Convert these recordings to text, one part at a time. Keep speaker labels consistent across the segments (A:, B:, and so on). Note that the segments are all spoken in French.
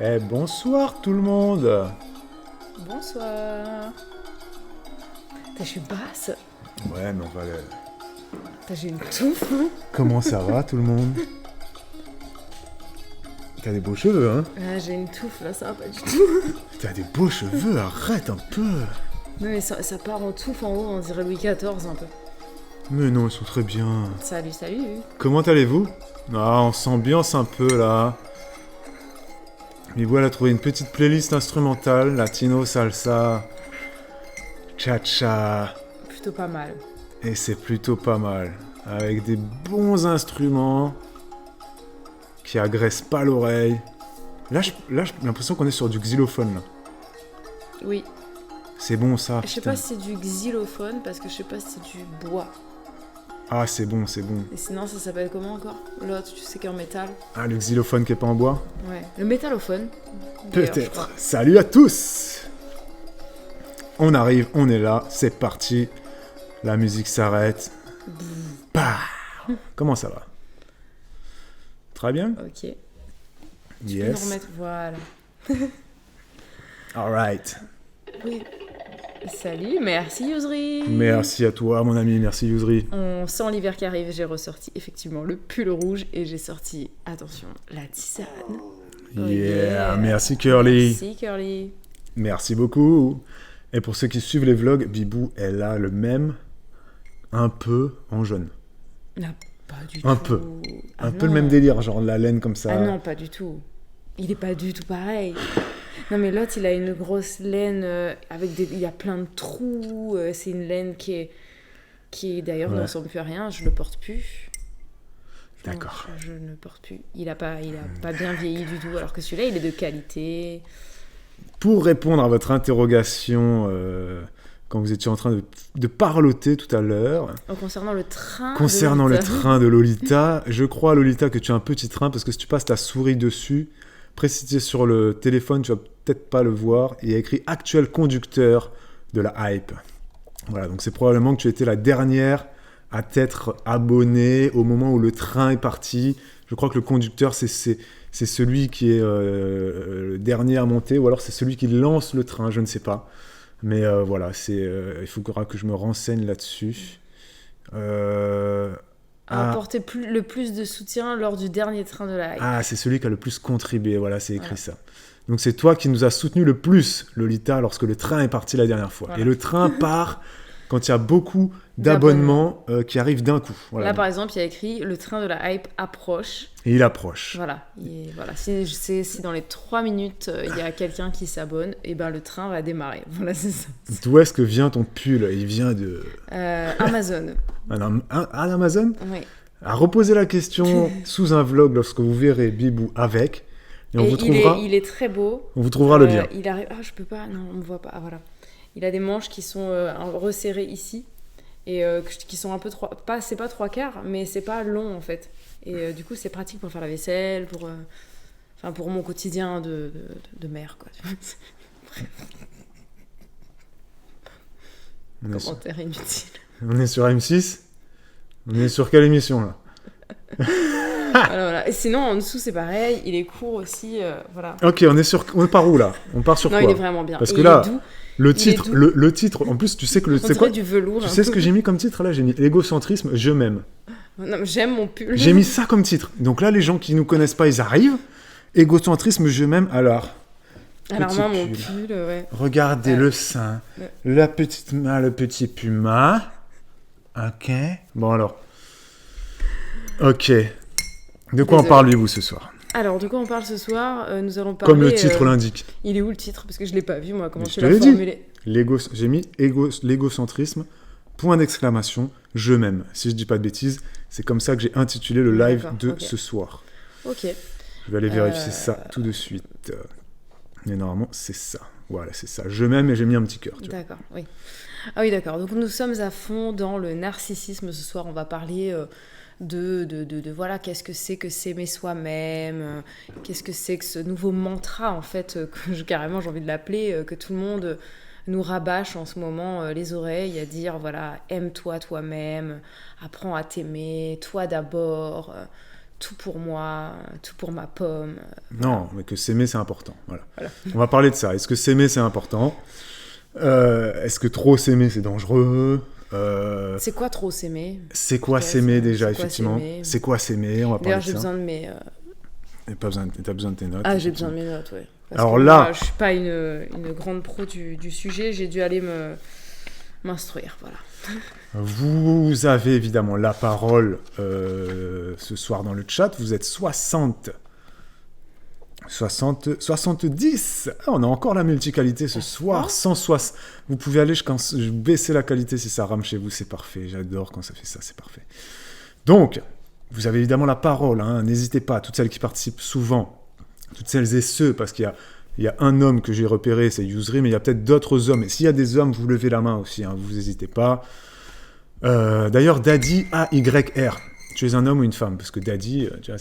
A: Bonsoir tout le monde.
B: Bonsoir. Je suis basse.
A: Ouais, mais on va...
B: J'ai une touffe.
A: Comment ça va tout le monde? T'as des beaux cheveux, hein?
B: Ah, j'ai une touffe, là, ça va pas du tout.
A: T'as des beaux cheveux, arrête un peu.
B: Non, mais ça part en touffe en haut, on dirait Louis XIV un peu.
A: Mais non, ils sont très bien.
B: Salut, salut.
A: Comment allez-vous? Ah, on s'ambiance un peu, là. Miguel elle a trouvé une petite playlist instrumentale, latino, salsa, cha-cha.
B: Plutôt pas mal.
A: Et c'est plutôt pas mal. Avec des bons instruments qui agressent pas l'oreille. Là, j'ai l'impression qu'on est sur du xylophone, là.
B: Oui.
A: C'est bon, ça.
B: Je sais pas si c'est du xylophone, parce que je sais pas si c'est du bois.
A: Ah, c'est bon, c'est bon.
B: Et sinon, ça s'appelle comment encore? L'autre, tu sais, qui est en métal.
A: Ah, le xylophone qui est pas en bois?
B: Ouais. Le métallophone. d'ailleurs, je crois.
A: Peut-être. Salut à tous! On arrive, on est là, c'est parti. La musique s'arrête. Bah. Comment ça va? Très bien?
B: Ok. Tu peux nous
A: Yes.
B: remettre, voilà.
A: Alright.
B: Oui. Salut, merci Yusri.
A: Merci à toi, mon ami, merci Yusri.
B: On sent l'hiver qui arrive, j'ai ressorti effectivement le pull rouge et j'ai sorti, attention, la tisane. Oh
A: Yeah, merci Curly.
B: Merci Curly.
A: Merci beaucoup. Et pour ceux qui suivent les vlogs, Bibou, elle a le même, un peu en jaune.
B: Non, pas du tout.
A: Un peu.
B: Ah
A: Un peu
B: non.
A: le même délire, genre la laine comme ça.
B: Ah non, pas du tout. Il est pas du tout pareil. Non mais l'autre, il a une grosse laine avec des... Il y a plein de trous. C'est une laine qui d'ailleurs
A: Ouais.
B: ne ressemble plus à rien. Je le porte plus. Non,
A: D'accord.
B: je ne porte plus. Il a pas bien vieilli du tout. Alors que celui-là, il est de qualité.
A: Pour répondre à votre interrogation, quand vous étiez en train de parloter tout à l'heure,
B: Concernant le train.
A: concernant
B: de
A: le
B: Lolita.
A: train de Lolita, je crois, Lolita, que tu as un petit train, parce que si tu passes ta souris dessus, précisé sur le téléphone, tu vas peut-être pas le voir, il y a écrit « Actuel conducteur de la hype ». Voilà, donc c'est probablement que tu étais la dernière à t'être abonnée au moment où le train est parti. Je crois que le conducteur, c'est celui qui est le dernier à monter, ou alors c'est celui qui lance le train, je ne sais pas. Mais voilà, il faudra que je me renseigne là-dessus.
B: A apporté le plus de soutien lors du dernier train de la hype.
A: Ah, c'est celui qui a le plus contribué, voilà, c'est écrit
B: Voilà.
A: ça. Donc c'est toi qui nous as soutenu le plus, Lolita, lorsque le train est parti la dernière fois.
B: Voilà.
A: Et le train part quand il y a beaucoup d'abonnements qui arrivent d'un coup. Voilà.
B: Là, par exemple, il y a écrit « Le train de la hype approche
A: Et il approche. ».
B: Voilà. Voilà. Si dans les 3 minutes, il y a quelqu'un qui s'abonne, et ben le train va démarrer. Voilà, c'est ça.
A: D'où est-ce que vient ton pull? Il vient de...
B: Amazon.
A: Un Amazon?
B: Oui.
A: À reposer la question sous un vlog lorsque vous verrez Bibou avec. Et on
B: Et
A: vous trouvera,
B: il est très beau.
A: on vous trouvera le lien.
B: Il arrive... Ah, je peux pas. Non, on me voit pas. Ah, voilà. Il a des manches qui sont resserrées ici. Et qui sont un peu c'est pas 3/4, mais c'est pas long en fait. Et du coup, c'est pratique pour faire la vaisselle, pour mon quotidien de mère, quoi.
A: On est sur-
B: Commentaire inutile.
A: on est sur M6. On est sur quelle émission là?
B: Voilà. Et sinon, en dessous, c'est pareil. Il est court aussi. Voilà.
A: Ok, on part où là? On part sur
B: Non,
A: quoi?
B: il est vraiment bien.
A: Parce
B: Et
A: que
B: il
A: là,
B: est doux.
A: le
B: il est
A: titre,
B: doux.
A: le titre, en plus, tu sais que
B: On
A: c'est
B: dirait
A: quoi?
B: du velours.
A: Tu
B: un
A: sais ce
B: peu.
A: que j'ai mis comme titre là? J'ai mis l'égocentrisme, je m'aime.
B: Non, mais j'aime mon pull.
A: J'ai mis ça comme titre. Donc là, les gens qui nous connaissent pas, ils arrivent. Égocentrisme, je m'aime. Alors,
B: Alors,
A: petit
B: moi, mon
A: pull.
B: pull, ouais.
A: regardez
B: Ouais.
A: le sein,
B: Ouais.
A: la petite main, le petit puma. Ok. Bon alors. Ok. De quoi on
B: Désolée.
A: parle, vous, ce soir?
B: Alors, de quoi on parle ce soir? Nous allons parler...
A: Comme le titre l'indique.
B: Il est où le titre? Parce que je l'ai pas vu, moi. Comment
A: Mais je
B: tu
A: te
B: l'as
A: l'ai dit.
B: formulé?
A: J'ai mis l'égocentrisme, point d'exclamation, je m'aime. Si je dis pas de bêtises, c'est comme ça que j'ai intitulé le live
B: D'accord,
A: de
B: ok.
A: ce soir.
B: Ok.
A: Je vais aller vérifier ça tout de suite. Mais normalement, c'est ça. Voilà, c'est ça. Je m'aime et j'ai mis un petit cœur. tu vois.
B: D'accord, oui. Ah oui, d'accord. Donc nous sommes à fond dans le narcissisme ce soir. On va parler de voilà, qu'est-ce que c'est que s'aimer soi-même, qu'est-ce que c'est que ce nouveau mantra, en fait, carrément j'ai envie de l'appeler, que tout le monde nous rabâche en ce moment les oreilles à dire, voilà, aime-toi toi-même, apprends à t'aimer, toi d'abord, tout pour moi, tout pour ma pomme.
A: Non, mais que s'aimer, c'est important. Voilà. On va parler de ça. Est-ce que s'aimer, c'est important ? Est-ce que trop s'aimer, c'est dangereux ?
B: C'est quoi trop s'aimer ?
A: C'est quoi s'aimer déjà,
B: c'est quoi
A: effectivement ?
B: s'aimer
A: C'est quoi s'aimer ? On va parler
B: D'ailleurs,
A: de
B: j'ai
A: ça.
B: besoin de mes...
A: T'as besoin de tes notes.
B: Ah, j'ai besoin de mes notes, oui.
A: Alors là...
B: Moi, je suis pas une grande pro du sujet, j'ai dû aller m'instruire, voilà.
A: Vous avez évidemment la parole ce soir dans le chat. Vous êtes 70. Ah, on a encore la multiqualité ce soir. 160. Vous pouvez aller baisser la qualité si ça rame chez vous. C'est parfait. J'adore quand ça fait ça. C'est parfait. Donc, vous avez évidemment la parole. Hein. N'hésitez pas. Toutes celles qui participent souvent. Toutes celles et ceux. Parce qu'il y a un homme que j'ai repéré, c'est Yousri. Mais il y a peut-être d'autres hommes. Et s'il y a des hommes, vous levez la main aussi. Hein. Vous n'hésitez pas. D'ailleurs, Daddy AYR. Tu es un homme ou une femme ? Parce que Daddy, tu vois,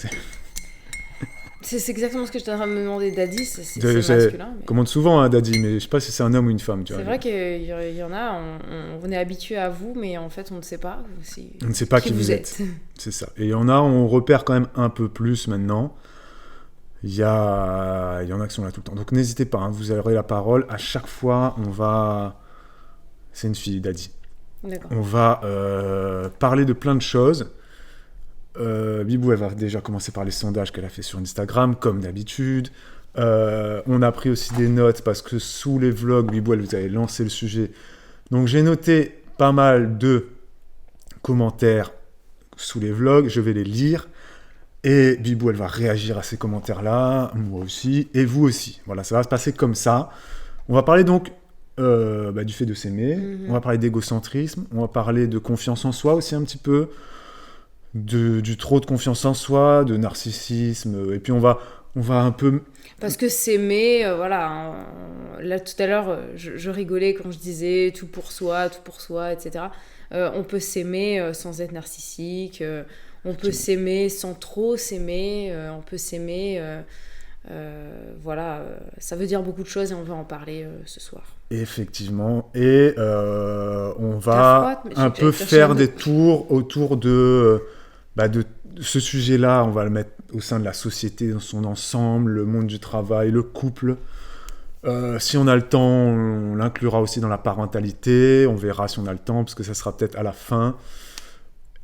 B: c'est exactement ce que je t'ai en train de me demander. Daddy, c'est masculin. Mais...
A: Commande souvent, hein, Daddy, mais je sais pas si c'est un homme ou une femme. Tu vois.
B: C'est vrai qu'il y en a, on est habitué à vous, mais en fait, on ne sait pas.
A: On ne sait pas qui vous êtes. C'est ça. Et il y en a, on repère quand même un peu plus maintenant. Il y en a qui sont là tout le temps. Donc n'hésitez pas, hein, vous aurez la parole. À chaque fois, c'est une fille, Daddy.
B: D'accord.
A: On va parler de plein de choses. Bibou, elle va déjà commencer par les sondages qu'elle a fait sur Instagram, comme d'habitude. On a pris aussi des notes parce que sous les vlogs, Bibou, elle vous avait lancé le sujet. Donc j'ai noté pas mal de commentaires sous les vlogs. Je vais les lire. Et Bibou, elle va réagir à ces commentaires-là. Moi aussi. Et vous aussi. Voilà, ça va se passer comme ça. On va parler donc du fait de s'aimer. On va parler d'égocentrisme. On va parler de confiance en soi aussi un petit peu. Du trop de confiance en soi, de narcissisme. Et puis on va un peu...
B: Parce que s'aimer, voilà. Là, tout à l'heure, je rigolais quand je disais tout pour soi, etc. On peut s'aimer sans être narcissique. On peut s'aimer sans trop s'aimer. On peut s'aimer... voilà, ça veut dire beaucoup de choses et on va en parler ce soir.
A: Effectivement, et on va un peu faire des tours autour de ce sujet-là. On va le mettre au sein de la société dans son ensemble, le monde du travail, le couple. Si on a le temps, on l'inclura aussi dans la parentalité. On verra si on a le temps, parce que ça sera peut-être à la fin.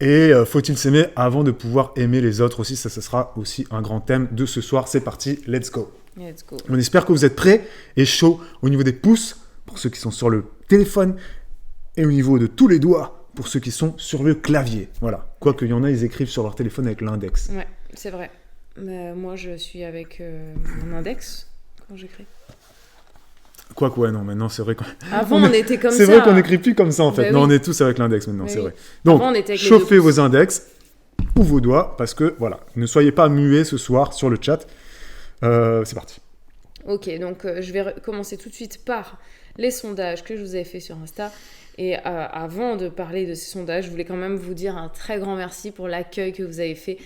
A: Et faut-il s'aimer avant de pouvoir aimer les autres aussi ? Ça sera aussi un grand thème de ce soir. C'est parti, let's go.
B: Let's go.
A: On espère que vous êtes prêts et chauds au niveau des pouces, pour ceux qui sont sur le téléphone, et au niveau de tous les doigts, pour ceux qui sont sur le clavier. Voilà. Quoique, il y en a, ils écrivent sur leur téléphone avec l'index.
B: Ouais, c'est vrai. Moi, je suis avec mon index quand j'écris.
A: Quoique, ouais, non, maintenant, c'est vrai qu'on...
B: Avant, on était comme ça.
A: C'est vrai qu'on n'écrit plus comme ça, en fait.
B: Bah,
A: non,
B: oui.
A: on est tous avec l'index maintenant,
B: Bah,
A: c'est
B: oui.
A: vrai. Donc,
B: Avant, on était avec les
A: chauffez
B: deux
A: vos index ou vos doigts, parce que, voilà, ne soyez pas muets ce soir sur le chat. C'est parti.
B: Ok, donc je vais commencer tout de suite par les sondages que je vous avais fait sur Insta. Et avant de parler de ces sondages, je voulais quand même vous dire un très grand merci pour l'accueil que vous avez fait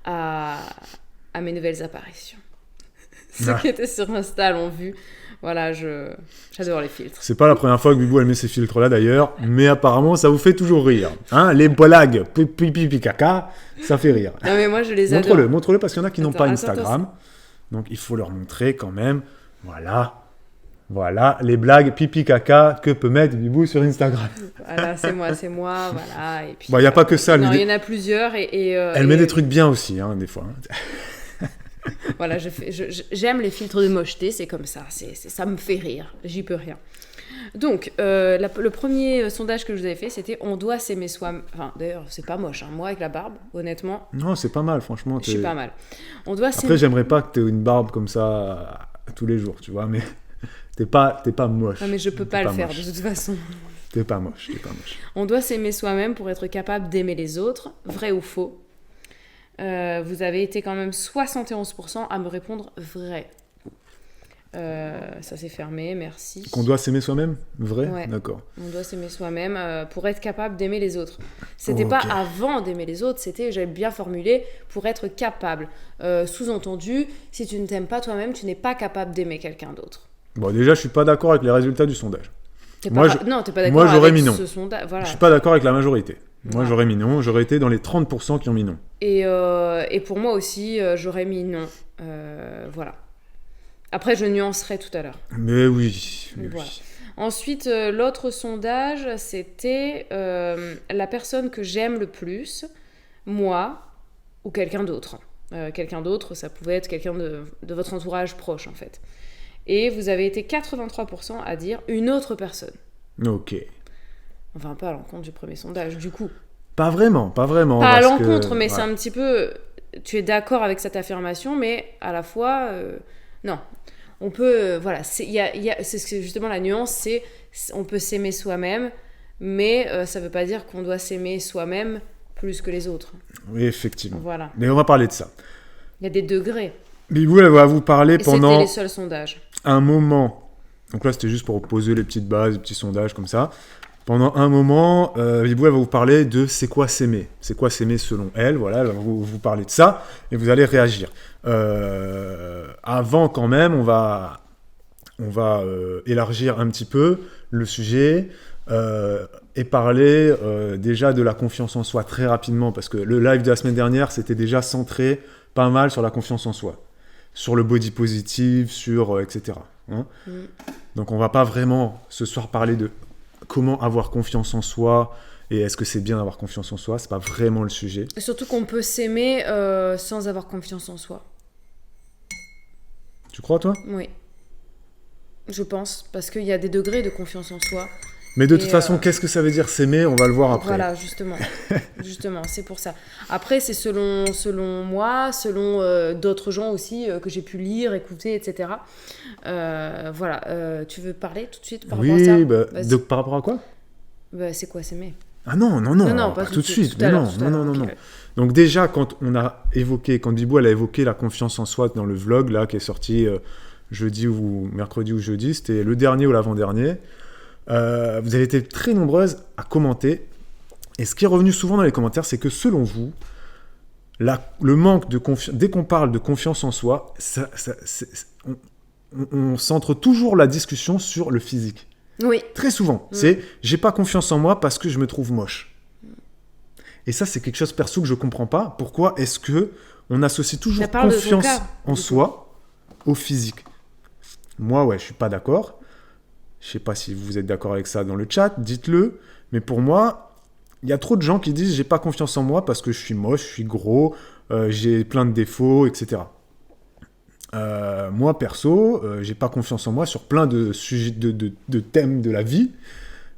B: à mes nouvelles apparitions. Ceux qui étaient sur Insta l'ont vu. Voilà, j'adore les filtres.
A: C'est pas la première fois que Bibou elle met ces filtres-là d'ailleurs, mais apparemment ça vous fait toujours rire. Hein, les blagues, pipi, caca, ça fait rire.
B: Non mais moi je les adore.
A: Montre-le parce qu'il y en a qui n'ont pas Instagram.
B: Attends.
A: Donc il faut leur montrer quand même. Voilà, les blagues pipi caca que peut mettre Bibou sur Instagram.
B: Voilà, c'est moi, voilà. Et puis,
A: il n'y a pas que ça.
B: Non, il y en a plusieurs.
A: Elle met des trucs bien aussi, hein, des fois.
B: Voilà, j'aime les filtres de mocheté, c'est comme ça, ça me fait rire, j'y peux rien. Donc, le premier sondage que je vous avais fait, c'était on doit s'aimer soi-même. Enfin, d'ailleurs, c'est pas moche, hein. Moi avec la barbe, honnêtement.
A: Non, c'est pas mal, franchement.
B: Je suis pas mal. On doit
A: Après, j'aimerais pas que tu aies une barbe comme ça tous les jours, tu vois, mais t'es pas moche.
B: Non, mais je peux pas le faire de toute façon.
A: T'es pas moche.
B: On doit s'aimer soi-même pour être capable d'aimer les autres, vrai ou faux? Vous avez été quand même 71% à me répondre vrai. Ça s'est fermé, merci.
A: Qu'on doit s'aimer soi-même? Vrai?
B: Ouais.
A: D'accord.
B: On doit s'aimer soi-même pour être capable d'aimer les autres. C'était pas avant d'aimer les autres, c'était, j'avais bien formulé, pour être capable. Sous-entendu, si tu ne t'aimes pas toi-même, tu n'es pas capable d'aimer quelqu'un d'autre.
A: Bon, déjà, je suis pas d'accord avec les résultats du sondage.
B: Non, t'es pas d'accord
A: j'aurais
B: avec
A: mis non.
B: ce sondage. Voilà.
A: Je suis pas d'accord avec la majorité. Moi,
B: Voilà.
A: j'aurais mis non. J'aurais été dans les 30% qui ont mis non.
B: Et pour moi aussi, j'aurais mis non. Voilà. Après, je nuancerai tout à l'heure.
A: Mais oui. Mais
B: Voilà.
A: oui.
B: Ensuite, l'autre sondage, c'était la personne que j'aime le plus, moi ou quelqu'un d'autre. Quelqu'un d'autre, ça pouvait être quelqu'un de votre entourage proche, en fait. Et vous avez été 83% à dire une autre personne.
A: Ok.
B: Enfin, pas à l'encontre du premier sondage, du coup.
A: Pas vraiment.
B: Pas à
A: parce
B: l'encontre,
A: que-
B: mais
A: ouais.
B: c'est un petit peu... Tu es d'accord avec cette affirmation, mais à la fois... non. On peut... voilà. C'est ce que, justement, la nuance, c'est... On peut s'aimer soi-même, mais ça veut pas dire qu'on doit s'aimer soi-même plus que les autres.
A: Oui, effectivement.
B: Voilà.
A: Mais on va parler de ça.
B: Il y a des degrés.
A: Bibou, elle va vous parler
B: Et c'était
A: pendant
B: les seuls sondages.
A: un moment. Donc là, c'était juste pour poser les petites bases, les petits sondages comme ça. Pendant un moment, Bibou, elle va vous parler de c'est quoi s'aimer. C'est quoi s'aimer selon elle. Voilà, elle va vous parler de ça et vous allez réagir. Avant, quand même, on va élargir un petit peu le sujet et parler déjà de la confiance en soi très rapidement parce que le live de la semaine dernière, c'était déjà centré pas mal sur la confiance en soi, sur le body positive, sur etc. hein. Donc on va pas vraiment ce soir parler de comment avoir confiance en soi et est-ce que c'est bien d'avoir confiance en soi, c'est pas vraiment le sujet.
B: Et surtout qu'on peut s'aimer sans avoir confiance en soi.
A: Tu crois toi?
B: Oui. Je pense. Parce qu'il y a des degrés de confiance en soi.
A: Mais de
B: Et,
A: toute façon, qu'est-ce que ça veut dire s'aimer? On va le voir après.
B: Voilà, justement. Justement, c'est pour ça. Après, c'est selon moi, selon d'autres gens aussi que j'ai pu lire, écouter, etc. Voilà. Tu veux parler tout de suite par rapport à ça?
A: Oui,
B: Vas-y.
A: par rapport à quoi?
B: Bah, c'est quoi s'aimer?
A: Ah non,
B: pas
A: tout de suite.
B: tout à
A: Mais
B: l'heure,
A: non,
B: tout à l'heure,
A: non.
B: ok.
A: Donc déjà, quand Bibou, elle a évoqué la confiance en soi dans le vlog là qui est sorti jeudi ou mercredi ou jeudi, c'était le dernier ou l'avant-dernier. Vous avez été très nombreuses à commenter. Et ce qui est revenu souvent dans les commentaires, c'est que selon vous, le manque de confiance, dès qu'on parle de confiance en soi, on centre toujours la discussion sur le physique.
B: Oui.
A: Très souvent, c'est j'ai pas confiance en moi parce que je me trouve moche. Et ça, c'est quelque chose perso que je comprends pas. Pourquoi est-ce que on associe toujours
B: Ça parle de ton
A: confiance
B: cas,
A: en
B: du coup.
A: soi au physique? Moi, ouais, je suis pas d'accord. Je sais pas si vous êtes d'accord avec ça dans le chat, dites-le. Mais pour moi, il y a trop de gens qui disent j'ai pas confiance en moi parce que je suis moche, je suis gros, j'ai plein de défauts, etc. Moi, perso, j'ai pas confiance en moi sur plein de sujets, de thèmes de la vie.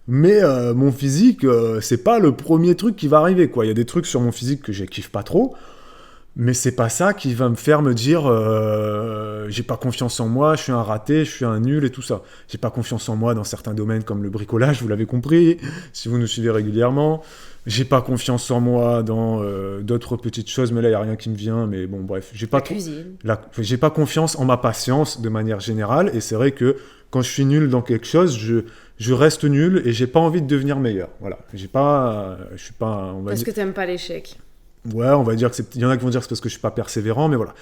A: Mais mon physique, c'est pas le premier truc qui va arriver, quoi. Il y a des trucs sur mon physique que je kiffe pas trop, mais c'est pas ça qui va me faire me dire j'ai pas confiance en moi, je suis un raté, je suis un nul et tout ça. J'ai pas confiance en moi dans certains domaines comme le bricolage, vous l'avez compris, si vous nous suivez régulièrement. J'ai pas confiance en moi dans d'autres petites choses, mais là, il n'y a rien qui me vient. Mais bon, bref, j'ai pas,
B: Cuisine.
A: j'ai pas confiance en ma patience de manière générale. Et c'est vrai que quand je suis nul dans quelque chose, je reste nul et j'ai pas envie de devenir meilleur. Voilà, je suis pas, on va
B: Parce
A: dire,
B: que t'aimes pas l'échec.
A: ouais, on va dire que il y en a qui vont dire que c'est parce que je suis pas persévérant, mais voilà.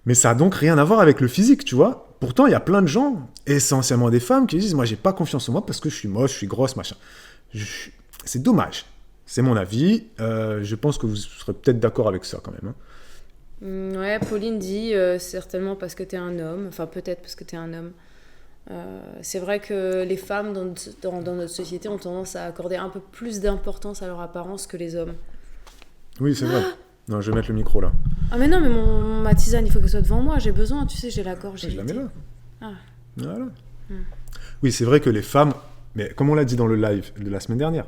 A: Mais ça a donc rien à voir avec le physique, tu vois. Pourtant, il y a plein de gens, essentiellement des femmes, qui disent moi, j'ai pas confiance en moi parce que je suis moche, je suis grosse, machin. C'est dommage. C'est mon avis. Je pense que vous serez peut-être d'accord avec ça quand même.
B: Ouais, Pauline dit certainement parce que t'es un homme. Enfin, peut-être parce que t'es un homme. C'est vrai que les femmes dans notre société ont tendance à accorder un peu plus d'importance à leur apparence que les hommes.
A: Oui, c'est vrai. Non, je vais mettre le micro là.
B: Ah mais non, mais ma tisane, il faut qu'elle soit devant moi. J'ai besoin, tu sais, j'ai la gorge
A: Je la mets
B: irritée.
A: là.
B: Ah.
A: Voilà. Oui, c'est vrai que les femmes, mais comme on l'a dit dans le live de la semaine dernière,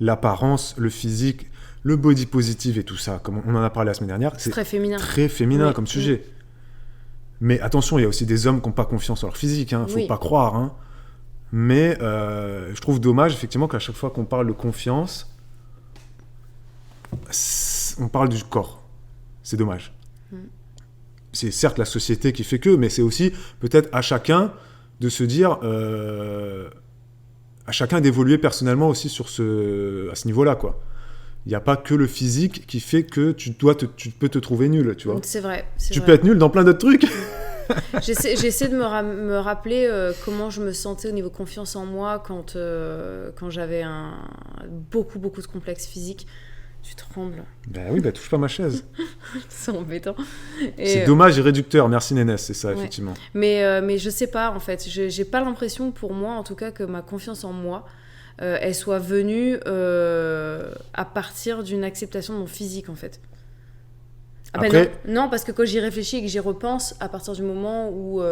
A: l'apparence, le physique, le body positive et tout ça, comme on en a parlé la semaine dernière,
B: C'est très féminin.
A: très féminin
B: Oui,
A: comme sujet. Mais attention, il y a aussi des hommes qui n'ont pas confiance en leur physique, hein, faut
B: Oui.
A: pas croire. Hein. Mais je trouve dommage, effectivement, qu'à chaque fois qu'on parle de confiance, on parle du corps. C'est dommage. C'est certes la société qui fait que, mais c'est aussi peut-être à chacun de se dire, à chacun d'évoluer personnellement aussi à ce niveau-là, quoi. Il n'y a pas que le physique qui fait que tu peux te trouver nul, tu vois.
B: C'est vrai.
A: Tu peux être nul dans plein d'autres trucs.
B: J'essaie de me rappeler comment je me sentais au niveau confiance en moi quand j'avais beaucoup de complexes physiques. Tu trembles.
A: Bah oui, bah touche pas ma chaise.
B: C'est embêtant.
A: C'est dommage et réducteur, merci Nénès, c'est ça, effectivement.
B: Mais je sais pas, en fait. J'ai pas l'impression, pour moi, en tout cas, que ma confiance en moi, elle soit venue à partir d'une acceptation de mon physique, en fait.
A: Après...
B: non, parce que quand j'y réfléchis et que j'y repense, à partir du moment où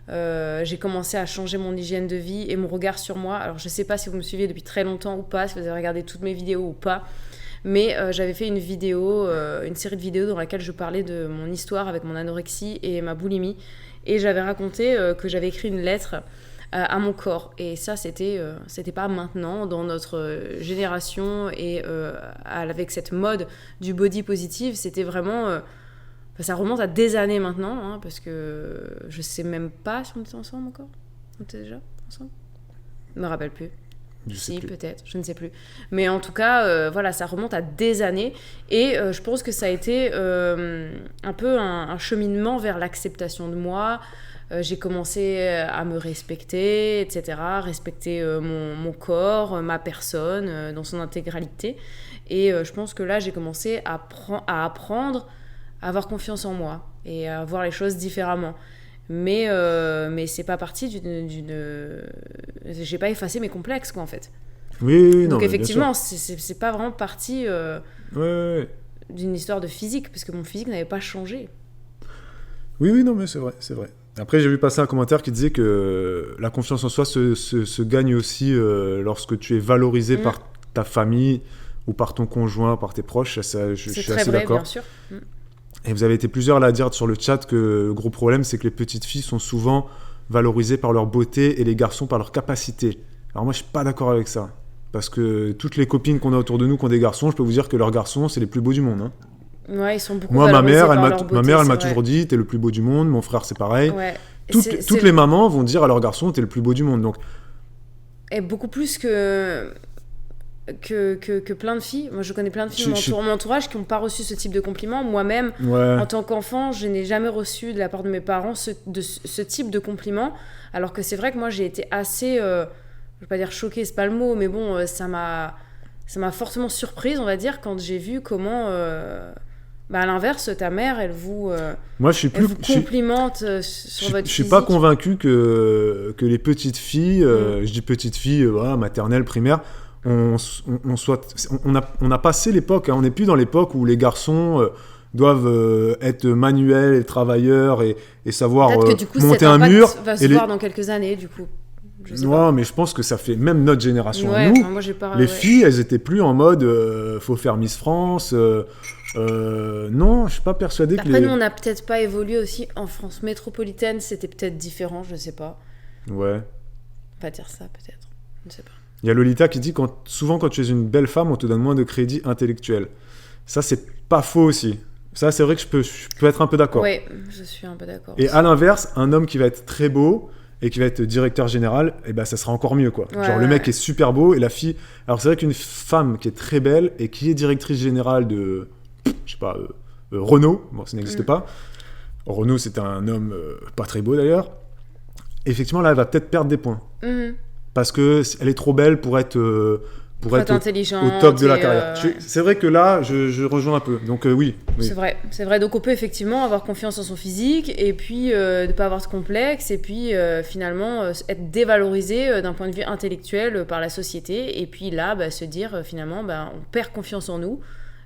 B: j'ai commencé à changer mon hygiène de vie et mon regard sur moi, alors je sais pas si vous me suivez depuis très longtemps ou pas, si vous avez regardé toutes mes vidéos ou pas, mais j'avais fait une série de vidéos dans laquelle je parlais de mon histoire avec mon anorexie et ma boulimie, et j'avais raconté que j'avais écrit une lettre à mon corps, et ça c'était pas maintenant dans notre génération et avec cette mode du body positive, c'était vraiment ça remonte à des années maintenant, hein, parce que je sais même pas si on était ensemble encore. On était déjà ensemble, je me rappelle plus. Si, peut-être, je ne sais plus. Mais en tout cas, voilà, ça remonte à des années. Et je pense que ça a été un peu un cheminement vers l'acceptation de moi. J'ai commencé à me respecter, etc. Respecter mon corps, ma personne, dans son intégralité. Et je pense que là, j'ai commencé à apprendre à avoir confiance en moi et à voir les choses différemment. Mais c'est pas parti j'ai pas effacé mes complexes, quoi, en fait.
A: Oui, non.
B: Donc effectivement, c'est pas vraiment parti d'une histoire de physique, parce que mon physique n'avait pas changé.
A: Oui, non, mais c'est vrai. Après, j'ai vu passer un commentaire qui disait que la confiance en soi se gagne aussi lorsque tu es valorisé par ta famille ou par ton conjoint, par tes proches. Je suis assez d'accord.
B: Bien sûr.
A: Et vous avez été plusieurs là à dire sur le chat que le gros problème, c'est que les petites filles sont souvent valorisées par leur beauté et les garçons par leur capacité. Alors moi, je suis pas d'accord avec ça. Parce que toutes les copines qu'on a autour de nous qui ont des garçons, je peux vous dire que leurs garçons, c'est les plus beaux du monde. Hein.
B: Ouais, ils sont beaucoup
A: moi,
B: valorisés par leur beauté.
A: Ma mère, elle m'a toujours dit, t'es le plus beau du monde. Mon frère, c'est pareil.
B: Ouais.
A: Toutes les mamans vont dire à leur garçon, t'es le plus beau du monde. Donc...
B: Et beaucoup plus que plein de filles. Moi, je connais plein de filles dans mon entourage qui n'ont pas reçu ce type de compliment. Moi-même, en tant qu'enfant, je n'ai jamais reçu de la part de mes parents ce type de compliment. Alors que c'est vrai que moi, j'ai été assez... je ne vais pas dire choquée, c'est pas le mot, mais bon, ça m'a fortement surprise, on va dire, quand j'ai vu comment... à l'inverse, ta mère, elle vous,
A: moi, je
B: complimente sur votre physique.
A: Je suis pas convaincu que les petites filles, je dis petites filles, maternelle, primaire... On a passé l'époque, hein, on n'est plus dans l'époque où les garçons doivent être manuels et travailleurs et savoir
B: peut-être que, du coup,
A: monter un mur.
B: Va se voir dans quelques années, du coup.
A: Non, mais je pense que ça fait même notre génération. Nous,
B: moi,
A: les filles, elles étaient plus en mode faut faire Miss France. Non, je suis pas persuadé que.
B: Après, nous, on n'a peut-être pas évolué aussi en France métropolitaine. C'était peut-être différent, je sais pas.
A: Ouais.
B: Pas dire ça, peut-être. Je ne sais pas.
A: Il y a Lolita qui dit souvent quand tu es une belle femme, on te donne moins de crédit intellectuel. Ça, c'est pas faux aussi. Ça, c'est vrai que je peux être un peu d'accord.
B: Oui, je suis un peu d'accord.
A: Et à l'inverse, un homme qui va être très beau et qui va être directeur général, ça sera encore mieux, quoi. Le mec est super beau et la fille... Alors, c'est vrai qu'une femme qui est très belle et qui est directrice générale de, je sais pas, Renault, bon, ça n'existe pas. Renault, c'est un homme pas très beau, d'ailleurs. Effectivement, là, elle va peut-être perdre des points. Parce qu'elle est trop belle pour être au top de la carrière. C'est vrai que là, je rejoins un peu. Donc oui.
B: C'est vrai. Donc on peut effectivement avoir confiance en son physique et puis ne pas avoir de complexe et puis finalement être dévalorisé d'un point de vue intellectuel par la société. Et puis là, se dire finalement, on perd confiance en nous.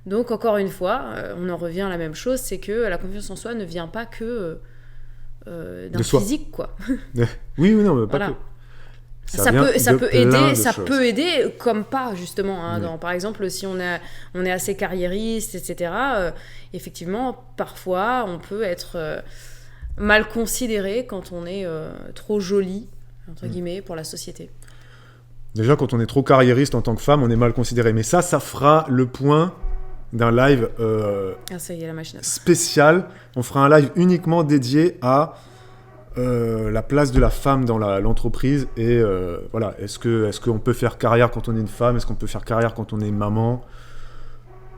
B: Donc encore une fois, on en revient à la même chose, c'est que la confiance en soi ne vient pas que d'un physique, quoi.
A: Oui, non, mais pas que.
B: Ça peut aider comme pas, justement, hein, par exemple si on est assez carriériste, etc. Effectivement, parfois on peut être mal considéré quand on est trop jolie, entre guillemets, pour la société.
A: Déjà, quand on est trop carriériste en tant que femme, on est mal considéré, mais ça fera le point d'un live
B: ça y est, la machine
A: spécial. On fera un live uniquement dédié à la place de la femme dans l'entreprise et voilà, est-ce qu'on peut faire carrière quand on est une femme, est-ce qu'on peut faire carrière quand on est une maman,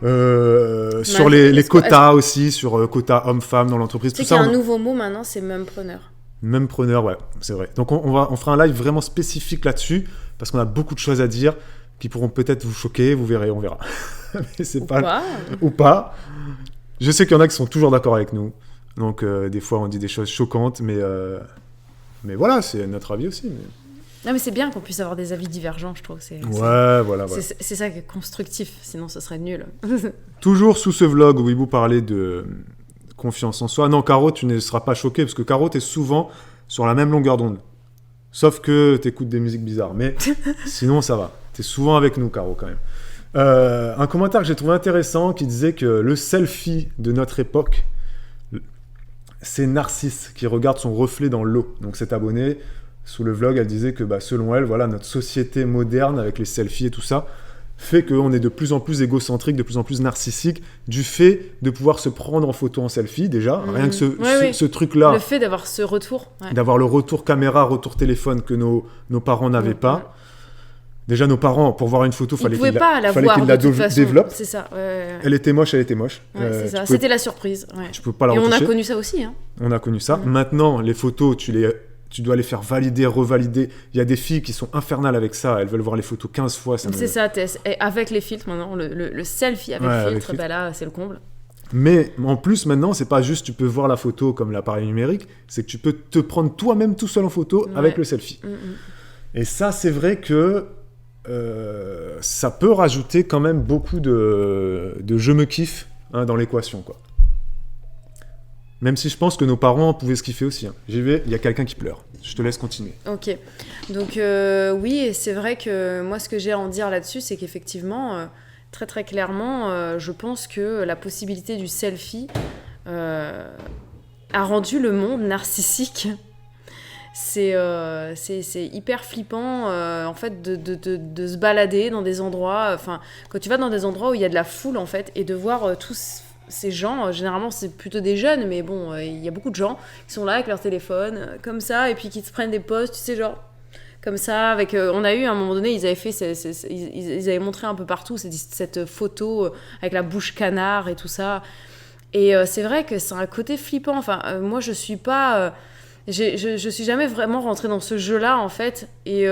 A: Sur les quotas aussi, sur quotas hommes-femmes dans l'entreprise.
B: Tu sais
A: tout
B: qu'il y
A: ça.
B: a un nouveau mot maintenant, c'est mumpreneur.
A: Même preneur, ouais, c'est vrai. Donc on fera un live vraiment spécifique là-dessus, parce qu'on a beaucoup de choses à dire qui pourront peut-être vous choquer, vous verrez, on verra. Mais c'est pas... Ou pas. Je sais qu'il y en a qui sont toujours d'accord avec nous. Donc des fois on dit des choses choquantes, mais voilà, c'est notre avis aussi. Mais...
B: Non mais c'est bien qu'on puisse avoir des avis divergents, je trouve.
A: Voilà.
B: C'est ça qui est constructif, sinon ce serait nul.
A: Toujours sous ce vlog où il vous parlait de confiance en soi. Non, Caro, tu ne seras pas choqué, parce que Caro, t'es souvent sur la même longueur d'onde. Sauf que t'écoutes des musiques bizarres. Mais sinon, ça va. T'es souvent avec nous, Caro, quand même. Un commentaire que j'ai trouvé intéressant qui disait que le selfie de notre époque, c'est Narcisse qui regarde son reflet dans l'eau. Donc cet abonné, sous le vlog, elle disait que selon elle, voilà, notre société moderne avec les selfies et tout ça, fait qu'on est de plus en plus égocentrique, de plus en plus narcissique, du fait de pouvoir se prendre en photo en selfie, déjà. Rien que ce truc-là.
B: Le fait d'avoir ce retour. Ouais.
A: D'avoir le retour caméra, retour téléphone que nos parents n'avaient pas. Déjà, nos parents, pour voir une photo, fallait qu'ils la développent.
B: C'est ça.
A: Elle était moche.
B: Ouais, c'est ça. C'était la surprise. Ouais.
A: Tu peux pas la retoucher.
B: Et on a connu ça aussi. Hein.
A: On a connu ça. Maintenant, les photos, tu dois les faire valider, revalider. Il y a des filles qui sont infernales avec ça. Elles veulent voir les photos 15 fois.
B: C'est ça, et avec les filtres maintenant. Le selfie avec filtre, là, c'est le comble.
A: Mais en plus, maintenant, c'est pas juste tu peux voir la photo comme l'appareil numérique, c'est que tu peux te prendre toi-même tout seul en photo avec le selfie. Et ça, c'est vrai que ça peut rajouter quand même beaucoup de je me kiffe dans l'équation, quoi. Même si je pense que nos parents pouvaient se kiffer aussi. J'y vais, il y a quelqu'un qui pleure. Je te laisse continuer.
B: Ok. Donc oui, c'est vrai que moi, ce que j'ai à en dire là-dessus, c'est qu'effectivement, très très clairement, je pense que la possibilité du selfie a rendu le monde narcissique. C'est hyper flippant en fait de se balader dans des endroits, enfin quand tu vas dans des endroits où il y a de la foule en fait, et de voir tous ces gens, généralement c'est plutôt des jeunes, mais bon, il y a beaucoup de gens qui sont là avec leur téléphone comme ça, et puis qui te prennent des posts, tu sais, genre comme ça, avec on a eu à un moment donné, ils avaient fait ils avaient montré un peu partout cette photo avec la bouche canard et tout ça, et c'est vrai que c'est un côté flippant. Enfin moi je suis pas je suis jamais vraiment rentrée dans ce jeu-là, en fait. Et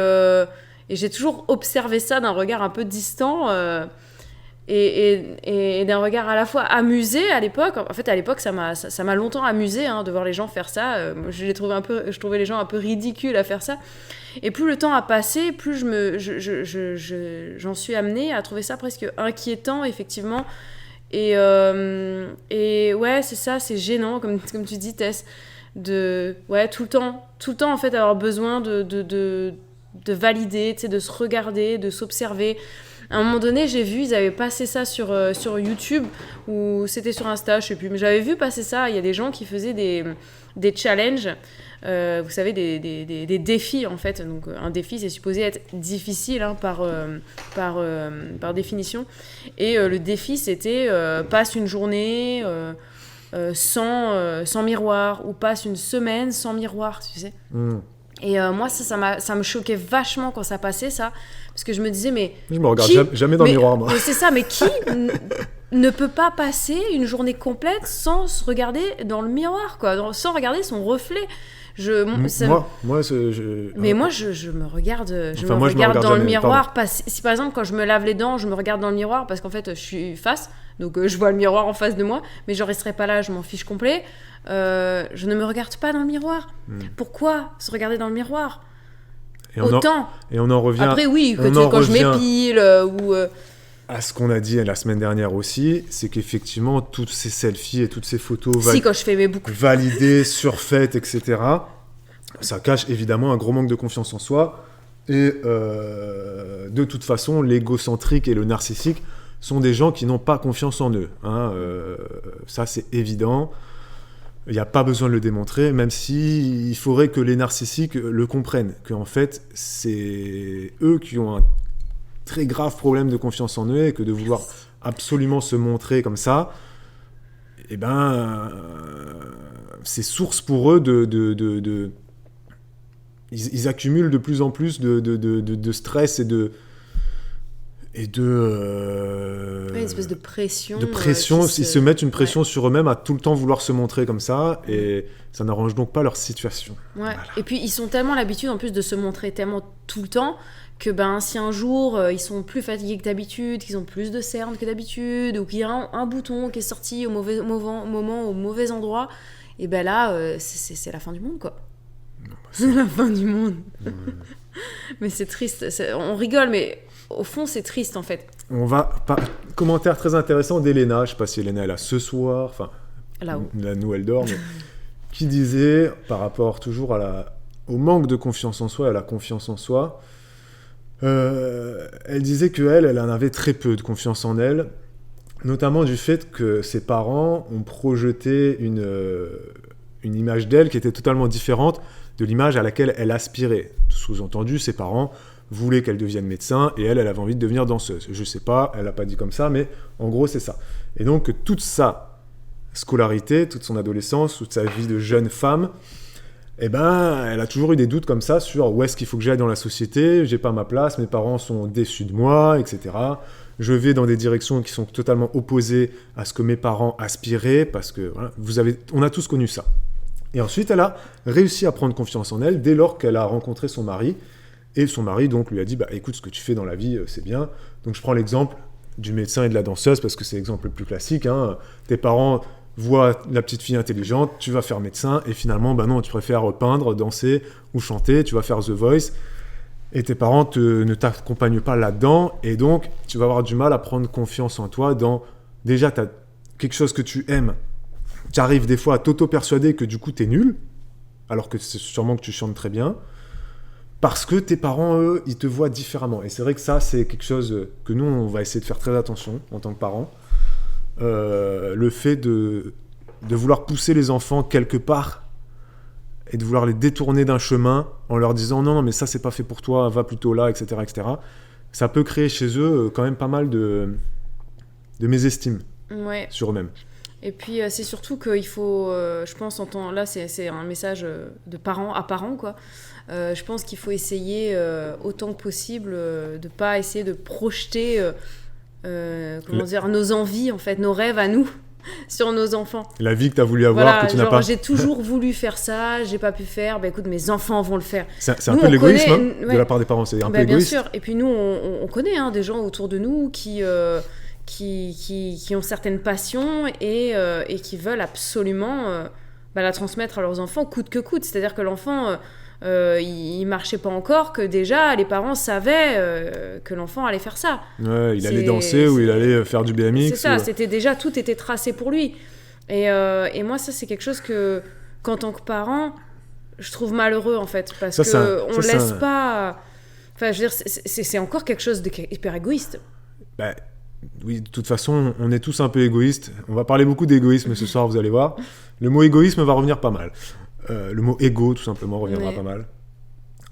B: j'ai toujours observé ça d'un regard un peu distant et d'un regard à la fois amusé à l'époque. En fait, à l'époque, ça m'a longtemps amusé de voir les gens faire ça. Je trouvais les gens un peu ridicules à faire ça. Et plus le temps a passé, plus j'en suis amenée à trouver ça presque inquiétant, effectivement. Et ouais, c'est ça, c'est gênant, comme tu dis, Tess. Tout le temps en fait avoir besoin de valider, tu sais, de se regarder, de s'observer. À un moment donné, j'ai vu, ils avaient passé ça sur YouTube, ou c'était sur Insta, je sais plus, mais j'avais vu passer ça. Il y a des gens qui faisaient des challenges, vous savez, des défis en fait. Donc un défi, c'est supposé être difficile par définition. Et le défi, c'était passe une journée sans miroir, ou passe une semaine sans miroir, tu sais. Et moi, ça me choquait vachement quand ça passait, ça. Parce que je me disais, mais...
A: Je me regarde jamais dans le miroir, moi.
B: Mais c'est ça, mais qui ne peut pas passer une journée complète sans se regarder dans le miroir, quoi, sans regarder son reflet? Moi, je me regarde, dans le miroir. Si par exemple, quand je me lave les dents, je me regarde dans le miroir parce qu'en fait, je suis face, donc je vois le miroir en face de moi, mais je resterai pas là, je m'en fiche complet. Je ne me regarde pas dans le miroir. Pourquoi se regarder dans le miroir?
A: Et on en revient.
B: Après, oui, quand je m'épile ou.
A: À ce qu'on a dit la semaine dernière aussi, c'est qu'effectivement, toutes ces selfies et toutes ces photos
B: quand je fais mes boucles
A: validées, surfaites, etc., ça cache évidemment un gros manque de confiance en soi. Et de toute façon, l'égocentrique et le narcissique sont des gens qui n'ont pas confiance en eux. Ça, c'est évident. Il n'y a pas besoin de le démontrer, même si il faudrait que les narcissiques le comprennent, qu'en fait, c'est eux qui ont un très grave problème de confiance en eux, et que de vouloir absolument se montrer comme ça, c'est source pour eux de ils accumulent de plus en plus de stress et et de...
B: Ouais, une espèce de pression.
A: De pression, ils se mettent une pression sur eux-mêmes à tout le temps vouloir se montrer comme ça, et ça n'arrange donc pas leur situation.
B: Ouais.
A: Voilà.
B: Et puis ils sont tellement l'habitude en plus de se montrer tellement tout le temps que si un jour ils sont plus fatigués que d'habitude, qu'ils ont plus de cernes que d'habitude, ou qu'il y a un bouton qui est sorti au mauvais moment, au mauvais endroit, et là c'est la fin du monde quoi. C'est la fin du monde. Mais c'est triste, on rigole mais au fond c'est triste en fait.
A: On va... Commentaire très intéressant d'Elena, je sais pas si Elena est là ce soir, enfin...
B: Là-haut.
A: La nous elle dort, mais... qui disait, par rapport toujours au manque de confiance en soi, à la confiance en soi, elle disait qu'elle en avait très peu de confiance en elle, notamment du fait que ses parents ont projeté une image d'elle qui était totalement différente de l'image à laquelle elle aspirait. Sous-entendu, ses parents voulaient qu'elle devienne médecin et elle avait envie de devenir danseuse. Je sais pas, elle n'a pas dit comme ça, mais en gros c'est ça. Et donc toute sa scolarité, toute son adolescence, toute sa vie de jeune femme, elle a toujours eu des doutes comme ça sur où est-ce qu'il faut que j'aille dans la société, j'ai pas ma place, mes parents sont déçus de moi, etc. Je vais dans des directions qui sont totalement opposées à ce que mes parents aspiraient, parce que voilà, on a tous connu ça. Et ensuite, elle a réussi à prendre confiance en elle dès lors qu'elle a rencontré son mari, et son mari donc lui a dit écoute, ce que tu fais dans la vie, c'est bien. Donc je prends l'exemple du médecin et de la danseuse, parce que c'est l'exemple le plus classique, hein. Tes parents vois la petite fille intelligente, tu vas faire médecin, et finalement, non, tu préfères peindre, danser ou chanter, tu vas faire The Voice, et tes parents ne t'accompagnent pas là-dedans, et donc tu vas avoir du mal à prendre confiance en toi déjà, tu as quelque chose que tu aimes, tu arrives des fois à t'auto-persuader que du coup, tu es nul, alors que c'est sûrement que tu chantes très bien, parce que tes parents, eux, ils te voient différemment. Et c'est vrai que ça, c'est quelque chose que nous, on va essayer de faire très attention en tant que parents. Le fait de vouloir pousser les enfants quelque part et de vouloir les détourner d'un chemin en leur disant non mais ça c'est pas fait pour toi, va plutôt là, etc., ça peut créer chez eux quand même pas mal de mésestime sur eux-mêmes.
B: Et puis c'est surtout qu'il faut, je pense, là c'est un message de parents à parents quoi. Je pense qu'il faut essayer autant que possible de pas essayer de projeter nos envies, en fait, nos rêves à nous, sur nos enfants.
A: La vie que tu as voulu avoir, que tu n'as pas.
B: J'ai toujours voulu faire ça, j'ai pas pu faire, écoute, mes enfants vont le faire.
A: C'est un peu l'égoïsme de la part des parents, c'est un peu égoïste.
B: Bien sûr, et puis nous, on connaît des gens autour de nous qui ont certaines passions et qui veulent absolument la transmettre à leurs enfants, coûte que coûte. C'est-à-dire que l'enfant... il marchait pas encore, que déjà les parents savaient que l'enfant allait faire ça.
A: Ouais, il allait danser ou il allait faire du BMX.
B: C'est ça, c'était déjà, tout était tracé pour lui. Et moi, ça, c'est quelque chose qu'en tant que parent, je trouve malheureux, en fait, parce qu'on laisse pas... Enfin, je veux dire, c'est encore quelque chose d'hyper égoïste.
A: Oui, de toute façon, on est tous un peu égoïstes. On va parler beaucoup d'égoïsme ce soir, vous allez voir. Le mot égoïsme va revenir pas mal. Le mot égo, tout simplement, reviendra pas mal.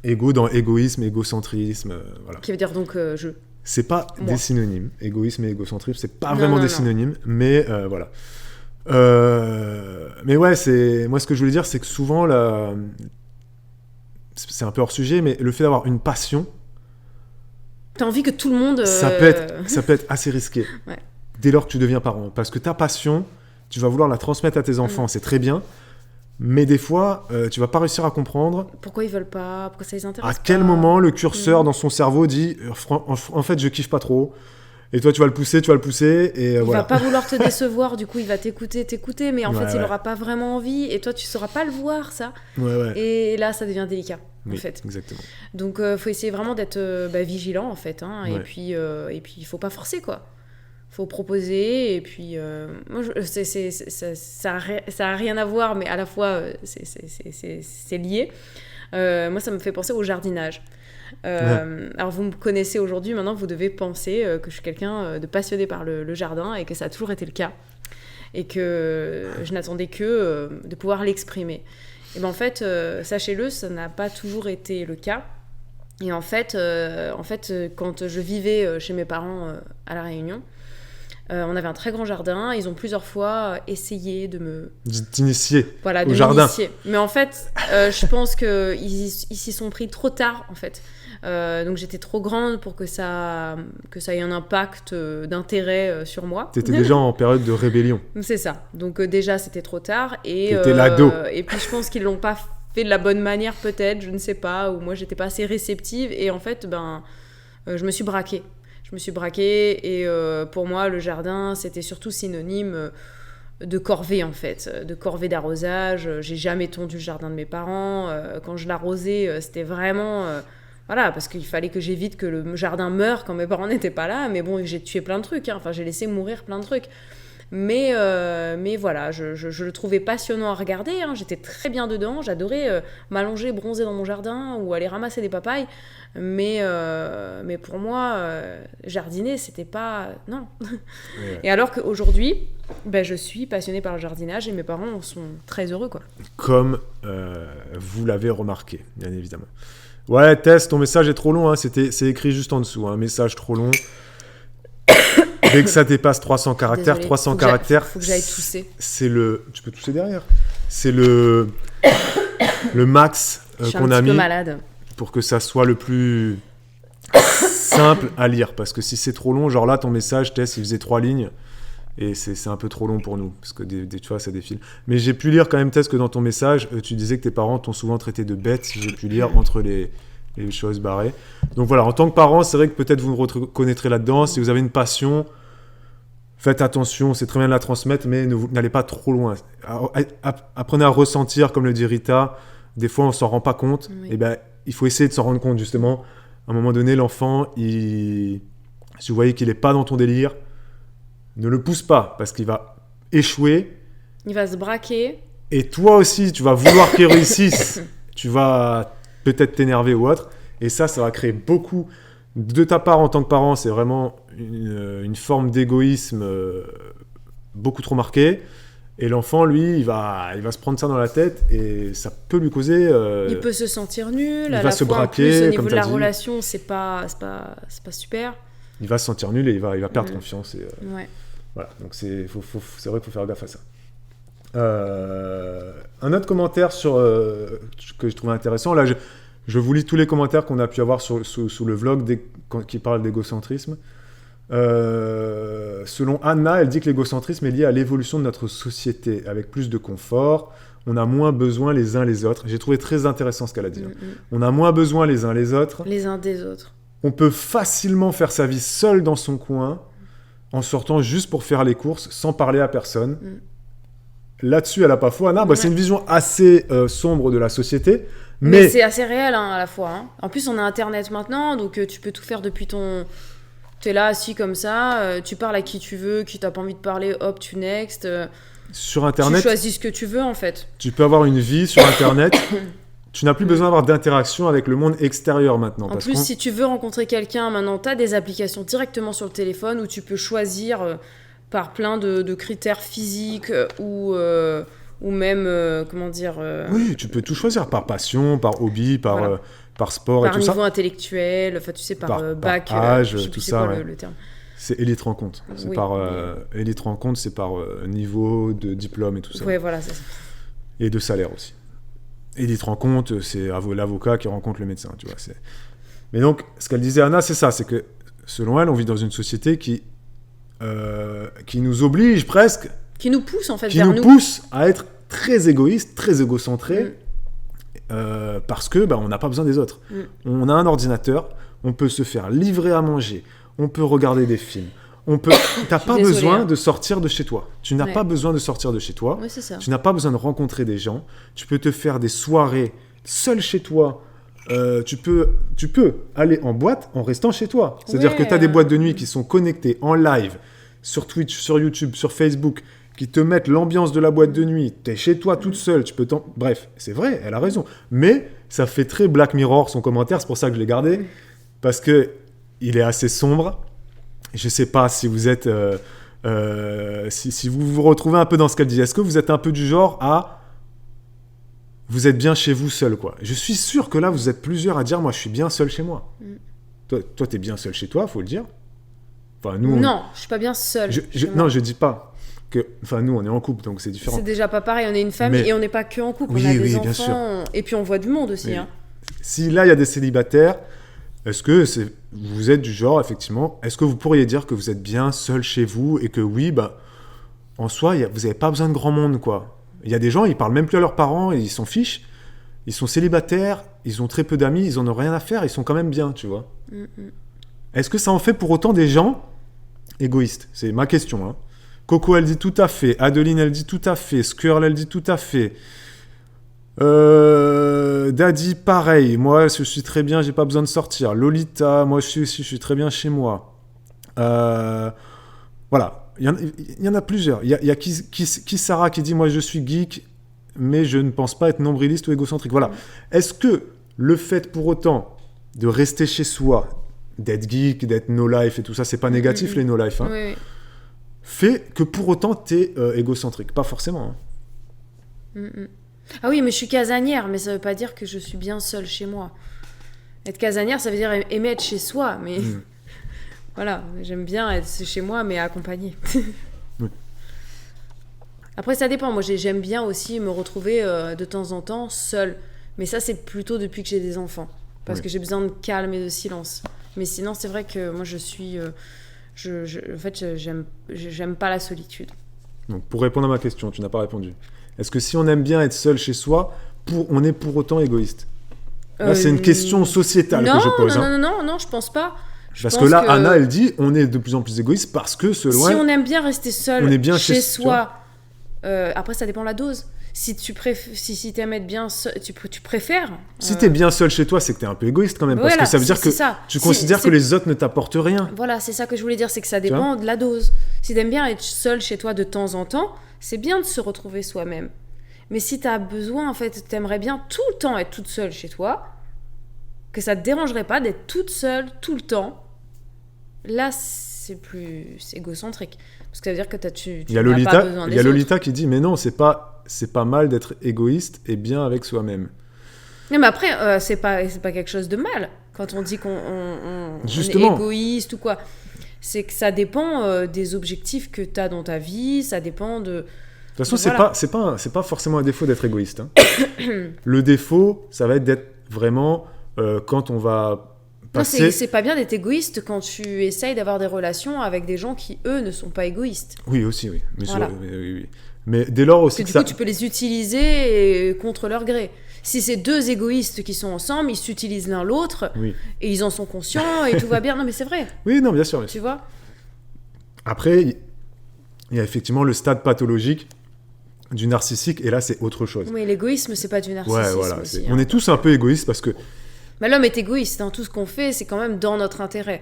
A: Égo dans égoïsme, égocentrisme, voilà. Qui
B: veut dire donc je.
A: C'est pas des synonymes. Égoïsme et égocentrisme, c'est pas vraiment des synonymes, mais voilà. Mais ouais, moi ce que je voulais dire, c'est que souvent, c'est un peu hors sujet, mais le fait d'avoir une passion,
B: t'as envie que tout le monde...
A: Ça peut être assez risqué, dès lors que tu deviens parent. Parce que ta passion, tu vas vouloir la transmettre à tes enfants, c'est très bien. Mais des fois, tu vas pas réussir à comprendre...
B: Pourquoi ils veulent pas, pourquoi ça les intéresse
A: pas. À quel moment le curseur dans son cerveau dit en fait, je kiffe pas trop. Et toi, tu vas le pousser, et
B: il
A: voilà.
B: va pas vouloir te décevoir, du coup, il va t'écouter, mais en fait, il aura pas vraiment envie, et toi, tu sauras pas le voir, ça. Et là, ça devient délicat, en fait.
A: Exactement.
B: Donc, faut essayer vraiment d'être vigilant, en fait, hein, et puis, il faut pas forcer, quoi. Faut proposer, et puis moi, ça a rien à voir, mais à la fois c'est lié. Moi, ça me fait penser au jardinage. Alors vous me connaissez aujourd'hui, maintenant vous devez penser que je suis quelqu'un de passionné par le jardin, et que ça a toujours été le cas, et que je n'attendais que de pouvoir l'exprimer. Et en fait, sachez-le, ça n'a pas toujours été le cas. Et en fait, quand je vivais chez mes parents à La Réunion, On avait un très grand jardin. Ils ont plusieurs fois essayé de
A: T'initier
B: voilà,
A: au
B: de
A: jardin.
B: m'initier. Mais en fait, je pense qu'ils s'y sont pris trop tard, en fait. Donc j'étais trop grande pour que ça ait un impact d'intérêt sur moi.
A: T'étais déjà en période de rébellion.
B: C'est ça. Donc déjà, c'était trop tard.
A: T'étais l'ado.
B: Et puis je pense qu'ils l'ont pas fait de la bonne manière, peut-être, je ne sais pas. Ou moi, j'étais pas assez réceptive. Et en fait, je me suis braquée. Et pour moi, le jardin, c'était surtout synonyme de corvée, en fait. De corvée d'arrosage. J'ai jamais tondu le jardin de mes parents. Quand je l'arrosais, c'était vraiment... voilà, parce qu'il fallait que j'évite que le jardin meure quand mes parents n'étaient pas là. Mais bon, j'ai tué plein de trucs. Hein. Enfin, j'ai laissé mourir plein de trucs. Mais voilà, je le trouvais passionnant à regarder. Hein. J'étais très bien dedans. J'adorais m'allonger, bronzer dans mon jardin ou aller ramasser des papayes. Mais pour moi, jardiner, c'était pas... Non.
A: Ouais.
B: Et alors qu'aujourd'hui, je suis passionnée par le jardinage et mes parents sont très heureux, quoi.
A: Comme vous l'avez remarqué, bien évidemment. Ouais, Tess, ton message est trop long. Hein. C'est écrit juste en dessous. Un message trop long. Dès que ça dépasse 300 caractères,
B: Désolée,
A: 300 caractères,
B: faut que j'aille tousser.
A: c'est le... Tu peux tousser derrière. C'est le max
B: Je suis
A: qu'on
B: un
A: a
B: petit peu
A: mis
B: malade.
A: pour que ça soit le plus simple à lire. Parce que si c'est trop long, genre là, ton message, Tess, il faisait 3 lignes. Et c'est un peu trop long pour nous, parce que tu vois, ça défile. Mais j'ai pu lire quand même, Tess, que dans ton message, tu disais que tes parents t'ont souvent traité de bête, si j'ai pu lire, entre les choses barrées. Donc voilà, en tant que parent, c'est vrai que peut-être vous me reconnaîtrez là-dedans. Si vous avez une passion, faites attention, c'est très bien de la transmettre, mais n'allez pas trop loin. Apprenez à ressentir, comme le dit Rita. Des fois, on s'en rend pas compte.
B: Oui.
A: Et il faut essayer de s'en rendre compte, justement. À un moment donné, l'enfant, si vous voyez qu'il n'est pas dans ton délire, ne le pousse pas, parce qu'il va échouer.
B: Il va se braquer.
A: Et toi aussi, tu vas vouloir qu'il réussisse. Tu vas peut-être t'énerver ou autre. Et ça va créer beaucoup... De ta part, en tant que parent, c'est vraiment une forme d'égoïsme beaucoup trop marquée. Et l'enfant, lui, il va se prendre ça dans la tête et ça peut lui causer...
B: il peut se sentir nul.
A: il
B: à
A: va
B: la
A: se
B: fois,
A: braquer,
B: en plus, au niveau
A: comme
B: de
A: t'as
B: la
A: dit.
B: relation, c'est pas super.
A: Il va se sentir nul et il va perdre confiance. Et,
B: Ouais.
A: voilà, donc c'est vrai qu'il faut faire gaffe à ça. Un autre commentaire que je trouvais intéressant, là je vous lis tous les commentaires qu'on a pu avoir sous le vlog qui parlent d'égocentrisme. Selon Anna, elle dit que l'égocentrisme est lié à l'évolution de notre société. Avec plus de confort, on a moins besoin les uns les autres. J'ai trouvé très intéressant ce qu'elle a dit. On a moins besoin les uns les autres.
B: Les uns des autres.
A: On peut facilement faire sa vie seul dans son coin, en sortant juste pour faire les courses, sans parler à personne. Là-dessus, elle n'a pas faux, Anna. C'est une vision assez sombre de la société.
B: Mais c'est assez réel, hein, à la fois. Hein. En plus, on a Internet maintenant, donc tu peux tout faire depuis ton... T'es là, assis comme ça, tu parles à qui tu veux, qui t'as pas envie de parler, hop, tu next.
A: Sur Internet,
B: tu choisis ce que tu veux, en fait.
A: tu peux avoir une vie sur Internet. Tu n'as plus besoin d'avoir d'interaction avec le monde extérieur maintenant.
B: En plus, si tu veux rencontrer quelqu'un, maintenant, tu as des applications directement sur le téléphone où tu peux choisir par plein de critères physiques ou même, comment dire...
A: Oui, tu peux tout choisir, par passion, par hobby, par,
B: Voilà.
A: Par sport et
B: par
A: tout ça.
B: niveau intellectuel, enfin, tu sais, par bac,
A: par âge,
B: je sais
A: tout
B: plus c'est
A: ça.
B: quoi
A: Ouais.
B: le terme.
A: C'est élite rencontre. C'est
B: Oui.
A: élite rencontre, c'est par niveau de diplôme et tout ça.
B: Ouais, voilà, c'est ça.
A: Et de salaire aussi. Élite rencontre, c'est l'avocat qui rencontre le médecin, tu vois. Mais donc, ce qu'elle disait, Anna, c'est ça, c'est que, selon elle, on vit dans une société qui nous oblige presque,
B: Qui nous pousse, en fait,
A: qui
B: vers
A: nous
B: nous.
A: pousse à être très égoïste, très égocentré, parce que on n'a pas besoin des autres. On a un ordinateur, on peut se faire livrer à manger, on peut regarder des films, t'as pas
B: Désolée,
A: besoin
B: hein.
A: de sortir de chez toi. Tu n'as pas besoin de sortir de chez toi.
B: Oui, c'est ça.
A: Tu n'as pas besoin de rencontrer des gens. Tu peux te faire des soirées seul chez toi. Tu peux aller en boîte en restant chez toi. C'est-à-dire que tu as des boîtes de nuit qui sont connectées en live sur Twitch, sur YouTube, sur Facebook, qui te mettent l'ambiance de la boîte de nuit. Tu es chez toi toute seule. Tu peux Bref, c'est vrai, elle a raison. Mais ça fait très Black Mirror son commentaire. C'est pour ça que je l'ai gardé. Parce qu'il est assez sombre. Je ne sais pas si vous êtes... si vous vous retrouvez un peu dans ce qu'elle dit. Est-ce que vous êtes un peu du genre à... Vous êtes bien chez vous seul, quoi. Je suis sûr que là, vous êtes plusieurs à dire, moi, je suis bien seul chez moi. Toi, t'es bien seul chez toi, faut le dire. Enfin, nous,
B: Non, je suis pas bien seule. chez moi.
A: non, je dis pas que... Enfin, nous, on est en couple, donc c'est différent.
B: C'est déjà pas pareil, on est une famille
A: Mais-
B: et on n'est pas que en couple,
A: Oui,
B: on a des
A: oui, bien
B: enfants
A: sûr.
B: et puis on voit du monde aussi.
A: Oui.
B: Hein.
A: Si là, il y a des célibataires, est-ce que vous êtes du genre, effectivement, est-ce que vous pourriez dire que vous êtes bien seul chez vous et que oui, bah, en soi, vous n'avez pas besoin de grand monde, quoi. Il y a des gens, ils parlent même plus à leurs parents, et ils s'en fichent. Ils sont célibataires, ils ont très peu d'amis, ils en ont rien à faire, ils sont quand même bien, tu vois. Est-ce que ça en fait pour autant des gens égoïstes? C'est ma question, hein. Coco, elle dit tout à fait. Adeline, elle dit tout à fait. Skirl, elle dit tout à fait. Daddy, pareil. Moi, je suis très bien, j'ai pas besoin de sortir. Lolita, moi, je suis très bien chez moi. Voilà. Il y en a plusieurs. Il y a Sarah qui dit, moi, je suis geek, mais je ne pense pas être nombriliste ou égocentrique. Voilà. Est-ce que le fait, pour autant, de rester chez soi, d'être geek, d'être no-life et tout ça, c'est pas négatif, les no-life, hein,
B: Oui.
A: fait que pour autant, t'es égocentrique? Pas forcément, hein.
B: Ah oui, mais je suis casanière, mais ça veut pas dire que je suis bien seule chez moi. Être casanière, ça veut dire aimer être chez soi, mais voilà, j'aime bien être chez moi, mais accompagnée.
A: Oui.
B: Après, ça dépend. Moi, j'aime bien aussi me retrouver de temps en temps seule, mais ça, c'est plutôt depuis que j'ai des enfants, parce
A: Oui.
B: que j'ai besoin de calme et de silence. Mais sinon, c'est vrai que moi, je suis, en fait, j'aime pas la solitude.
A: Donc, pour répondre à ma question, tu n'as pas répondu. Est-ce que si on aime bien être seul chez soi, on est pour autant égoïste? Là, c'est une question sociétale
B: non,
A: que je pose.
B: non,
A: hein.
B: non, je pense pas. Je
A: Parce que
B: pense
A: là, Anna, elle dit, on est de plus en plus égoïste parce que,
B: si on aime bien rester seul
A: on est bien
B: chez
A: chez
B: soi, après ça dépend de la dose. Si tu aimes être bien seul, tu préfères.
A: Si t'es bien seul chez toi, c'est que t'es un peu égoïste quand même.
B: Voilà,
A: parce que ça veut dire que
B: c'est ça.
A: tu considères que les autres ne t'apportent rien.
B: Voilà, c'est ça que je voulais dire, c'est que ça
A: Tu vois
B: dépend de la dose. Si t'aimes bien être seul chez toi de temps en temps, c'est bien de se retrouver soi-même. Mais si t'as besoin, en fait, t'aimerais bien tout le temps être toute seule chez toi, que ça te dérangerait pas d'être toute seule tout le temps, là, c'est égocentrique. Parce que ça veut dire que tu
A: Il y a
B: n'as pas besoin des autres.
A: Lolita qui dit, mais non, c'est pas mal d'être égoïste et bien avec soi-même.
B: Non, mais après, c'est pas quelque chose de mal quand on dit qu'on est
A: Justement.
B: égoïste ou quoi. C'est que ça dépend des objectifs que tu as dans ta vie, ça dépend de...
A: De toute façon,
B: Voilà.
A: c'est pas forcément un défaut d'être égoïste. Hein. Le défaut, ça va être d'être vraiment quand on va
B: Non,
A: passer.
B: c'est pas bien d'être égoïste quand tu essayes d'avoir des relations avec des gens qui, eux, ne sont pas égoïstes.
A: Oui, aussi, oui. Mais,
B: Voilà.
A: oui. Mais dès lors
B: Parce
A: aussi
B: que
A: que
B: du coup,
A: ça.
B: tu peux les utiliser contre leur gré. Si c'est deux égoïstes qui sont ensemble, ils s'utilisent l'un l'autre
A: Oui.
B: et ils en sont conscients et tout va bien. Non, mais c'est vrai,
A: Oui, non, bien sûr. Bien sûr.
B: tu vois.
A: Après, il y a effectivement le stade pathologique du narcissique, et là, c'est autre chose.
B: Mais l'égoïsme, c'est pas du narcissisme
A: Ouais, voilà.
B: aussi.
A: On est tous un peu égoïstes parce que.
B: Mais l'homme est égoïste, hein. Tout ce qu'on fait, c'est quand même dans notre intérêt,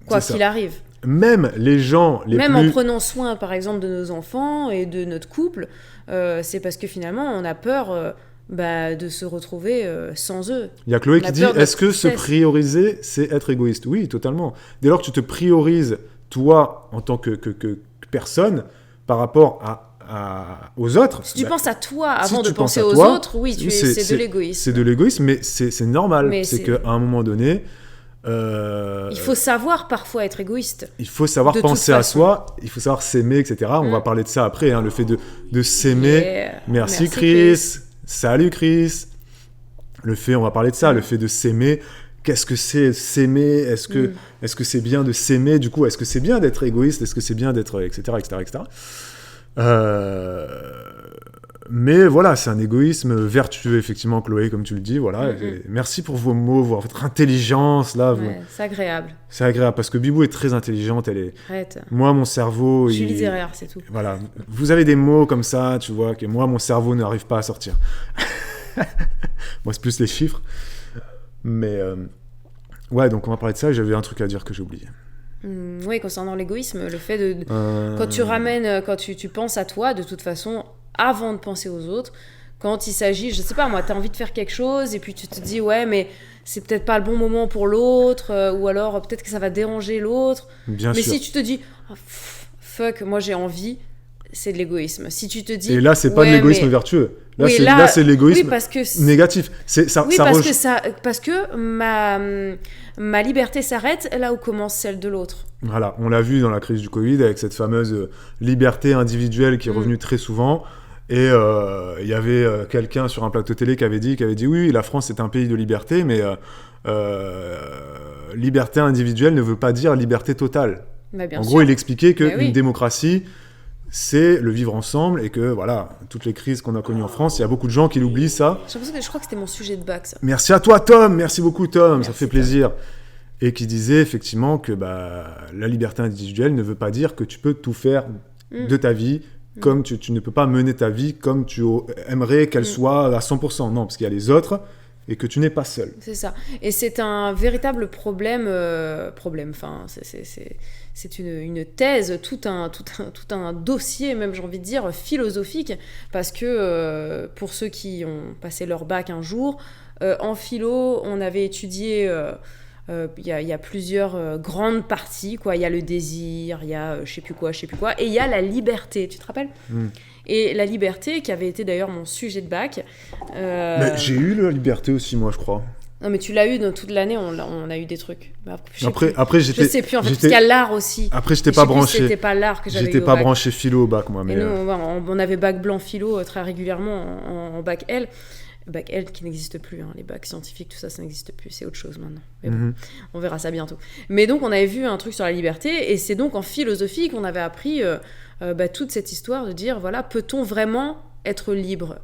B: quoi
A: C'est ça.
B: qu'il arrive.
A: Même les gens les
B: Même
A: plus.
B: en prenant soin, par exemple, de nos enfants et de notre couple, c'est parce que finalement, on a peur de se retrouver sans eux.
A: Il y a Chloé
B: On a
A: qui dit,
B: peur de
A: est-ce que se
B: tristesse.
A: prioriser, c'est être égoïste? Oui, totalement. Dès lors que tu te priorises, toi, en tant que personne, par rapport aux autres...
B: Si tu
A: bah,
B: penses à toi
A: si
B: avant de
A: tu penses
B: penser
A: à
B: aux
A: toi,
B: autres, oui,
A: oui,
B: c'est de l'égoïsme.
A: C'est de l'égoïsme, mais c'est normal.
B: Mais
A: c'est
B: c'est-
A: qu'à un moment donné...
B: Il faut savoir parfois être égoïste.
A: il faut savoir
B: de toute
A: penser à
B: façon.
A: soi, il faut savoir s'aimer, etc. On va parler de ça après, hein, le fait de s'aimer.
B: Yeah.
A: Merci Chris. Salut Chris. On va parler de ça, le fait de s'aimer. Qu'est-ce que c'est s'aimer? Est-ce que c'est bien de s'aimer? Du coup, est-ce que c'est bien d'être égoïste? Est-ce que c'est bien d'être etc. Mais voilà, c'est un égoïsme vertueux, effectivement, Chloé, comme tu le dis. Voilà. Et merci pour vos mots, votre intelligence. Là,
B: Ouais, c'est agréable.
A: c'est agréable parce que Bibou est très intelligente.
B: Arrête.
A: Moi, mon cerveau.
B: Je suis littéraire, c'est tout.
A: Voilà. Vous avez des mots comme ça, tu vois, que moi, mon cerveau n'arrive pas à sortir. Moi, c'est plus les chiffres. Mais ouais, donc on va parler de ça. J'avais un truc à dire que j'ai oublié.
B: Oui, concernant l'égoïsme, le fait de... Quand tu ramènes, quand tu penses à toi, de toute façon, avant de penser aux autres, quand il s'agit, je sais pas moi, t'as envie de faire quelque chose et puis tu te dis ouais mais c'est peut-être pas le bon moment pour l'autre ou alors peut-être que ça va déranger l'autre.
A: Bien
B: Mais
A: sûr.
B: si tu te dis fuck, moi j'ai envie, c'est de l'égoïsme. Si tu te dis...
A: Et là, c'est pas de l'égoïsme vertueux. Là, là, c'est de l'égoïsme négatif.
B: Parce que ma liberté s'arrête là où commence celle de l'autre.
A: Voilà, on l'a vu dans la crise du Covid avec cette fameuse liberté individuelle qui est revenue très souvent. Et il y avait quelqu'un sur un plateau télé qui avait dit oui, la France est un pays de liberté, mais liberté individuelle ne veut pas dire liberté totale.
B: Bah,
A: en gros, il expliquait qu'une démocratie, c'est le vivre ensemble et que, voilà, toutes les crises qu'on a connues en France, il y a beaucoup de gens qui l'oublient, ça.
B: Je crois que c'était mon sujet de bac, ça.
A: Merci à toi, Tom. Merci beaucoup, Tom. Merci, ça fait plaisir. Et qui disait effectivement que la liberté individuelle ne veut pas dire que tu peux tout faire de ta vie, comme tu ne peux pas mener ta vie comme tu aimerais qu'elle soit à 100%. Non, parce qu'il y a les autres et que tu n'es pas seul.
B: C'est ça. Et c'est un véritable problème. Enfin, c'est une thèse, tout un dossier, même j'ai envie de dire, philosophique. Parce que pour ceux qui ont passé leur bac un jour, en philo, on avait étudié... Il y a plusieurs grandes parties, quoi. Il y a le désir, il y a je sais plus quoi, et il y a la liberté, tu te rappelles ? Et la liberté, qui avait été d'ailleurs mon sujet de bac.
A: Mais j'ai eu la liberté aussi, moi, je crois.
B: Non, mais tu l'as eu dans toute l'année, on a eu des trucs.
A: Après, j'étais...
B: Je sais plus, en fait, parce qu'il y a l'art aussi.
A: Après, j'étais pas branché.
B: C'était pas l'art que j'avais eu
A: J'étais pas branché philo au bac, moi. Mais
B: et nous, on avait bac blanc philo très régulièrement en bac L. Bac L qui n'existe plus, hein. Les bacs scientifiques, tout ça n'existe plus, c'est autre chose maintenant. Mais bon, on verra ça bientôt. Mais donc on avait vu un truc sur la liberté, et c'est donc en philosophie qu'on avait appris toute cette histoire de dire, voilà, peut-on vraiment être libre ?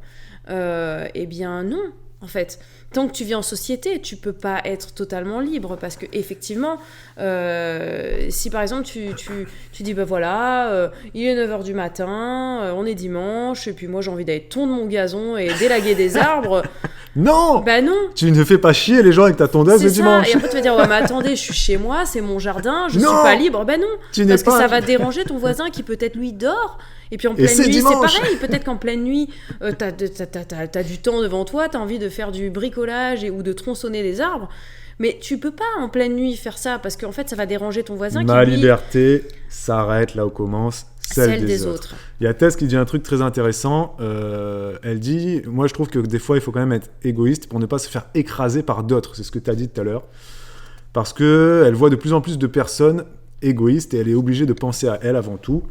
B: Eh bien non, en fait. Tant que tu vis en société, tu peux pas être totalement libre, parce que effectivement, si par exemple tu dis voilà, il est 9h du matin, on est dimanche, et puis moi j'ai envie d'aller tondre mon gazon et délaguer des arbres.
A: Non.
B: Bah non.
A: Tu ne fais pas chier les gens avec ta tondeuse le dimanche.
B: Et après tu vas dire ouais mais attendez, je suis chez moi, c'est mon jardin, je suis pas libre. Bah non. Parce que ça va déranger ton voisin qui peut-être lui dort. Et puis en pleine nuit, dimanche. C'est pareil. Peut-être qu'en pleine nuit, t'as du temps devant toi, t'as envie de faire du bricolage ou de tronçonner les arbres. Mais tu peux pas en pleine nuit faire ça parce qu'en fait, ça va déranger ton voisin.
A: Ma liberté s'arrête là où commence celle des autres. Il y a Tess qui dit un truc très intéressant. Elle dit, moi je trouve que des fois, il faut quand même être égoïste pour ne pas se faire écraser par d'autres. C'est ce que tu as dit tout à l'heure. Parce qu'elle voit de plus en plus de personnes égoïstes et elle est obligée de penser à elle avant tout.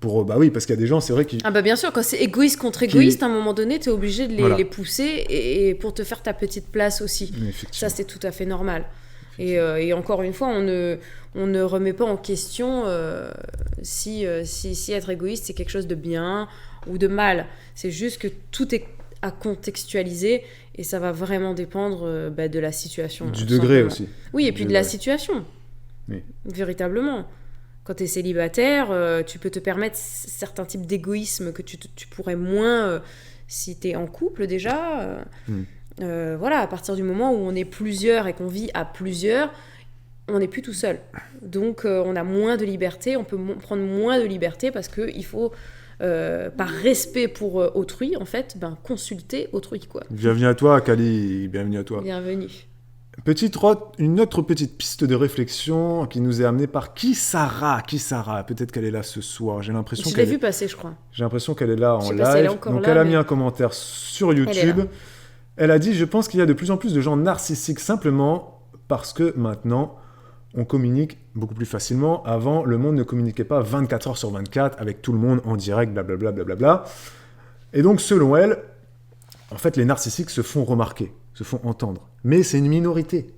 A: Oui, parce qu'il y a des gens, c'est vrai, qui...
B: Ah bah bien sûr, quand c'est égoïste contre égoïste, à un moment donné, t'es obligé de les pousser et pour te faire ta petite place aussi. Ça, c'est tout à fait normal. Et encore une fois, on ne remet pas en question si être égoïste, c'est quelque chose de bien ou de mal. C'est juste que tout est à contextualiser et ça va vraiment dépendre de la situation.
A: Du degré aussi.
B: Oui, et puis de la situation. Oui. Véritablement. Quand tu es célibataire, tu peux te permettre certains types d'égoïsme que tu pourrais moins si tu es en couple déjà. Voilà, à partir du moment où on est plusieurs et qu'on vit à plusieurs, on n'est plus tout seul. Donc on a moins de liberté, on peut prendre moins de liberté parce qu'il faut, par respect pour autrui, en fait, consulter autrui, quoi.
A: Bienvenue à toi, Kali, bienvenue à toi.
B: Bienvenue.
A: Une autre petite piste de réflexion qui nous est amenée par Kisara. Peut-être qu'elle est là ce soir. J'ai l'impression
B: je l'ai vu passer, je crois.
A: J'ai l'impression qu'elle est là en live. Donc elle a mis un commentaire sur YouTube. Elle a dit « Je pense qu'il y a de plus en plus de gens narcissiques simplement parce que maintenant, on communique beaucoup plus facilement. Avant, le monde ne communiquait pas 24 heures sur 24 avec tout le monde en direct, blablabla. Blablabla. Et donc, selon elle, en fait, les narcissiques se font remarquer, se font entendre. Mais c'est une minorité.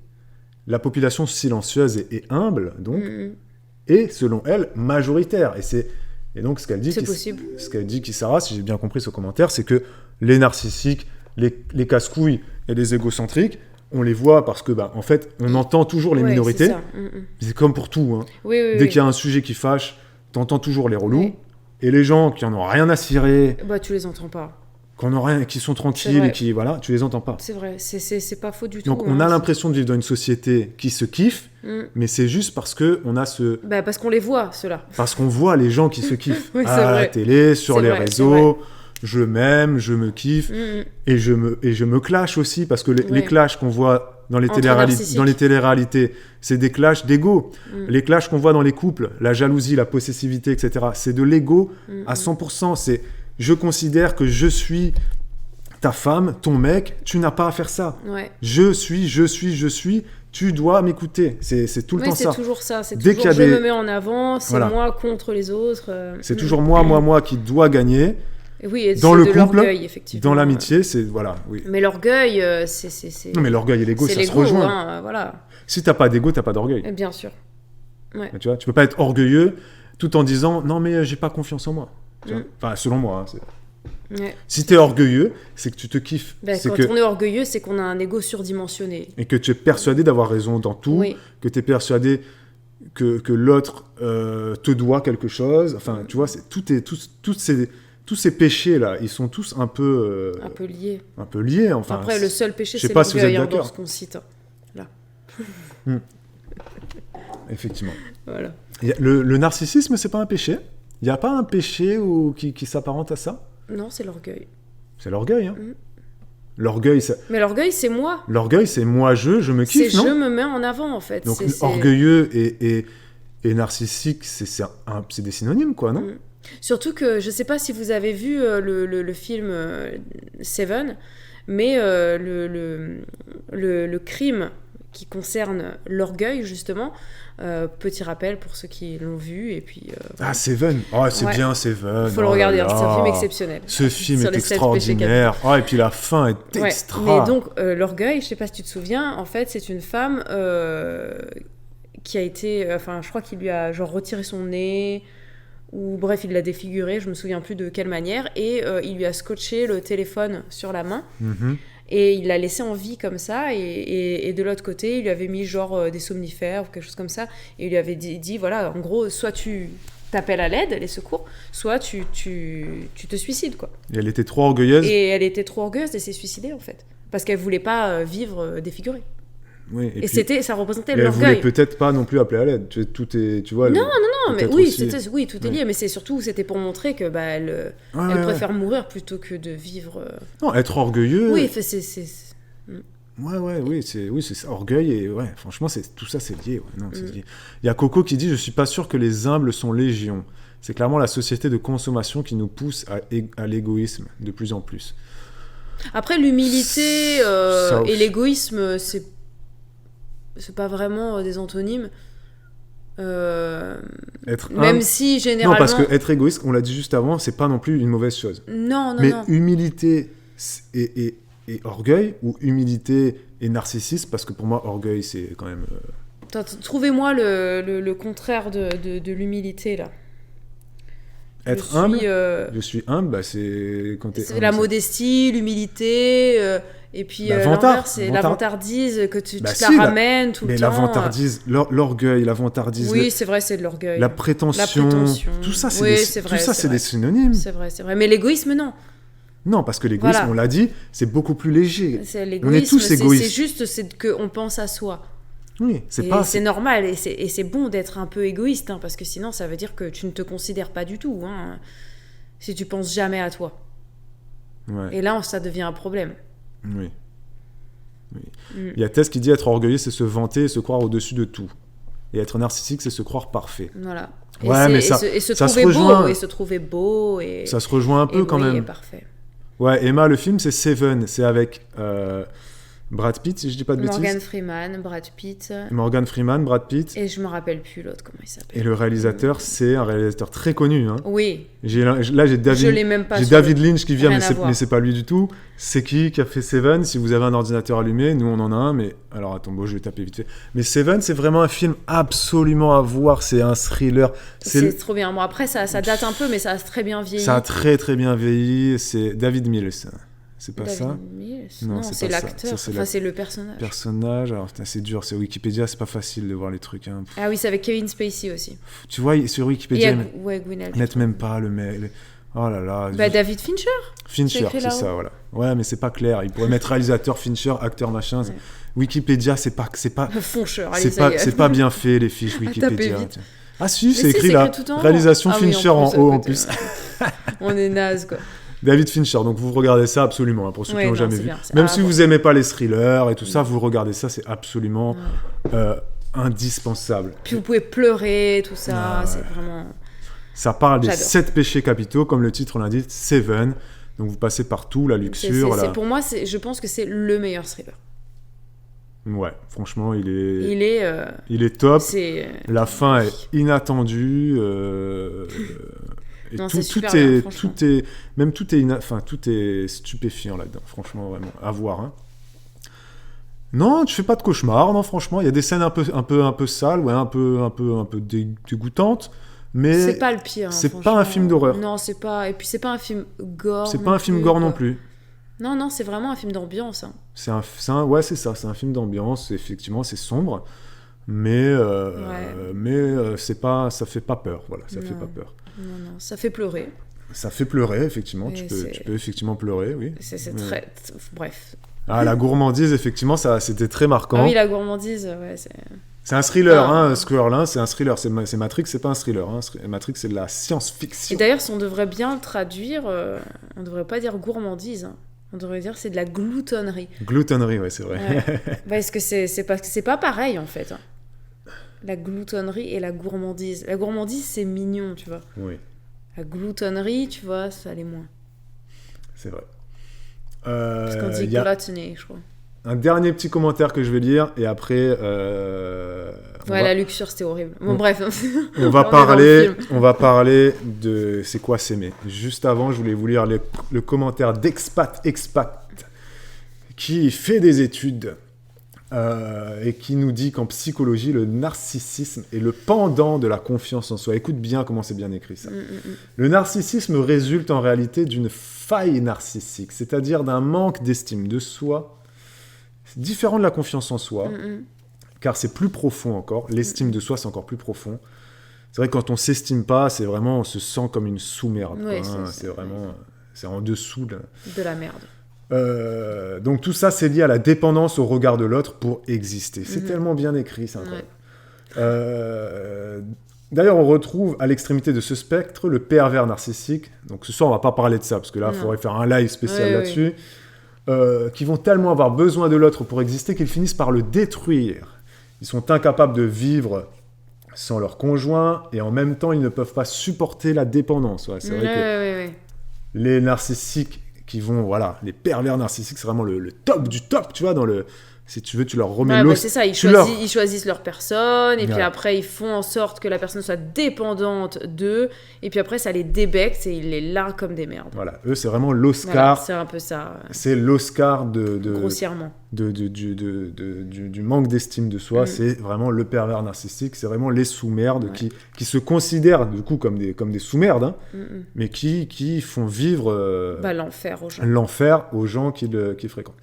A: La population silencieuse et humble, donc, est, selon elle, majoritaire. Et donc, ce qu'elle dit, Kisara, si j'ai bien compris ce commentaire, c'est que les narcissiques, les casse-couilles et les égocentriques, on les voit parce que, en fait, on entend toujours les minorités. C'est comme pour tout. Hein. Dès qu'il y a un sujet qui fâche, t'entends toujours les relous. Oui. Et les gens qui en ont rien à cirer...
B: tu les entends pas.
A: Qui sont tranquilles et qui, voilà, tu les entends pas.
B: C'est vrai, c'est pas faux du tout.
A: Donc on a l'impression de vivre dans une société qui se kiffe, mais c'est juste parce qu'on a ce...
B: parce qu'on les voit, ceux-là.
A: Parce qu'on voit les gens qui se kiffent à la télé, sur les réseaux, je m'aime, je me kiffe, et je me clash aussi, parce que les clashs qu'on voit dans les
B: Entre
A: téléréalités. C'est des clashs d'ego.
B: Mm.
A: Les clashs qu'on voit dans les couples, la jalousie, la possessivité, etc., c'est de l'ego à
B: Mm.
A: 100%. C'est je considère que je suis ta femme, ton mec, tu n'as pas à faire ça.
B: Ouais.
A: Je suis, tu dois m'écouter. C'est tout le
B: Oui,
A: temps
B: c'est
A: ça.
B: toujours ça. C'est
A: Dès
B: toujours
A: qu'il y a
B: je
A: des-
B: me mets en avant, c'est
A: Voilà.
B: moi contre les autres.
A: C'est toujours moi qui dois gagner.
B: Et oui, et
A: Dans
B: c'est
A: le
B: de
A: couple,
B: l'orgueil, effectivement.
A: Dans l'amitié, c'est... Voilà, oui.
B: Mais l'orgueil, c'est
A: Non, mais l'orgueil et l'ego,
B: c'est
A: ça se
B: l'ego,
A: rejoint.
B: hein, voilà.
A: Si t'as pas d'ego, t'as pas d'orgueil.
B: Et bien sûr.
A: Tu vois, tu peux pas être orgueilleux tout en disant non mais j'ai pas confiance en moi. Tu vois. Enfin, selon moi.
B: Ouais.
A: Si t'es orgueilleux, c'est que tu te kiffes.
B: Ben,
A: C'est
B: quand
A: que...
B: on est orgueilleux, c'est qu'on a un ego surdimensionné.
A: Et que tu es persuadé d'avoir raison dans tout,
B: Oui.
A: que tu es persuadé que l'autre te doit quelque chose. Enfin, tu vois, tous ces péchés-là, ils sont tous un peu
B: lié.
A: un peu liés. Enfin,
B: Après, le seul péché,
A: je sais
B: c'est
A: pas si vous êtes
B: l'orgueil, hein, dans
A: d'accord.
B: ce qu'on cite.
A: Effectivement.
B: Voilà.
A: Le narcissisme, c'est pas un péché. Il n'y a pas un péché qui s'apparente à ça.
B: Non, c'est l'orgueil.
A: C'est l'orgueil. Hein.
B: Mm.
A: L'orgueil,
B: Mais l'orgueil, c'est moi.
A: L'orgueil, c'est moi, je me kiffe,
B: C'est
A: non?
B: je me mets en avant, en fait.
A: Donc,
B: C'est-
A: orgueilleux et narcissique, c'est des synonymes, quoi, non?
B: Mm. Surtout que je sais pas si vous avez vu le film Seven, mais le crime qui concerne l'orgueil, justement, petit rappel pour ceux qui l'ont vu, et puis...
A: Ah, Seven. Oh, c'est
B: Ouais.
A: bien, Seven.
B: faut le
A: Oh là
B: regarder,
A: là.
B: hein, c'est un film exceptionnel.
A: Ce film
B: Sur
A: est
B: les 7 péchés
A: extraordinaire. Oh, et puis la fin est
B: Ouais,
A: extra.
B: mais donc l'orgueil, je sais pas si tu te souviens, en fait c'est une femme qui a été, enfin je crois qu'il lui a genre retiré son nez, ou bref il l'a défiguré, je me souviens plus de quelle manière, et il lui a scotché le téléphone sur la main,
A: Mhm.
B: et il l'a laissé en vie comme ça, et de l'autre côté il lui avait mis genre des somnifères ou quelque chose comme ça, et il lui avait dit voilà, en gros, soit tu t'appelles à l'aide, les secours, soit tu te suicides, quoi.
A: Et elle était trop orgueilleuse.
B: Et elle était trop orgueilleuse et s'est suicidée, en fait. Parce qu'elle voulait pas vivre défigurée.
A: Oui,
B: Et
A: puis,
B: ça représentait
A: elle voulait
B: l'orgueil.
A: peut-être pas non plus appeler à l'aide. Tout est, tu vois.
B: Non, mais
A: peut-être
B: oui,
A: aussi.
B: oui, tout est lié, mais c'était pour montrer que elle
A: Ouais, ouais,
B: préfère mourir plutôt que de vivre.
A: Non, être orgueilleux.
B: Oui,
A: Oui, c'est ça, orgueil et ouais, franchement, tout ça, c'est lié. Ouais, non, c'est lié. Il y a Coco qui dit, je suis pas sûr que les humbles sont légion. C'est clairement la société de consommation qui nous pousse à l'égoïsme de plus en plus.
B: Après, l'humilité
A: Ça
B: et
A: aussi.
B: l'égoïsme, c'est pas vraiment des antonymes.
A: Être
B: Même
A: humble.
B: si
A: Non,
B: généralement.
A: parce que être égoïste, on l'a dit juste avant, c'est pas non plus une mauvaise chose.
B: Non,
A: Mais
B: non.
A: humilité et orgueil, ou humilité et narcissisme, parce que pour moi, orgueil, c'est quand même.
B: Attends, trouvez-moi le contraire de l'humilité, là.
A: Être humble.
B: suis,
A: Je suis humble, bah, c'est quand t'es
B: c'est
A: humble.
B: la modestie, l'humilité, et puis
A: Bah,
B: l'inverse, c'est
A: vantard.
B: l'avantardise, que tu
A: Bah,
B: te
A: si,
B: la ramènes tout
A: Mais
B: le temps.
A: l'avantardise, l'orgueil, l'avantardise,
B: Oui, c'est vrai, c'est de l'orgueil.
A: la prétention, tout ça, c'est
B: Oui,
A: des,
B: c'est vrai,
A: tout ça,
B: c'est
A: c'est
B: vrai.
A: des synonymes.
B: C'est vrai. Mais l'égoïsme, non.
A: Non, parce que l'égoïsme,
B: Voilà.
A: on l'a dit, c'est beaucoup plus léger.
B: C'est
A: On est tous
B: c'est
A: égoïstes.
B: juste qu'on pense à soi.
A: Oui, c'est
B: Et
A: pas.
B: c'est normal, et c'est bon d'être un peu égoïste, hein, parce que sinon, ça veut dire que tu ne te considères pas du tout, hein, si tu penses jamais à toi.
A: Ouais,
B: Et là, ça devient un problème.
A: oui.
B: Mm.
A: Il y a Tess qui dit être orgueilleux, c'est se vanter et se croire au-dessus de tout. Et être narcissique, c'est se croire parfait.
B: Voilà.
A: Ouais, mais ça
B: se
A: ça se
B: trouver
A: rejoint.
B: beau, et se trouver beau, et...
A: Ça se rejoint un peu
B: et
A: quand
B: oui, et
A: même.
B: parfait.
A: Ouais, Emma, le film, c'est Seven. C'est avec Brad Pitt, si je dis pas de
B: Morgan
A: bêtises.
B: Freeman, Brad Pitt,
A: Morgan Freeman, Brad Pitt.
B: et je me rappelle plus l'autre, comment il s'appelle.
A: Et le réalisateur, c'est un réalisateur très connu. Hein.
B: Oui,
A: Là, j'ai
B: je
A: David,
B: l'ai même pas
A: j'ai
B: sur-
A: David Lynch qui vient,
B: Rien
A: mais
B: à voir.
A: c'est pas lui du tout. C'est qui a fait Seven? Si vous avez un ordinateur allumé, nous on en a un, mais alors attends, bon, je vais taper vite fait. Mais Seven, c'est vraiment un film absolument à voir. C'est un thriller.
B: c'est trop bien. Bon, après, ça date un peu, mais ça a très bien vieilli.
A: Ça a très très bien vieilli. C'est David Mills. C'est pas
B: David
A: ça?
B: Mills.
A: Non,
B: Non,
A: c'est
B: c'est
A: pas ça.
B: l'acteur,
A: Ça, c'est
B: enfin, c'est le personnage.
A: Personnage. Alors putain, c'est dur. C'est Wikipédia, c'est pas facile de voir les trucs. Hein.
B: Ah oui, c'est avec Kevin Spacey aussi.
A: Tu vois, sur
B: Et
A: Wikipédia,
B: ouais, Gwyneth
A: ils mettent même pas le mec. Oh là là.
B: Bah, David Fincher. c'est
A: Fincher,
B: écrit
A: c'est
B: là-haut.
A: ça, voilà. Ouais, mais c'est pas clair. Il pourrait mettre réalisateur, Fincher, acteur, machin.
B: Ouais.
A: Wikipédia, c'est pas
B: Foncheur, allez,
A: c'est
B: ça y
A: pas,
B: est.
A: c'est pas bien fait les fiches
B: Tapez
A: Wikipédia.
B: vite.
A: Tiens. Ah si, c'est
B: Mais
A: écrit là.
B: tout en haut.
A: Réalisation
B: Ah oui,
A: Fincher en
B: plus,
A: haut en
B: écoute,
A: plus.
B: On est naze, quoi.
A: David Fincher, donc vous regardez ça absolument, hein, pour ceux qui n'ont jamais vu.
B: Bien,
A: Même si vous aimez pas les thrillers et tout ça, vous regardez ça, c'est absolument indispensable.
B: Puis vous pouvez pleurer, tout ça,
A: Ouais.
B: c'est vraiment...
A: Ça parle des
B: J'adore.
A: 7 péchés capitaux, comme le titre l'indique, Seven. Donc vous passez par tout, la luxure.
B: Pour moi, je pense que c'est le meilleur thriller.
A: Ouais, franchement, il est
B: Il est...
A: top.
B: c'est...
A: La fin est inattendue. Et
B: Non,
A: tout,
B: c'est super
A: tout est,
B: bien, franchement.
A: tout est, même tout est stupéfiant là-dedans. Franchement, vraiment, à voir. Hein. Non, tu fais pas de cauchemar, non, franchement. Il y a des scènes un peu sales, ouais, un peu dégoûtantes, mais
B: C'est pas le pire. Hein,
A: c'est pas
B: franchement.
A: un film d'horreur.
B: Non, c'est pas... Et puis c'est pas un film gore.
A: C'est pas un film gore non plus.
B: Non, c'est vraiment un film d'ambiance. Hein.
A: Ouais, c'est ça. C'est un film d'ambiance. Effectivement, c'est sombre, mais c'est pas, ça fait pas peur. Voilà, ça fait pas peur.
B: Non, ça fait pleurer.
A: Ça fait pleurer, effectivement.
B: Et
A: Tu peux effectivement pleurer, oui.
B: C'est très... Bref.
A: Ah, la gourmandise, effectivement, c'était très marquant.
B: Ah oui, la gourmandise, ouais, c'est...
A: C'est un thriller,
B: Ah.
A: hein, Squirrel, c'est un thriller. C'est Matrix, c'est pas un thriller. Hein. Matrix, c'est de la
B: Et
A: science-fiction.
B: d'ailleurs, si on devrait bien le traduire, on devrait pas dire gourmandise. Hein. On devrait dire c'est de la gloutonnerie.
A: Gloutonnerie, ouais, c'est vrai.
B: Ouais. Parce que c'est pas pareil, en fait. Hein. La gloutonnerie et la gourmandise. La gourmandise, c'est mignon, tu vois.
A: Oui,
B: La gloutonnerie, tu vois, ça l'est moins.
A: c'est vrai.
B: Parce qu'on dit
A: y a
B: gluttony, je crois.
A: un dernier petit commentaire que je vais lire, et après...
B: La luxure, c'était horrible. Bon, bref.
A: On va parler de c'est quoi s'aimer. Juste avant, je voulais vous lire le commentaire d'Expat qui fait des études et qui nous dit qu'en psychologie, le narcissisme est le pendant de la confiance en soi. Écoute bien comment c'est bien écrit ça. Le narcissisme résulte en réalité d'une faille narcissique, c'est-à-dire d'un manque d'estime de soi. C'est différent de la confiance en soi. Car c'est plus profond encore. L'estime de soi, c'est encore plus profond. C'est vrai que quand on s'estime pas, c'est vraiment, on se sent comme une sous-merde.
B: Ouais,
A: c'est vraiment, c'est en dessous de
B: la merde.
A: Donc tout ça, c'est lié à la dépendance au regard de l'autre pour exister. C'est tellement bien écrit, c'est incroyable. D'ailleurs, on retrouve à l'extrémité de ce spectre le pervers narcissique. Donc ce soir, on va pas parler de ça, parce que là, il faudrait faire un live spécial là-dessus. Qui vont tellement avoir besoin de l'autre pour exister qu'ils finissent par le détruire. Ils sont incapables de vivre sans leur conjoint et en même temps, ils ne peuvent pas supporter la dépendance. Ouais, c'est vrai que les narcissiques qui vont, voilà, les pervers narcissiques, c'est vraiment le top du top, tu vois, dans le... Si tu veux, tu leur remets l'os.
B: C'est ça, ils choisissent leur personne, et puis après, ils font en sorte que la personne soit dépendante d'eux, et puis après, ça les débecte, et ils les larguent comme des merdes.
A: Voilà, eux, c'est vraiment l'Oscar.
B: Voilà, c'est un peu ça.
A: C'est l'Oscar
B: grossièrement.
A: Du manque d'estime de soi, c'est vraiment le pervers narcissique, c'est vraiment les sous-merdes qui se considèrent, du coup, comme des sous-merdes, hein, mais qui font vivre... l'enfer aux gens qui fréquentent.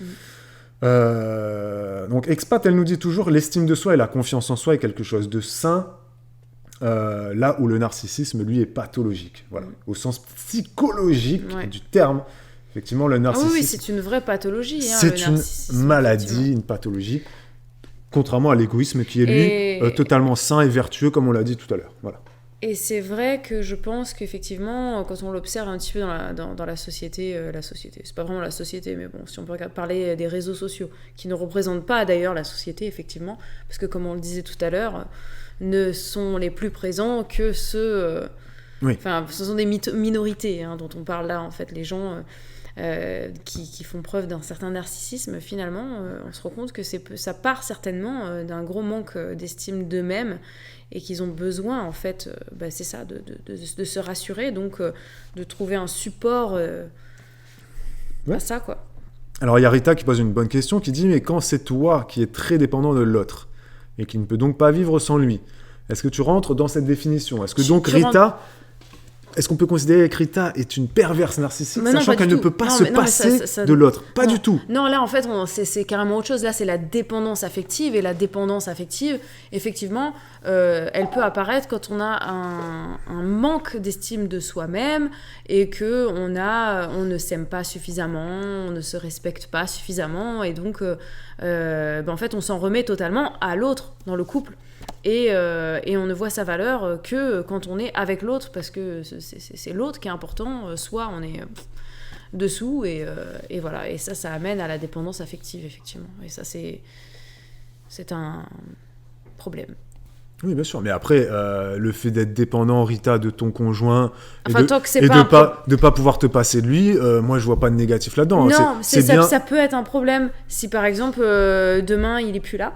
A: Donc Expat, elle nous dit toujours l'estime de soi et la confiance en soi est quelque chose de sain, là où le narcissisme lui est pathologique, voilà, au sens psychologique du terme. Effectivement, le narcissisme,
B: oui, c'est une vraie pathologie, hein,
A: c'est une maladie, une pathologie, contrairement à l'égoïsme qui est lui totalement sain et vertueux, comme on l'a dit tout à l'heure. Voilà.
B: Et c'est vrai que je pense qu'effectivement, quand on l'observe un petit peu dans la société, c'est pas vraiment la société, mais bon, si on peut parler des réseaux sociaux, qui ne représentent pas d'ailleurs la société, effectivement, parce que comme on le disait tout à l'heure, ne sont les plus présents que ceux... Enfin, ce sont des minorités dont on parle là, en fait, les gens... qui font preuve d'un certain narcissisme, finalement, on se rend compte que ça part certainement d'un gros manque d'estime d'eux-mêmes et qu'ils ont besoin, en fait, c'est ça, de se rassurer, donc de trouver un support à ça, quoi.
A: Alors, il y a Rita qui pose une bonne question, qui dit « Mais quand c'est toi qui es très dépendant de l'autre et qui ne peut donc pas vivre sans lui, est-ce que tu rentres dans cette définition ? Est-ce que donc Rita... Est-ce qu'on peut considérer que Rita est une perverse narcissique, sachant qu'elle ne peut pas se passer de l'autre ? Pas du tout.
B: Non, là, en fait, c'est carrément autre chose. Là, c'est la dépendance affective. Et la dépendance affective, effectivement, elle peut apparaître quand on a un manque d'estime de soi-même et qu'on ne s'aime pas suffisamment, on ne se respecte pas suffisamment. Et donc, en fait, on s'en remet totalement à l'autre dans le couple. Et on ne voit sa valeur que quand on est avec l'autre, parce que c'est l'autre qui est important. Soit on est dessous et voilà. Et ça amène à la dépendance affective, effectivement. Et ça, c'est un problème.
A: Oui, bien sûr. Mais après, le fait d'être dépendant, Rita, de ton conjoint
B: Enfin, tant que c'est
A: de pas pouvoir te passer de lui, moi, je vois pas de négatif là-dedans.
B: Non,
A: c'est bien...
B: ça peut être un problème si, par exemple, demain, il est plus là,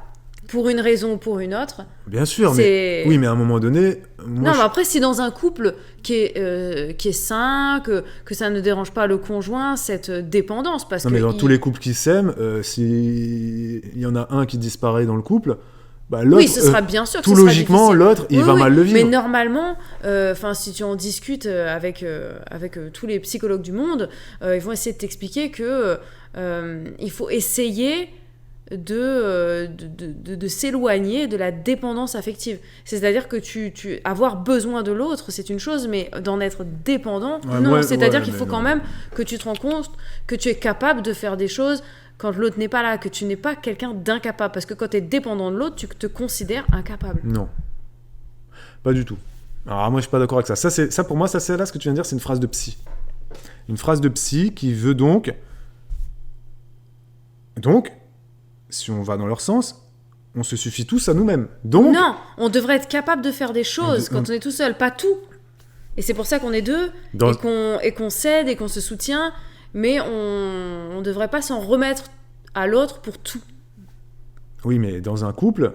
B: pour une raison ou pour une autre.
A: Bien sûr, mais à un moment donné...
B: mais après, si dans un couple qui est sain, que ça ne dérange pas le conjoint, cette dépendance, parce que...
A: Non, mais dans tous les couples qui s'aiment, s'il y en a un qui disparaît dans le couple... Bah, l'autre,
B: oui, ce sera bien sûr que
A: tout logiquement, l'autre, il va mal le vivre.
B: Mais normalement, si tu en discutes avec tous les psychologues du monde, ils vont essayer de t'expliquer que il faut essayer de s'éloigner de la dépendance affective. C'est-à-dire que avoir besoin de l'autre, c'est une chose, mais d'en être dépendant, non. C'est-à-dire qu'il faut quand même que tu te rends compte que tu es capable de faire des choses quand l'autre n'est pas là, que tu n'es pas quelqu'un d'incapable. Parce que quand tu es dépendant de l'autre, tu te considères incapable.
A: Non. Pas du tout. Alors moi, je suis pas d'accord avec ça. Ça, pour moi, c'est là, ce que tu viens de dire, c'est une phrase de psy. Une phrase de psy qui veut donc, si on va dans leur sens, on se suffit tous à nous-mêmes. Donc,
B: non, on devrait être capable de faire des choses quand on est tout seul, pas tout. Et c'est pour ça qu'on est deux, et qu'on s'aide, et qu'on se soutient... Mais on ne devrait pas s'en remettre à l'autre pour tout.
A: Oui, mais dans un couple,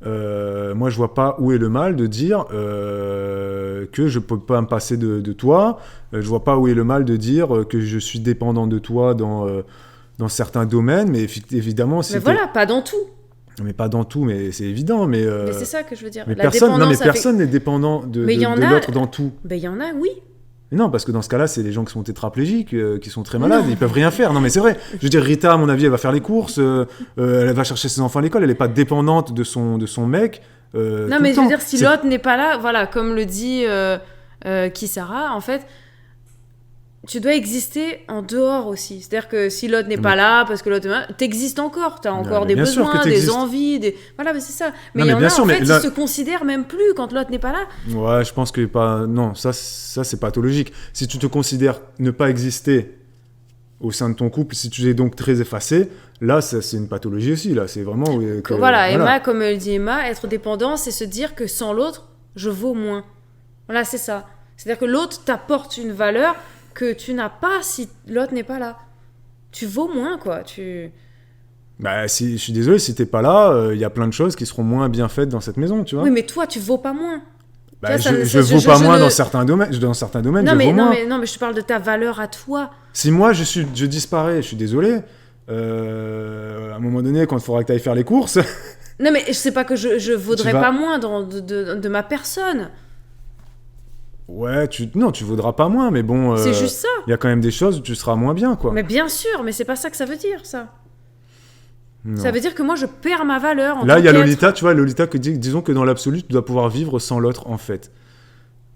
A: moi, je vois pas où est le mal de dire que je peux pas me passer de toi. Je vois pas où est le mal de dire que je suis dépendant de toi dans certains domaines. Mais évidemment...
B: Mais voilà, pas dans tout.
A: Mais pas dans tout, mais c'est évident. Mais
B: c'est ça que je veux dire.
A: Mais personne n'est dépendant de l'autre dans tout.
B: Mais il y en a, oui.
A: Non, parce que dans ce cas-là, c'est les gens qui sont tétraplégiques, qui sont très malades, ils peuvent rien faire. Non, mais c'est vrai. Je veux dire, Rita, à mon avis, elle va faire les courses, elle va chercher ses enfants à l'école, elle n'est pas dépendante de son mec.
B: Non, mais je veux dire, si l'autre n'est pas là, voilà, comme le dit Kisara, en fait, tu dois exister en dehors aussi. C'est-à-dire que si l'autre n'est pas là, parce que l'autre t'existes encore, t'as encore des besoins, des envies, voilà, mais c'est ça. Mais il y en a, en fait, ils se considèrent même plus quand l'autre n'est pas là.
A: Ouais, je pense que pas... Non, ça c'est pathologique. Si tu te considères ne pas exister au sein de ton couple, si tu es donc très effacé, là, c'est une pathologie aussi, là. C'est vraiment...
B: Voilà, Emma, comme le dit Emma, être dépendant, c'est se dire que sans l'autre, je vaux moins. Voilà, c'est ça. C'est-à-dire que l'autre t'apporte une valeur que tu n'as pas si l'autre n'est pas là. Tu vaux moins, quoi.
A: Bah, je suis désolé, si t'es pas là, y a plein de choses qui seront moins bien faites dans cette maison, tu vois.
B: Oui, mais toi, tu vaux pas moins.
A: Bah, je vaux pas moins dans certains domaines. Dans certains domaines,
B: non,
A: je
B: mais,
A: vaux moins.
B: Non, mais je te parle de ta valeur à toi.
A: Si moi, je disparais, je suis désolé, à un moment donné, quand il faudra que tu ailles faire les courses...
B: Non, mais je sais pas que je vaudrais pas moins de ma personne.
A: Ouais, tu vaudras pas moins, mais bon...
B: c'est juste ça.
A: Il y a quand même des choses où tu seras moins bien, quoi.
B: Mais bien sûr, mais c'est pas ça que ça veut dire, ça.
A: Non.
B: Ça veut dire que moi, je perds ma valeur en
A: Là, il y a
B: qu'être.
A: Lolita, tu vois, Lolita qui dit, disons que dans l'absolu, tu dois pouvoir vivre sans l'autre, en fait.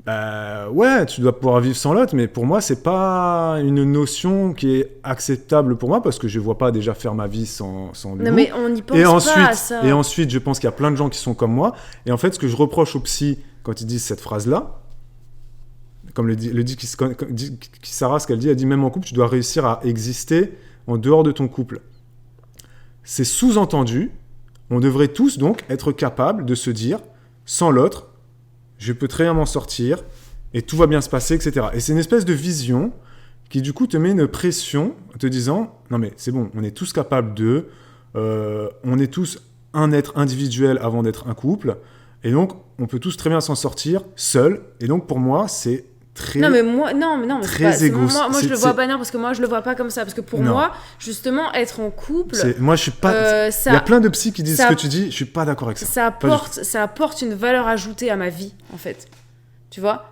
A: Ouais, tu dois pouvoir vivre sans l'autre, mais pour moi, c'est pas une notion qui est acceptable pour moi, parce que je vois pas déjà faire ma vie sans lui.
B: Non, mais on n'y pense pas à ça.
A: Et ensuite, je pense qu'il y a plein de gens qui sont comme moi, et en fait, ce que je reproche aux psys quand ils disent cette phrase-là, comme le dit Sarah, ce qu'elle dit, elle dit même en couple, tu dois réussir à exister en dehors de ton couple. C'est sous-entendu, on devrait tous donc être capables de se dire, sans l'autre, je peux très bien m'en sortir, et tout va bien se passer, etc. Et c'est une espèce de vision qui du coup te met une pression, te disant, non mais c'est bon, on est tous capables on est tous un être individuel avant d'être un couple, et donc on peut tous très bien s'en sortir seul, et donc pour moi c'est très
B: non mais moi
A: très égoïste.
B: Moi je le vois pas, non, parce que moi je le vois pas comme ça, parce que pour moi justement être en couple,
A: moi je suis pas, il y a plein de psys qui disent ce que tu dis, je suis pas d'accord avec ça.
B: Ça apporte une valeur ajoutée à ma vie, en fait, tu vois.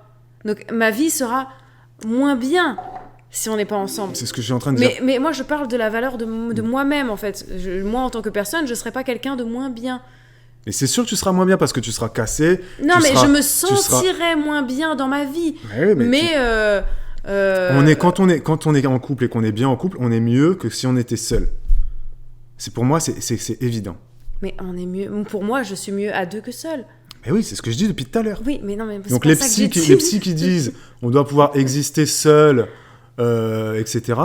B: Donc ma vie sera moins bien si on n'est pas ensemble.
A: C'est ce que je suis en train de dire.
B: Mais moi je parle de la valeur de moi-même, en fait. Moi en tant que personne, je serai pas quelqu'un de moins bien.
A: Et c'est sûr que tu seras moins bien parce que tu seras cassé.
B: Non, mais je me sentirais moins bien dans ma vie.
A: Quand on est en couple et qu'on est bien en couple, on est mieux que si on était seul. Pour moi, c'est évident.
B: Mais on est mieux. Pour moi, je suis mieux à deux que seul.
A: Mais oui, c'est ce que je dis depuis tout à l'heure.
B: Oui, mais non, mais
A: donc les psys qui disent on doit pouvoir exister seul etc.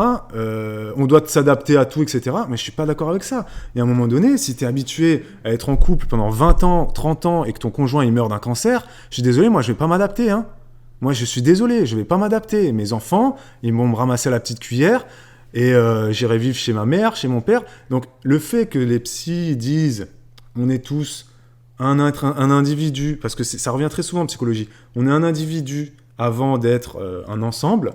A: On doit s'adapter à tout, etc. Mais je suis pas d'accord avec ça. Et à un moment donné, si tu es habitué à être en couple pendant 20 ans, 30 ans et que ton conjoint il meurt d'un cancer, je suis désolé, moi je vais pas m'adapter. Hein. Moi je suis désolé, je vais pas m'adapter. Mes enfants, ils vont me ramasser à la petite cuillère et j'irai vivre chez ma mère, chez mon père. Donc le fait que les psys disent on est tous un individu, parce que ça revient très souvent en psychologie, on est un individu avant d'être un ensemble,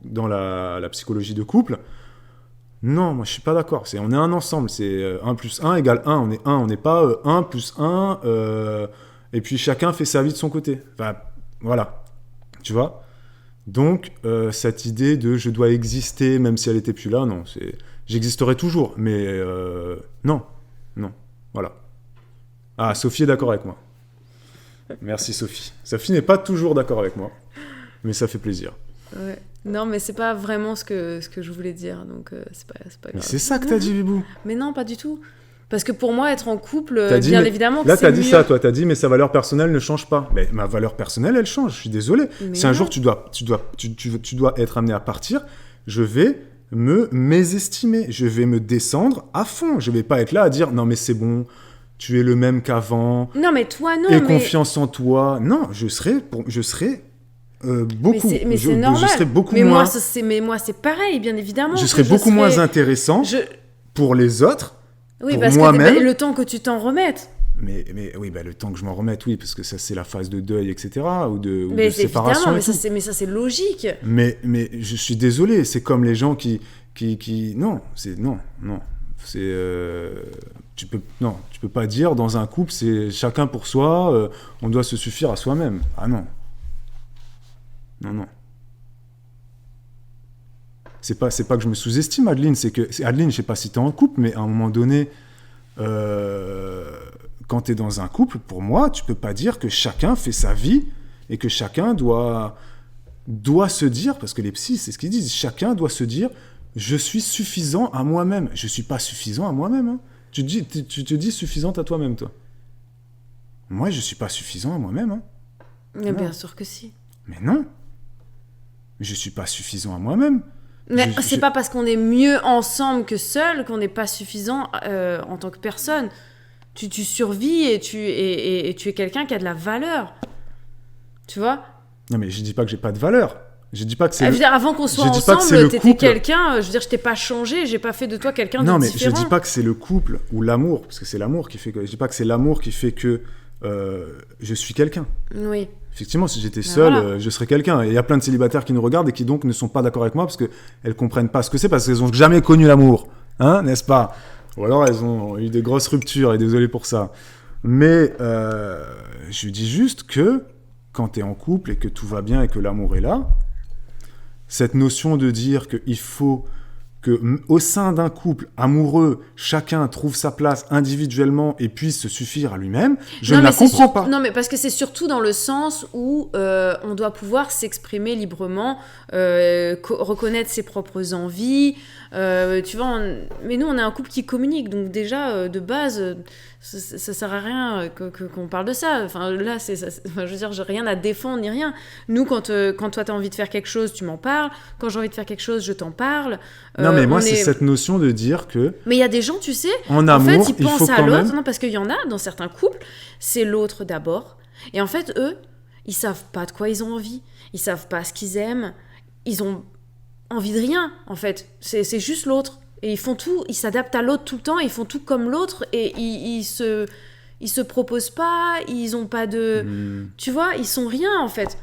A: dans la psychologie de couple, non, moi je suis pas d'accord. On est un ensemble, c'est 1 plus 1 égale 1, on est 1, on n'est pas 1 plus 1, et puis chacun fait sa vie de son côté. Enfin, voilà, tu vois. Donc, cette idée de je dois exister même si elle n'était plus là, non, j'existerai toujours, mais non, voilà. Ah, Sophie est d'accord avec moi. Merci Sophie. Sophie n'est pas toujours d'accord avec moi, mais ça fait plaisir.
B: Ouais. Non, mais c'est pas vraiment ce que je voulais dire, donc c'est pas grave.
A: Mais c'est ça que t'as dit, Bibou.
B: Mais non, pas du tout. Parce que pour moi, être en couple, évidemment,
A: là,
B: c'est
A: t'as dit
B: mieux.
A: ça, toi. T'as dit, mais sa valeur personnelle ne change pas. Mais ma valeur personnelle, elle change. Je suis désolé.
B: Mais
A: si un jour tu dois être amené à partir, je vais me mésestimer. Je vais me descendre à fond. Je vais pas être là à dire, non, mais c'est bon. Tu es le même qu'avant.
B: Non, mais toi, non.
A: Et confiance en toi. Non, je serai beaucoup.
B: Mais c'est normal.
A: Je serai beaucoup
B: mais
A: moins.
B: Moi, c'est pareil, bien évidemment.
A: Je serai beaucoup moins intéressant pour les autres.
B: Oui,
A: pour
B: parce
A: moi-même.
B: que le temps que tu t'en remettes.
A: Mais oui, le temps que je m'en remette, oui, parce que ça, c'est la phase de deuil, etc. ou de séparation.
B: Mais ça, c'est logique.
A: Mais je suis désolé, c'est comme les gens qui non. C'est tu peux pas dire dans un couple c'est chacun pour soi, on doit se suffire à soi-même. Ah non. Non. C'est pas que je me sous-estime, Adeline, Adeline, je sais pas si t'es en couple, mais à un moment donné, quand t'es dans un couple, pour moi, tu peux pas dire que chacun fait sa vie et que chacun doit se dire, parce que les psys, c'est ce qu'ils disent, chacun doit se dire je suis suffisant à moi-même. Je suis pas suffisant à moi-même. Hein. Tu te dis suffisante à toi-même, toi. Moi, je suis pas suffisant à moi-même. Hein.
B: Mais bien sûr que si.
A: Mais non. Je suis pas suffisant à moi-même.
B: Mais c'est pas parce qu'on est mieux ensemble que seul qu'on n'est pas suffisant en tant que personne. Tu survis et tu es quelqu'un qui a de la valeur. Tu vois ?
A: Non, mais je dis pas que j'ai pas de valeur. Je dis pas que c'est.
B: Je veux dire, avant qu'on soit ensemble, t'étais quelqu'un. Je veux dire, je t'ai pas changé, j'ai pas fait de toi quelqu'un de différent.
A: Non, mais je dis pas que c'est le couple ou l'amour, parce que c'est l'amour qui fait que. Je dis pas que c'est l'amour qui fait que je suis quelqu'un.
B: Oui.
A: Effectivement, si j'étais seul, je serais quelqu'un. Et il y a plein de célibataires qui nous regardent et qui donc ne sont pas d'accord avec moi parce qu'elles comprennent pas ce que c'est, parce qu'elles ont jamais connu l'amour, hein, n'est-ce pas ? Ou alors elles ont eu des grosses ruptures, et désolé pour ça. Mais je dis juste que quand t'es en couple et que tout va bien et que l'amour est là, cette notion de dire qu'il faut qu'au sein d'un couple amoureux, chacun trouve sa place individuellement et puisse se suffire à lui-même, je ne la comprends pas.
B: Non, mais parce que c'est surtout dans le sens où on doit pouvoir s'exprimer librement, reconnaître ses propres envies. Tu vois, mais nous, on est un couple qui communique, donc déjà, de base, ça sert à rien qu'on parle de ça. Enfin, là, je veux dire, j'ai rien à défendre ni rien. Nous, quand toi, t'as envie de faire quelque chose, tu m'en parles. Quand j'ai envie de faire quelque chose, je t'en parle.
A: Non, mais moi, c'est cette notion de dire que...
B: Mais il y a des gens, tu sais,
A: en amour,
B: fait, ils pensent à l'autre. Non, parce qu'il y en a, dans certains couples, c'est l'autre d'abord. Et en fait, eux, ils savent pas de quoi ils ont envie. Ils savent pas ce qu'ils aiment. Ils ont envie de rien, en fait. C'est juste l'autre. Et ils font tout, ils s'adaptent à l'autre tout le temps, ils font tout comme l'autre, et ils se proposent pas, ils ont pas de... Tu vois, ils sont rien, en fait.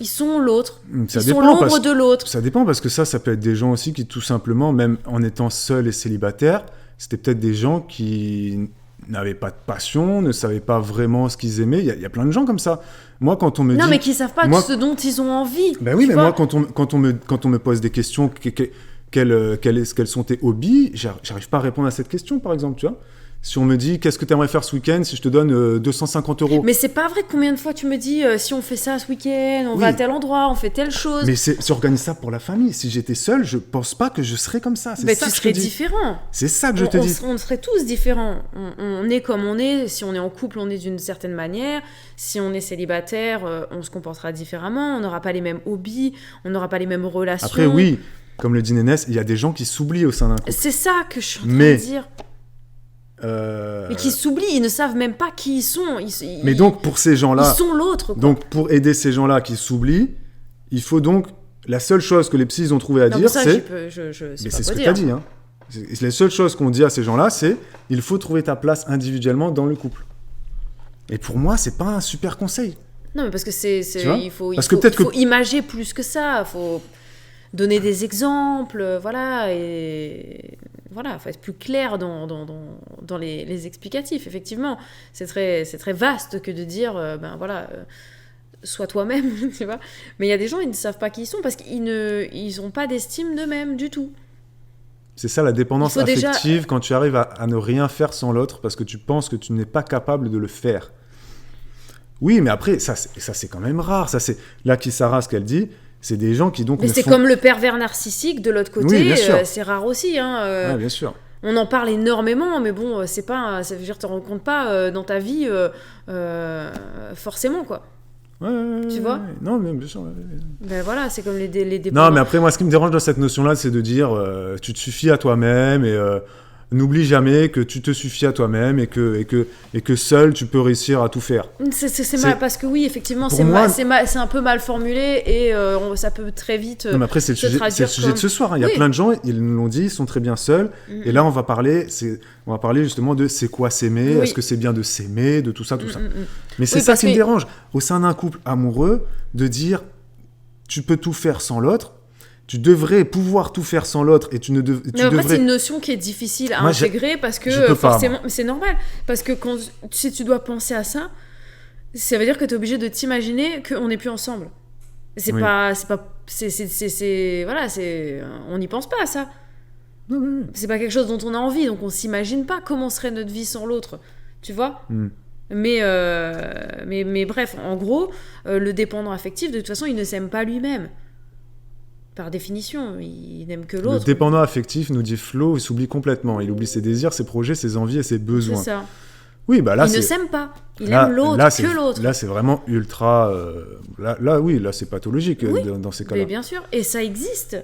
B: Ils sont l'autre. Ils sont l'ombre de l'autre.
A: Ça dépend, parce que ça peut être des gens aussi qui, tout simplement, même en étant seuls et célibataires, c'était peut-être des gens qui n'avaient pas de passion, ne savaient pas vraiment ce qu'ils aimaient. Il y a plein de gens comme ça. Moi, quand on me dit...
B: Non, mais qui savent pas ce dont ils ont envie.
A: Ben oui, mais moi, quand on me pose des questions... Quels sont tes hobbies ? J'arrive pas à répondre à cette question, par exemple, tu vois. Si on me dit, qu'est-ce que tu aimerais faire ce week-end si je te donne 250 euros?
B: Mais c'est pas vrai, combien de fois tu me dis, si on fait ça ce week-end, on va à tel endroit, on fait telle chose.
A: Mais j'organise ça pour la famille. Si j'étais seul, je pense pas que je serais comme ça. C'est ça
B: tu
A: que
B: serais
A: je te dis.
B: différent.
A: C'est ça que je te dis.
B: On serait tous différents. On est comme on est. Si on est en couple, on est d'une certaine manière. Si on est célibataire, on se comportera différemment. On n'aura pas les mêmes hobbies, on n'aura pas les mêmes relations.
A: Après, oui, comme le dit Nénès, il y a des gens qui s'oublient au sein d'un couple.
B: C'est ça que je suis en train de dire. Et qui s'oublient, ils ne savent même pas qui ils sont.
A: Mais donc, pour ces gens-là...
B: Ils sont l'autre, quoi.
A: Donc, pour aider ces gens-là qui s'oublient, il faut donc... La seule chose que les psys ont trouvé à dire, c'est...
B: Mais
A: c'est ce que tu as dit, hein. La seule chose qu'on dit à ces gens-là, c'est il faut trouver ta place individuellement dans le couple. Et pour moi, c'est pas un super conseil.
B: Non, mais parce que il faut imager plus que ça. Il faut donner des exemples, voilà, et voilà, faut être plus clair dans les explicatifs. Effectivement, c'est très vaste que de dire, sois toi-même, tu vois. Mais il y a des gens, ils ne savent pas qui ils sont parce qu'ils n'ont pas d'estime d'eux-mêmes du tout.
A: C'est ça la dépendance affective, quand tu arrives à ne rien faire sans l'autre parce que tu penses que tu n'es pas capable de le faire. Oui, mais après, ça c'est quand même rare. Ça, c'est là Sarah, ce qu'elle dit, c'est des gens qui donc...
B: Mais c'est comme le pervers narcissique de l'autre côté,
A: oui, bien sûr.
B: C'est rare aussi.
A: Ouais, bien sûr.
B: On en parle énormément, mais bon, c'est pas... Ça veut dire que tu ne te rends compte pas dans ta vie forcément, quoi.
A: Ouais,
B: tu vois ?
A: Non, mais bien sûr. Ouais.
B: Ben voilà, c'est comme les dépendants.
A: Non, mais après, moi, ce qui me dérange dans cette notion-là, c'est de dire tu te suffis à toi-même et n'oublie jamais que tu te suffis à toi-même et que seul, tu peux réussir à tout faire.
B: C'est mal, parce que oui, effectivement, c'est un peu mal formulé et ça peut très vite
A: non, mais après, c'est le sujet de ce soir. Hein. Il y a plein de gens, ils nous l'ont dit, ils sont très bien seuls. Mm-hmm. Et là, on va parler justement de c'est quoi s'aimer, est-ce que c'est bien de s'aimer, de tout ça, tout ça. Mais c'est ça qui me dérange. Au sein d'un couple amoureux, de dire tu peux tout faire sans l'autre. Tu devrais pouvoir tout faire sans l'autre et tu devrais...
B: c'est une notion qui est difficile à intégrer parce que forcément... Mais c'est normal. Parce que si tu dois penser à ça, ça veut dire que tu es obligé de t'imaginer qu'on n'est plus ensemble. Voilà, on n'y pense pas à ça.
A: Oui.
B: C'est pas quelque chose dont on a envie, donc on s'imagine pas comment serait notre vie sans l'autre. Tu vois ? Mais bref, en gros, le dépendant affectif, de toute façon, il ne s'aime pas lui-même. Par définition, il n'aime que l'autre.
A: Le dépendant affectif, nous dit Flo, il s'oublie complètement. Il oublie ses désirs, ses projets, ses envies et ses besoins.
B: C'est ça.
A: Oui, bah là,
B: il ne s'aime pas. Il aime l'autre que l'autre.
A: Là, c'est vraiment ultra... Là, c'est pathologique dans ces cas-là.
B: Mais bien sûr. Et ça existe.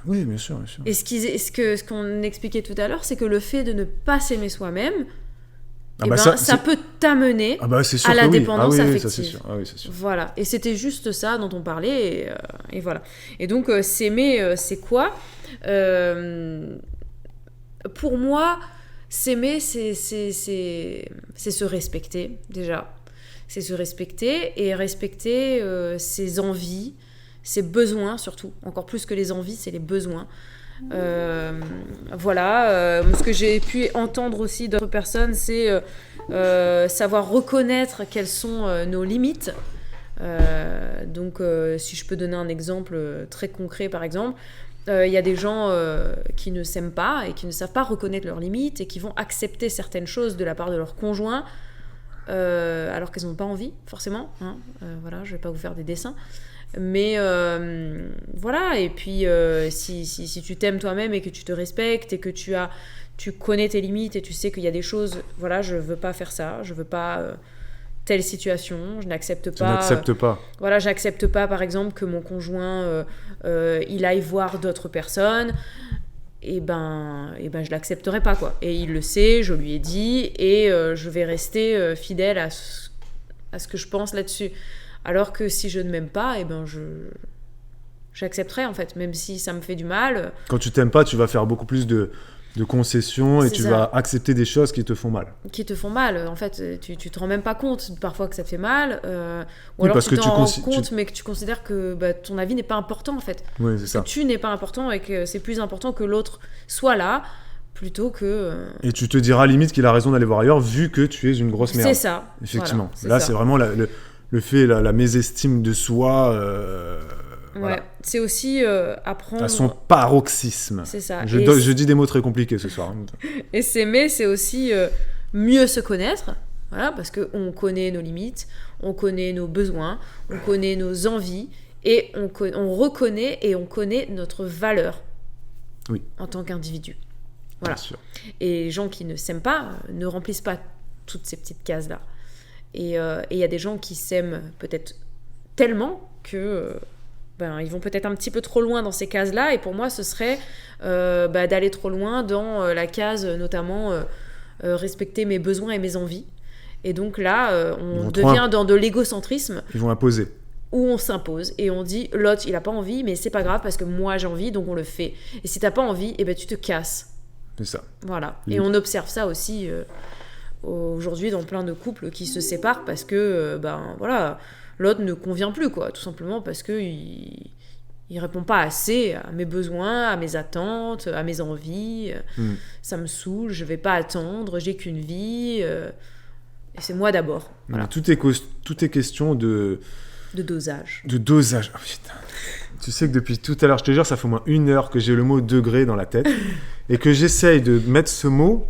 A: Oui, bien sûr.
B: Et ce qu'on expliquait tout à l'heure, c'est que le fait de ne pas s'aimer soi-même, ça peut t'amener à la dépendance affective.
A: Ça, c'est sûr. Ah, oui, c'est sûr.
B: Voilà. Et c'était juste ça dont on parlait. Et voilà. Et donc, s'aimer, c'est quoi ? Pour moi, s'aimer, c'est se respecter, déjà. C'est se respecter et respecter ses envies, ses besoins, surtout. Encore plus que les envies, c'est les besoins. Ce que j'ai pu entendre aussi d'autres personnes, c'est savoir reconnaître quelles sont nos limites. Donc si je peux donner un exemple très concret, par exemple, il y a des gens qui ne s'aiment pas et qui ne savent pas reconnaître leurs limites et qui vont accepter certaines choses de la part de leur conjoint alors qu'elles n'ont pas envie, forcément, hein. Je vais pas vous faire des dessins. Mais voilà, et puis si tu t'aimes toi-même et que tu te respectes et que tu connais tes limites et tu sais qu'il y a des choses, voilà, je veux pas faire ça, je veux pas telle situation, je n'accepte pas.
A: Tu n'acceptes pas.
B: Voilà, j'accepte pas par exemple que mon conjoint il aille voir d'autres personnes. Et ben je l'accepterai pas, quoi. Et il le sait, je lui ai dit, et je vais rester fidèle à ce que je pense là-dessus. Alors que si je ne m'aime pas, j'accepterai, en fait, même si ça me fait du mal.
A: Quand tu t'aimes pas, tu vas faire beaucoup plus de concessions et tu vas accepter des choses qui te font mal.
B: Qui te font mal, en fait. Tu te rends même pas compte parfois que ça te fait mal. Ou alors tu t'en rends compte, mais que tu considères que ton avis n'est pas important, en fait.
A: Oui, c'est ça.
B: Que tu n'es pas important et que c'est plus important que l'autre soit là plutôt que...
A: Et tu te diras limite qu'il a raison d'aller voir ailleurs vu que tu es une grosse merde.
B: C'est ça.
A: Effectivement. Voilà, c'est vraiment le fait, la mésestime de soi...
B: Voilà. C'est aussi apprendre...
A: À son paroxysme.
B: C'est ça.
A: Je dis des mots très compliqués ce soir.
B: Et s'aimer, c'est aussi mieux se connaître, voilà, parce qu'on connaît nos limites, on connaît nos besoins, on connaît nos envies, et on reconnaît et on connaît notre valeur en tant qu'individu. Voilà.
A: Bien sûr.
B: Et les gens qui ne s'aiment pas ne remplissent pas toutes ces petites cases-là. Et il y a des gens qui s'aiment peut-être tellement que ils vont peut-être un petit peu trop loin dans ces cases-là. Et pour moi, ce serait d'aller trop loin dans la case, notamment, respecter mes besoins et mes envies. Et donc là, on devient dans de l'égocentrisme.
A: Ils vont imposer.
B: Où on s'impose et on dit l'autre il a pas envie, mais c'est pas grave parce que moi j'ai envie, donc on le fait. Et si t'as pas envie, tu te casses.
A: C'est ça.
B: Voilà. Et on observe ça aussi aujourd'hui dans plein de couples qui se séparent parce que voilà, l'autre ne convient plus, quoi, tout simplement parce que il répond pas assez à mes besoins, à mes attentes, à mes envies. Ça me saoule, je vais pas attendre, j'ai qu'une vie et c'est moi d'abord. Voilà.
A: Tout est question de
B: dosage.
A: De dosage. Oh, putain. Tu sais que depuis tout à l'heure, je te jure, ça fait au moins 1 heure que j'ai le mot degré dans la tête et que j'essaye de mettre ce mot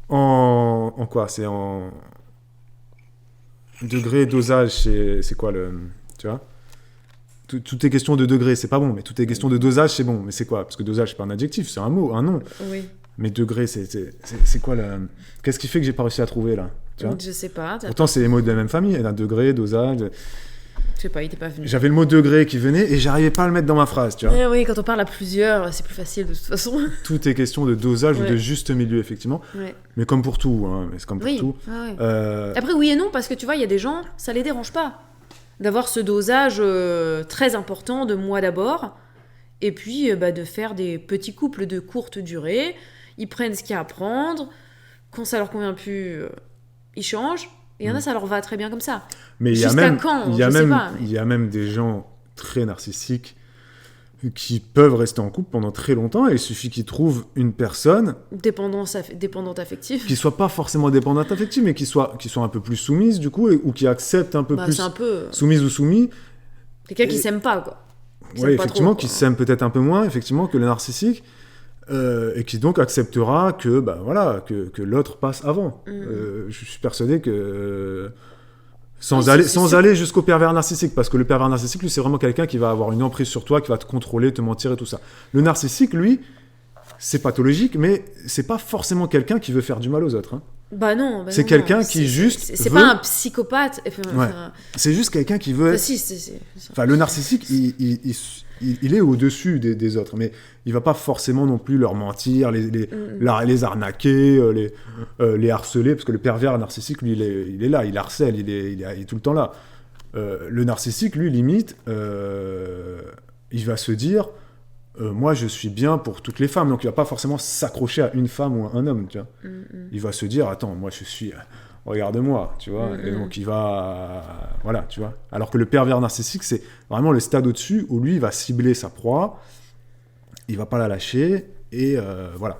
A: en quoi ? C'est en degré, dosage, c'est quoi le... Tu vois ? Tout est question de degré, c'est pas bon, mais tout est question de dosage, c'est bon. Mais c'est quoi ? Parce que dosage, c'est pas un adjectif, c'est un mot, un nom.
B: Oui.
A: Mais degré, c'est quoi le... Qu'est-ce qui fait que j'ai pas réussi à trouver là ? Tu vois ?
B: Je sais pas.
A: Pourtant, c'est les mots de la même famille. Un degré, dosage...
B: Je sais pas, il était pas venu.
A: J'avais le mot degré qui venait et j'arrivais pas à le mettre dans ma phrase, tu vois.
B: Oui, quand on parle à plusieurs, c'est plus facile de toute façon.
A: Tout est question de dosage ou de juste milieu, effectivement.
B: Ouais.
A: Mais comme pour tout, hein. C'est comme pour tout.
B: Ouais. Après, oui et non, parce que tu vois, il y a des gens, ça les dérange pas d'avoir ce dosage très important de moi d'abord, et puis de faire des petits couples de courte durée. Ils prennent ce qu'il y a à prendre. Quand ça leur convient plus, ils changent. Et il y en a, ça leur va très bien comme ça.
A: Mais il y a même des gens très narcissiques qui peuvent rester en couple pendant très longtemps et il suffit qu'ils trouvent une personne
B: dépendante affective
A: qui soit pas forcément dépendante affective mais qui soit un peu plus soumise du coup ou qui accepte un peu plus soumise ou soumis.
B: Quelqu'un qui s'aime pas, quoi.
A: Oui, effectivement, qui s'aime peut-être un peu moins effectivement que le narcissique. Et qui donc acceptera que l'autre passe avant. Je suis persuadé que sans aller jusqu'au pervers narcissique, parce que le pervers narcissique, lui, c'est vraiment quelqu'un qui va avoir une emprise sur toi, qui va te contrôler, te mentir et tout ça. Le narcissique, lui, c'est pathologique, mais c'est pas forcément quelqu'un qui veut faire du mal aux autres. Hein. C'est quelqu'un qui juste
B: c'est pas un psychopathe.
A: C'est juste quelqu'un qui veut... Enfin, le narcissique, il est au-dessus des autres, mais il va pas forcément non plus leur mentir, les arnaquer, les harceler, parce que le pervers narcissique, lui, il est là, il harcèle, il est tout le temps là. Le narcissique, lui, limite, il va se dire, moi, je suis bien pour toutes les femmes, donc il va pas forcément s'accrocher à une femme ou à un homme, tu vois. Il va se dire, attends, moi, je suis... regarde-moi, tu vois, et donc il va... Voilà, tu vois. Alors que le pervers narcissique, c'est vraiment le stade au-dessus où lui, il va cibler sa proie, il va pas la lâcher, et voilà.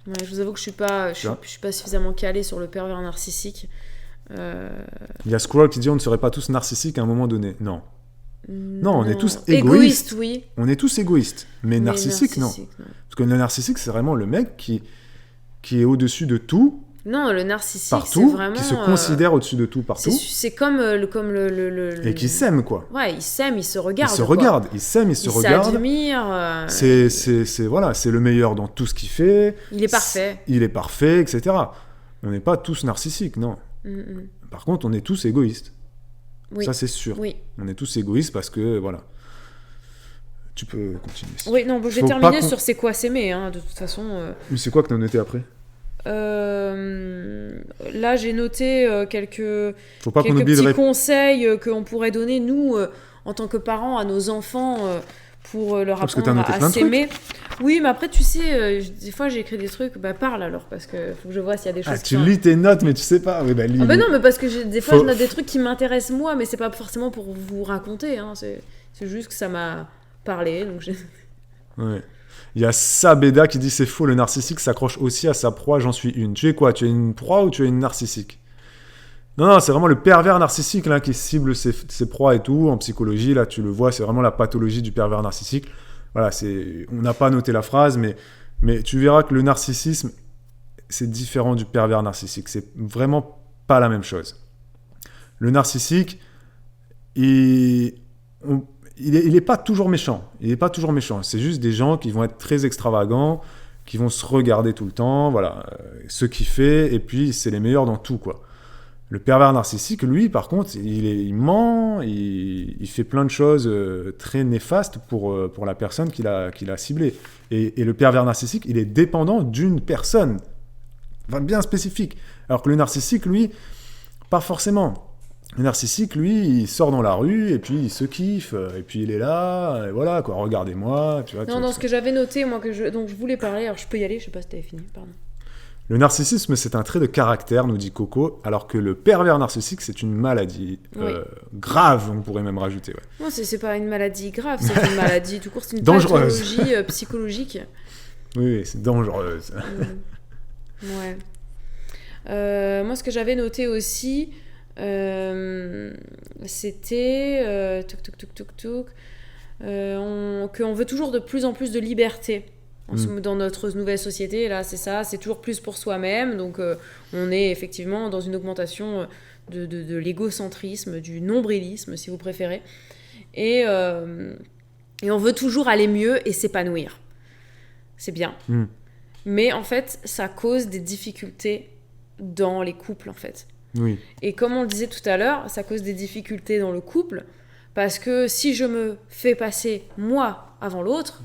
B: Ouais, je vous avoue que je suis pas suffisamment calée sur le pervers narcissique.
A: Il y a Squirrel qui dit on ne serait pas tous narcissiques à un moment donné. Non, on est tous égoïstes.
B: Oui.
A: On est tous égoïstes, mais narcissiques, non. Parce que le narcissique, c'est vraiment le mec qui est au-dessus de tout.
B: Non, le narcissique,
A: partout,
B: c'est vraiment...
A: qui se considère au-dessus de tout partout.
B: C'est comme le...
A: Et qui s'aime, quoi.
B: Ouais, il s'aime, il se regarde.
A: Il s'aime, il se regarde.
B: Il s'admire.
A: C'est le meilleur dans tout ce qu'il fait.
B: Il est parfait.
A: Il est parfait, etc. On n'est pas tous narcissiques, non. Par contre, on est tous égoïstes. Oui. Ça, c'est sûr.
B: Oui.
A: On est tous égoïstes parce que, voilà... Tu peux continuer.
B: Oui, non, j'ai terminé sur c'est quoi s'aimer, hein, de toute façon.
A: Mais c'est quoi que t'as noté après ?
B: Là, j'ai noté quelques petits conseils qu'on pourrait donner, nous, en tant que parents, à nos enfants, pour leur apprendre à s'aimer. Oui, mais après, tu sais, des fois, j'ai écrit des trucs. Parle alors, parce que faut que je vois s'il y a des choses
A: tu lis tes notes, mais tu sais pas. Oui, lis.
B: Non, mais parce que des fois, je note des trucs qui m'intéressent moi, mais c'est pas forcément pour vous raconter. Hein, c'est juste que ça m'a parlé. Donc
A: ouais. Il y a Sabeda qui dit c'est faux, le narcissique s'accroche aussi à sa proie, j'en suis une. Tu es quoi ? Tu es une proie ou tu es une narcissique ? Non, c'est vraiment le pervers narcissique là, qui cible ses proies et tout. En psychologie, là, tu le vois, c'est vraiment la pathologie du pervers narcissique. Voilà, on n'a pas noté la phrase, mais tu verras que le narcissisme, c'est différent du pervers narcissique. C'est vraiment pas la même chose. Le narcissique, il est pas toujours méchant. Il est pas toujours méchant. C'est juste des gens qui vont être très extravagants, qui vont se regarder tout le temps, voilà, ce qu'il fait, et puis c'est les meilleurs dans tout, quoi. Le pervers narcissique, lui, par contre, il ment, il fait plein de choses très néfastes pour la personne qu'il a ciblée. Et le pervers narcissique, il est dépendant d'une personne, enfin, bien spécifique. Alors que le narcissique, lui, pas forcément. Le narcissique, lui, il sort dans la rue, et puis il se kiffe, et puis il est là, et voilà, quoi, regardez-moi. Tu vois,
B: Non, ce que j'avais noté, moi, donc je voulais parler, alors je peux y aller, je sais pas si t'avais fini, pardon.
A: Le narcissisme, c'est un trait de caractère, nous dit Coco, alors que le pervers narcissique, c'est une maladie grave, on pourrait même rajouter. Ouais.
B: Non, c'est pas une maladie grave, c'est une maladie tout court, c'est une
A: dangereuse.
B: pathologie psychologique.
A: Oui, c'est dangereuse.
B: Ouais. Moi, ce que j'avais noté aussi, c'était qu'on veut toujours de plus en plus de liberté. Dans notre nouvelle société, là, c'est ça, c'est toujours plus pour soi-même. Donc, on est effectivement dans une augmentation de l'égocentrisme, du nombrilisme, si vous préférez. Et on veut toujours aller mieux et s'épanouir. C'est bien. Mais en fait, ça cause des difficultés dans les couples, en fait.
A: Oui.
B: Et comme on le disait tout à l'heure, ça cause des difficultés dans le couple, parce que si je me fais passer moi avant l'autre,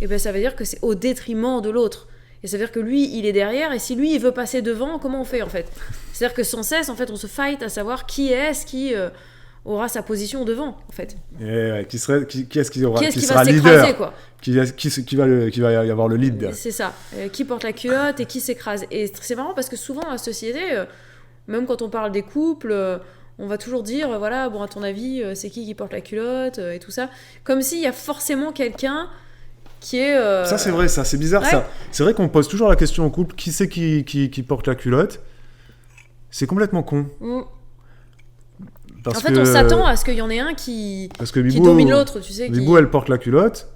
B: et ben ça veut dire que c'est au détriment de l'autre. Et ça veut dire que lui, il est derrière, et si lui, il veut passer devant, comment on fait, en fait ? C'est-à-dire que sans cesse, en fait, on se fight à savoir qui est-ce qui aura sa position devant, en fait.
A: Et qui est-ce qui
B: va
A: sera leader,
B: quoi.
A: qui va y avoir le lead.
B: C'est ça. Qui porte la culotte et qui s'écrase. Et c'est marrant parce que souvent, dans la société, même quand on parle des couples... on va toujours dire, voilà, bon, à ton avis, c'est qui porte la culotte et tout ça. Comme s'il y a forcément quelqu'un qui est...
A: Ça, c'est vrai, ça. C'est bizarre, ouais. Ça. C'est vrai qu'on pose toujours la question au couple, qui c'est qui porte la culotte ? C'est complètement con.
B: Parce en fait, on s'attend à ce qu'il y en ait un qui domine l'autre, tu sais.
A: Bibou, elle porte la culotte.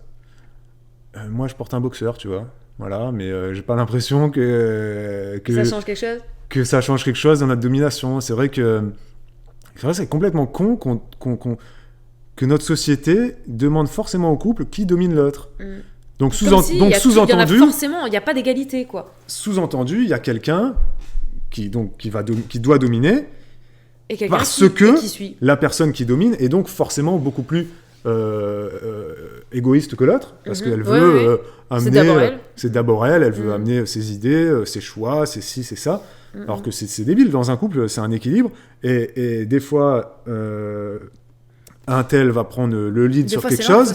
A: Moi, je porte un boxeur, tu vois. Voilà, mais j'ai pas l'impression que
B: ça change quelque chose ?
A: Que ça change quelque chose dans notre domination. C'est vrai que c'est complètement con que notre société demande forcément au couple qui domine l'autre. Donc sous-entendu,
B: forcément, il n'y a pas d'égalité, quoi.
A: Sous-entendu, il y a quelqu'un qui doit dominer,
B: et
A: parce que
B: qui suit.
A: La personne qui domine est donc forcément beaucoup plus égoïste que l'autre, parce qu'elle veut amener... C'est d'abord elle. Elle veut amener ses idées, ses choix, ses ci, c'est ça. Alors que c'est débile. Dans un couple, c'est un équilibre. Et des fois... un tel va prendre le lead sur quelque chose,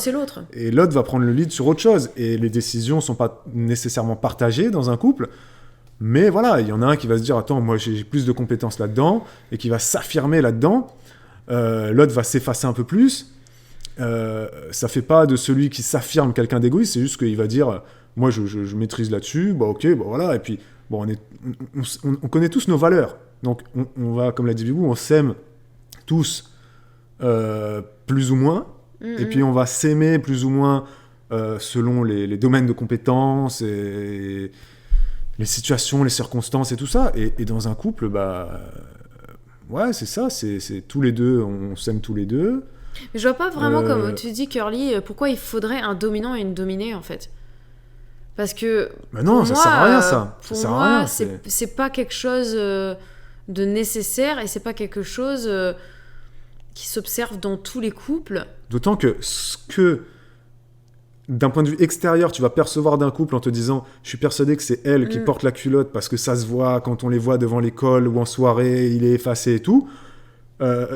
A: et l'autre va prendre le lead sur autre chose. Et les décisions ne sont pas nécessairement partagées dans un couple, mais voilà, il y en a un qui va se dire « Attends, moi j'ai plus de compétences là-dedans », et qui va s'affirmer là-dedans. L'autre va s'effacer un peu plus. Ça fait pas de celui qui s'affirme quelqu'un d'égoïste, c'est juste qu'il va dire « Moi, je maîtrise là-dessus, bah ok, bah voilà. » Et puis, bon, on connaît tous nos valeurs. Donc, on va, comme l'a dit Bibou, on s'aime tous plus ou moins, et puis on va s'aimer plus ou moins selon les domaines de compétences et les situations, les circonstances et tout ça. Et dans un couple, ouais, c'est ça, c'est tous les deux, on s'aime tous les deux.
B: Mais je vois pas vraiment, comme tu dis, Curly, pourquoi il faudrait un dominant et une dominée, en fait. Parce que...
A: Mais non, ça sert à rien, ça.
B: Pour moi, c'est pas quelque chose de nécessaire, et c'est pas quelque chose... qui s'observe dans tous les couples.
A: D'autant que ce que, d'un point de vue extérieur, tu vas percevoir d'un couple en te disant « Je suis persuadé que c'est elle qui porte la culotte parce que ça se voit quand on les voit devant l'école ou en soirée, il est effacé et tout. »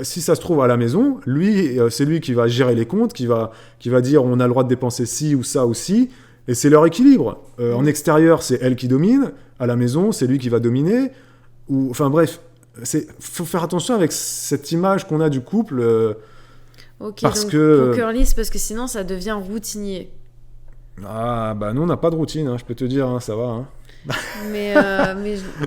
A: Si ça se trouve à la maison, lui, c'est lui qui va gérer les comptes, qui va dire « On a le droit de dépenser ci ou ça ou ci. » Et c'est leur équilibre. En extérieur, c'est elle qui domine. À la maison, c'est lui qui va dominer. Enfin bref... faut faire attention avec cette image qu'on a du couple parce
B: donc
A: que...
B: pour Curly, parce que sinon ça devient routinier.
A: Ah bah nous on n'a pas de routine, je peux te dire, ça va.
B: Mais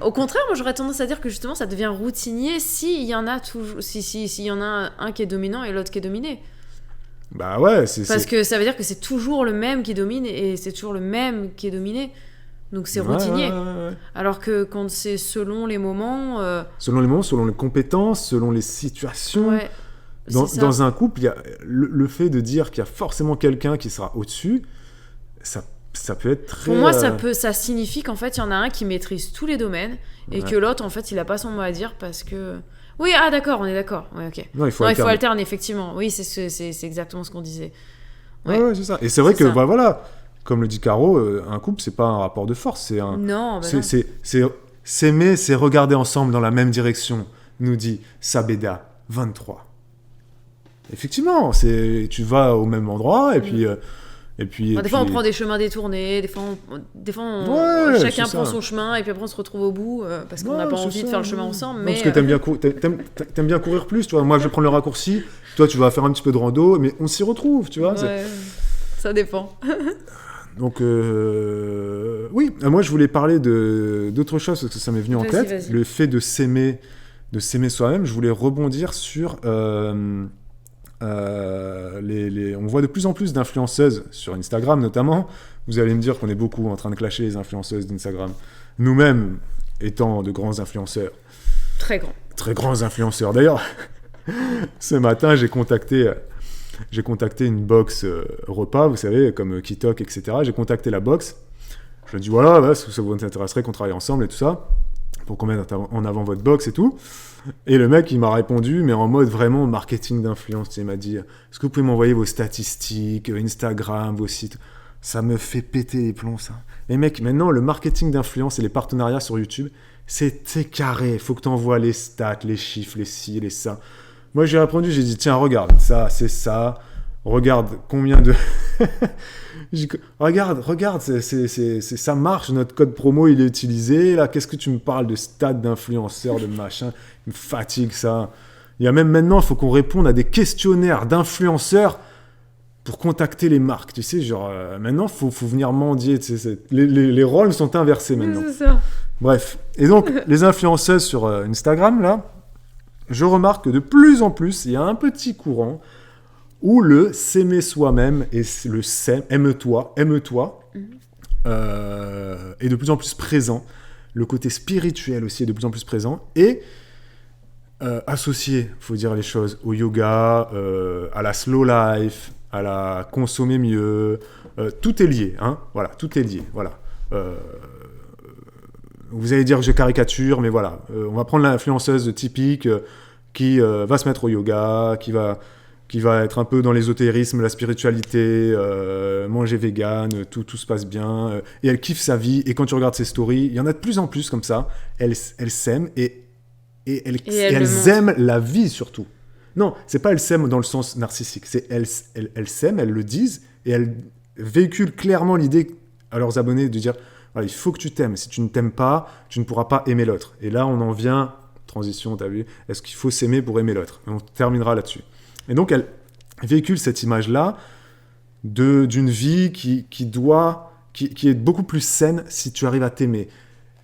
B: au contraire, moi j'aurais tendance à dire que justement ça devient routinier s'il y en a toujours, s'il y en a un qui est dominant et l'autre qui est dominé.
A: Bah ouais,
B: parce que ça veut dire que c'est toujours le même qui domine et c'est toujours le même qui est dominé. Donc c'est
A: Ouais,
B: routinier.
A: ouais, ouais, ouais.
B: Alors que quand c'est selon les moments,
A: Selon les moments, selon les compétences, selon les situations.
B: ouais,
A: Dans,
B: c'est ça.
A: dans un couple, il y a le fait de dire qu'il y a forcément quelqu'un qui sera au-dessus, ça peut être très...
B: Pour moi, ça signifie qu'en fait, il y en a un qui maîtrise tous les domaines et
A: Ouais.
B: que l'autre, en fait, il a pas son mot à dire parce que... Oui, ah d'accord, on est d'accord. Ouais, ok.
A: Non, il faut
B: Non, il faut
A: alterner.
B: alterner, effectivement. Oui, c'est exactement ce qu'on disait.
A: Ouais, ouais, c'est ça. Et c'est vrai
B: C'est
A: que,
B: ça.
A: bah, voilà, comme le dit Caro, un couple, c'est pas un rapport de force, c'est un...
B: Non, bah
A: C'est,
B: non.
A: c'est s'aimer, c'est regarder ensemble dans la même direction, nous dit Sabeda 23. Effectivement, tu vas au même endroit et puis...
B: Des fois, on prend des chemins détournés, des fois
A: Ouais,
B: chacun
A: c'est
B: prend
A: ça.
B: son chemin et puis après on se retrouve au bout parce qu'on n'a
A: Ouais,
B: pas
A: c'est
B: envie de
A: ça,
B: faire le chemin
A: ouais.
B: ensemble.
A: Non,
B: Mais
A: parce que t'aimes bien courir plus, tu vois. Moi, je vais prendre le raccourci, toi, tu vas faire un petit peu de rando, mais on s'y retrouve, tu vois.
B: ouais, ça dépend.
A: Donc, oui, moi, je voulais parler d'autre chose parce que ça m'est venu en
B: Vas-y,
A: tête.
B: vas-y.
A: Le fait de s'aimer soi-même. Je voulais rebondir sur... on voit de plus en plus d'influenceuses sur Instagram notamment. Vous allez me dire qu'on est beaucoup en train de clasher les influenceuses d'Instagram. Nous-mêmes étant de grands influenceurs,
B: Très grand.
A: très grands influenceurs. D'ailleurs, ce matin, j'ai contacté une box repas, vous savez, comme Kitok, etc. J'ai contacté la box. Je lui ai dit, voilà, ouais, ça vous intéresserait qu'on travaille ensemble et tout ça, pour qu'on mette en avant votre box et tout. Et le mec, il m'a répondu, mais en mode vraiment marketing d'influence. Il m'a dit, est-ce que vous pouvez m'envoyer vos statistiques, Instagram, vos sites? Ça me fait péter les plombs, ça. Les mecs, maintenant, le marketing d'influence et les partenariats sur YouTube, c'est carré. Il faut que tu envoies les stats, les chiffres, les ci, les ça. Moi, j'ai répondu, j'ai dit, tiens, regarde, ça, c'est ça. Regarde combien de... regarde, ça marche, notre code promo, il est utilisé. Là, qu'est-ce que tu me parles de stats, d'influenceurs, de machin? Il me fatigue, ça. Il y a même maintenant, il faut qu'on réponde à des questionnaires d'influenceurs pour contacter les marques. Tu sais, genre, maintenant, il faut venir mendier. Tu sais, les rôles sont inversés maintenant.
B: C'est ça.
A: Bref. Et donc, les influenceuses sur Instagram, là, je remarque que de plus en plus, il y a un petit courant où le s'aimer soi-même et le aime-toi, est de plus en plus présent. Le côté spirituel aussi est de plus en plus présent. Et associé, il faut dire les choses, au yoga, à la slow life, à la consommer mieux. Tout est lié, hein. Voilà, tout est lié. Voilà. Vous allez dire que je caricature, mais voilà. On va prendre l'influenceuse typique qui va se mettre au yoga, qui va être un peu dans l'ésotérisme, la spiritualité, manger vegan, tout se passe bien, et elle kiffe sa vie, et quand tu regardes ses stories, il y en a de plus en plus comme ça, elles s'aiment, et elles aiment la vie surtout. Non, c'est pas elles s'aiment dans le sens narcissique, c'est elles s'aiment, elles le disent, et elles véhiculent clairement l'idée à leurs abonnés de dire, voilà, il faut que tu t'aimes, si tu ne t'aimes pas, tu ne pourras pas aimer l'autre. Et là, on en vient, transition, t'as vu, est-ce qu'il faut s'aimer pour aimer l'autre? Et on terminera là-dessus. Et donc, elle véhicule cette image-là d'une vie qui est beaucoup plus saine si tu arrives à t'aimer.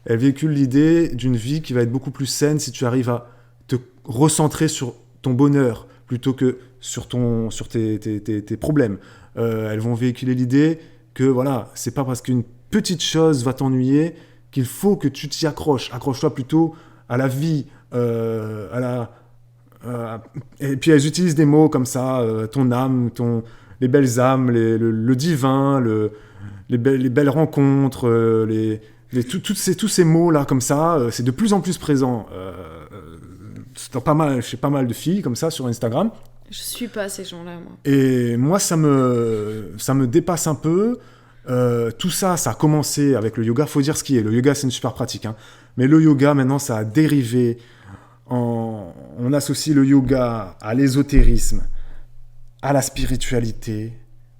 A: Elle véhicule l'idée d'une vie qui va être beaucoup plus saine si tu arrives à te recentrer sur ton bonheur plutôt que sur tes problèmes. Elles vont véhiculer l'idée que voilà, c'est pas parce qu'une petite chose va t'ennuyer qu'il faut que tu t'y accroches. Accroche-toi plutôt à la vie, et puis elles utilisent des mots comme ça, ton âme, les belles âmes, le divin, les belles rencontres, tous ces mots-là comme ça, c'est de plus en plus présent. Chez pas mal de filles comme ça sur Instagram.
B: Je suis pas ces gens-là, moi.
A: Et moi, ça me dépasse un peu. Tout ça a commencé avec le yoga. Faut dire ce qui est. Le yoga, c'est une super pratique. Hein. Mais le yoga, maintenant, ça a dérivé. On associe le yoga à l'ésotérisme, à la spiritualité.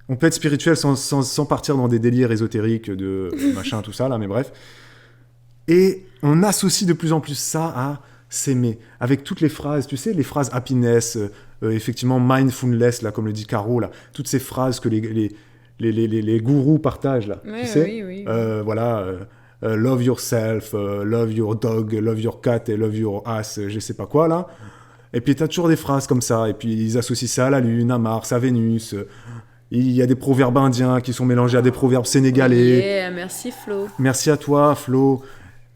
A: On peut être spirituel sans partir dans des délires ésotériques de machin, tout ça, là, mais bref. Et on associe de plus en plus ça à s'aimer. Avec toutes les phrases, tu sais, les phrases happiness, effectivement mindfulness, là, comme le dit Caro, là, toutes ces phrases que les gourous partagent, là,
B: Ouais,
A: tu sais.
B: oui.
A: Voilà, love yourself, love your dog, love your cat et love your ass, je sais pas quoi, là. Et puis, t'as toujours des phrases comme ça, et puis ils associent ça à la Lune, à Mars, à Vénus. Il y a des proverbes indiens qui sont mélangés à des proverbes sénégalais.
B: Yeah, merci Flo.
A: Merci à toi, Flo.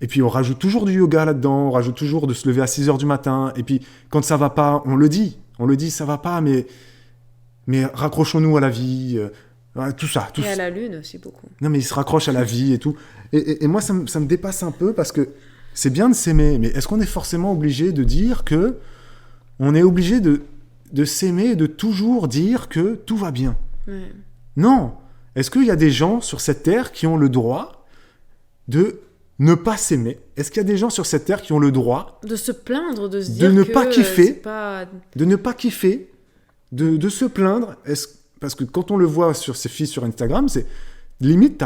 A: Et puis, on rajoute toujours du yoga là-dedans. On rajoute toujours de se lever à 6 heures du matin. Et puis, quand ça va pas, on le dit. On le dit, ça va pas, mais raccrochons-nous à la vie. Tout ça.
B: Et à la lune aussi, beaucoup.
A: Non, mais il se raccroche à la vie et tout. Et moi, ça me dépasse un peu parce que c'est bien de s'aimer, mais est-ce qu'on est forcément obligé de dire que on est obligé de s'aimer et de toujours dire que tout va bien?
B: Ouais.
A: Non. Est-ce qu'il y a des gens sur cette terre qui ont le droit de ne pas s'aimer? Est-ce qu'il y a des gens sur cette terre qui ont le droit
B: de se plaindre, de se
A: de
B: dire
A: ne
B: que
A: pas kiffer,
B: c'est pas...
A: de ne pas kiffer, de se plaindre? Parce que quand on le voit sur ses filles sur Instagram, c'est limite,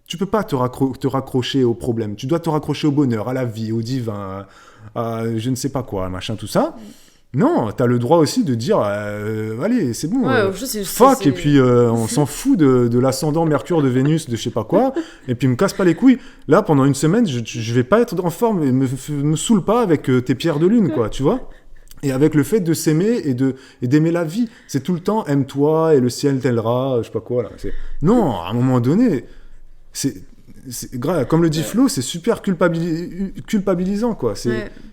A: tu peux pas te raccrocher au problème. Tu dois te raccrocher au bonheur, à la vie, au divin, à je ne sais pas quoi, machin, tout ça. Non, t'as le droit aussi de dire, allez, c'est bon,
B: Ouais,
A: fuck, et puis on s'en fout de l'ascendant Mercure, de Vénus, de je sais pas quoi, et puis me casse pas les couilles. Là, pendant une semaine, je vais pas être en forme, et me saoule pas avec tes pierres de lune, quoi, tu vois? Et avec le fait de s'aimer et d'aimer la vie. C'est tout le temps, aime-toi, et le ciel t'aidera, je sais pas quoi, là. Non, à un moment donné, c'est grave, comme le dit Flo, c'est super culpabilisant, quoi.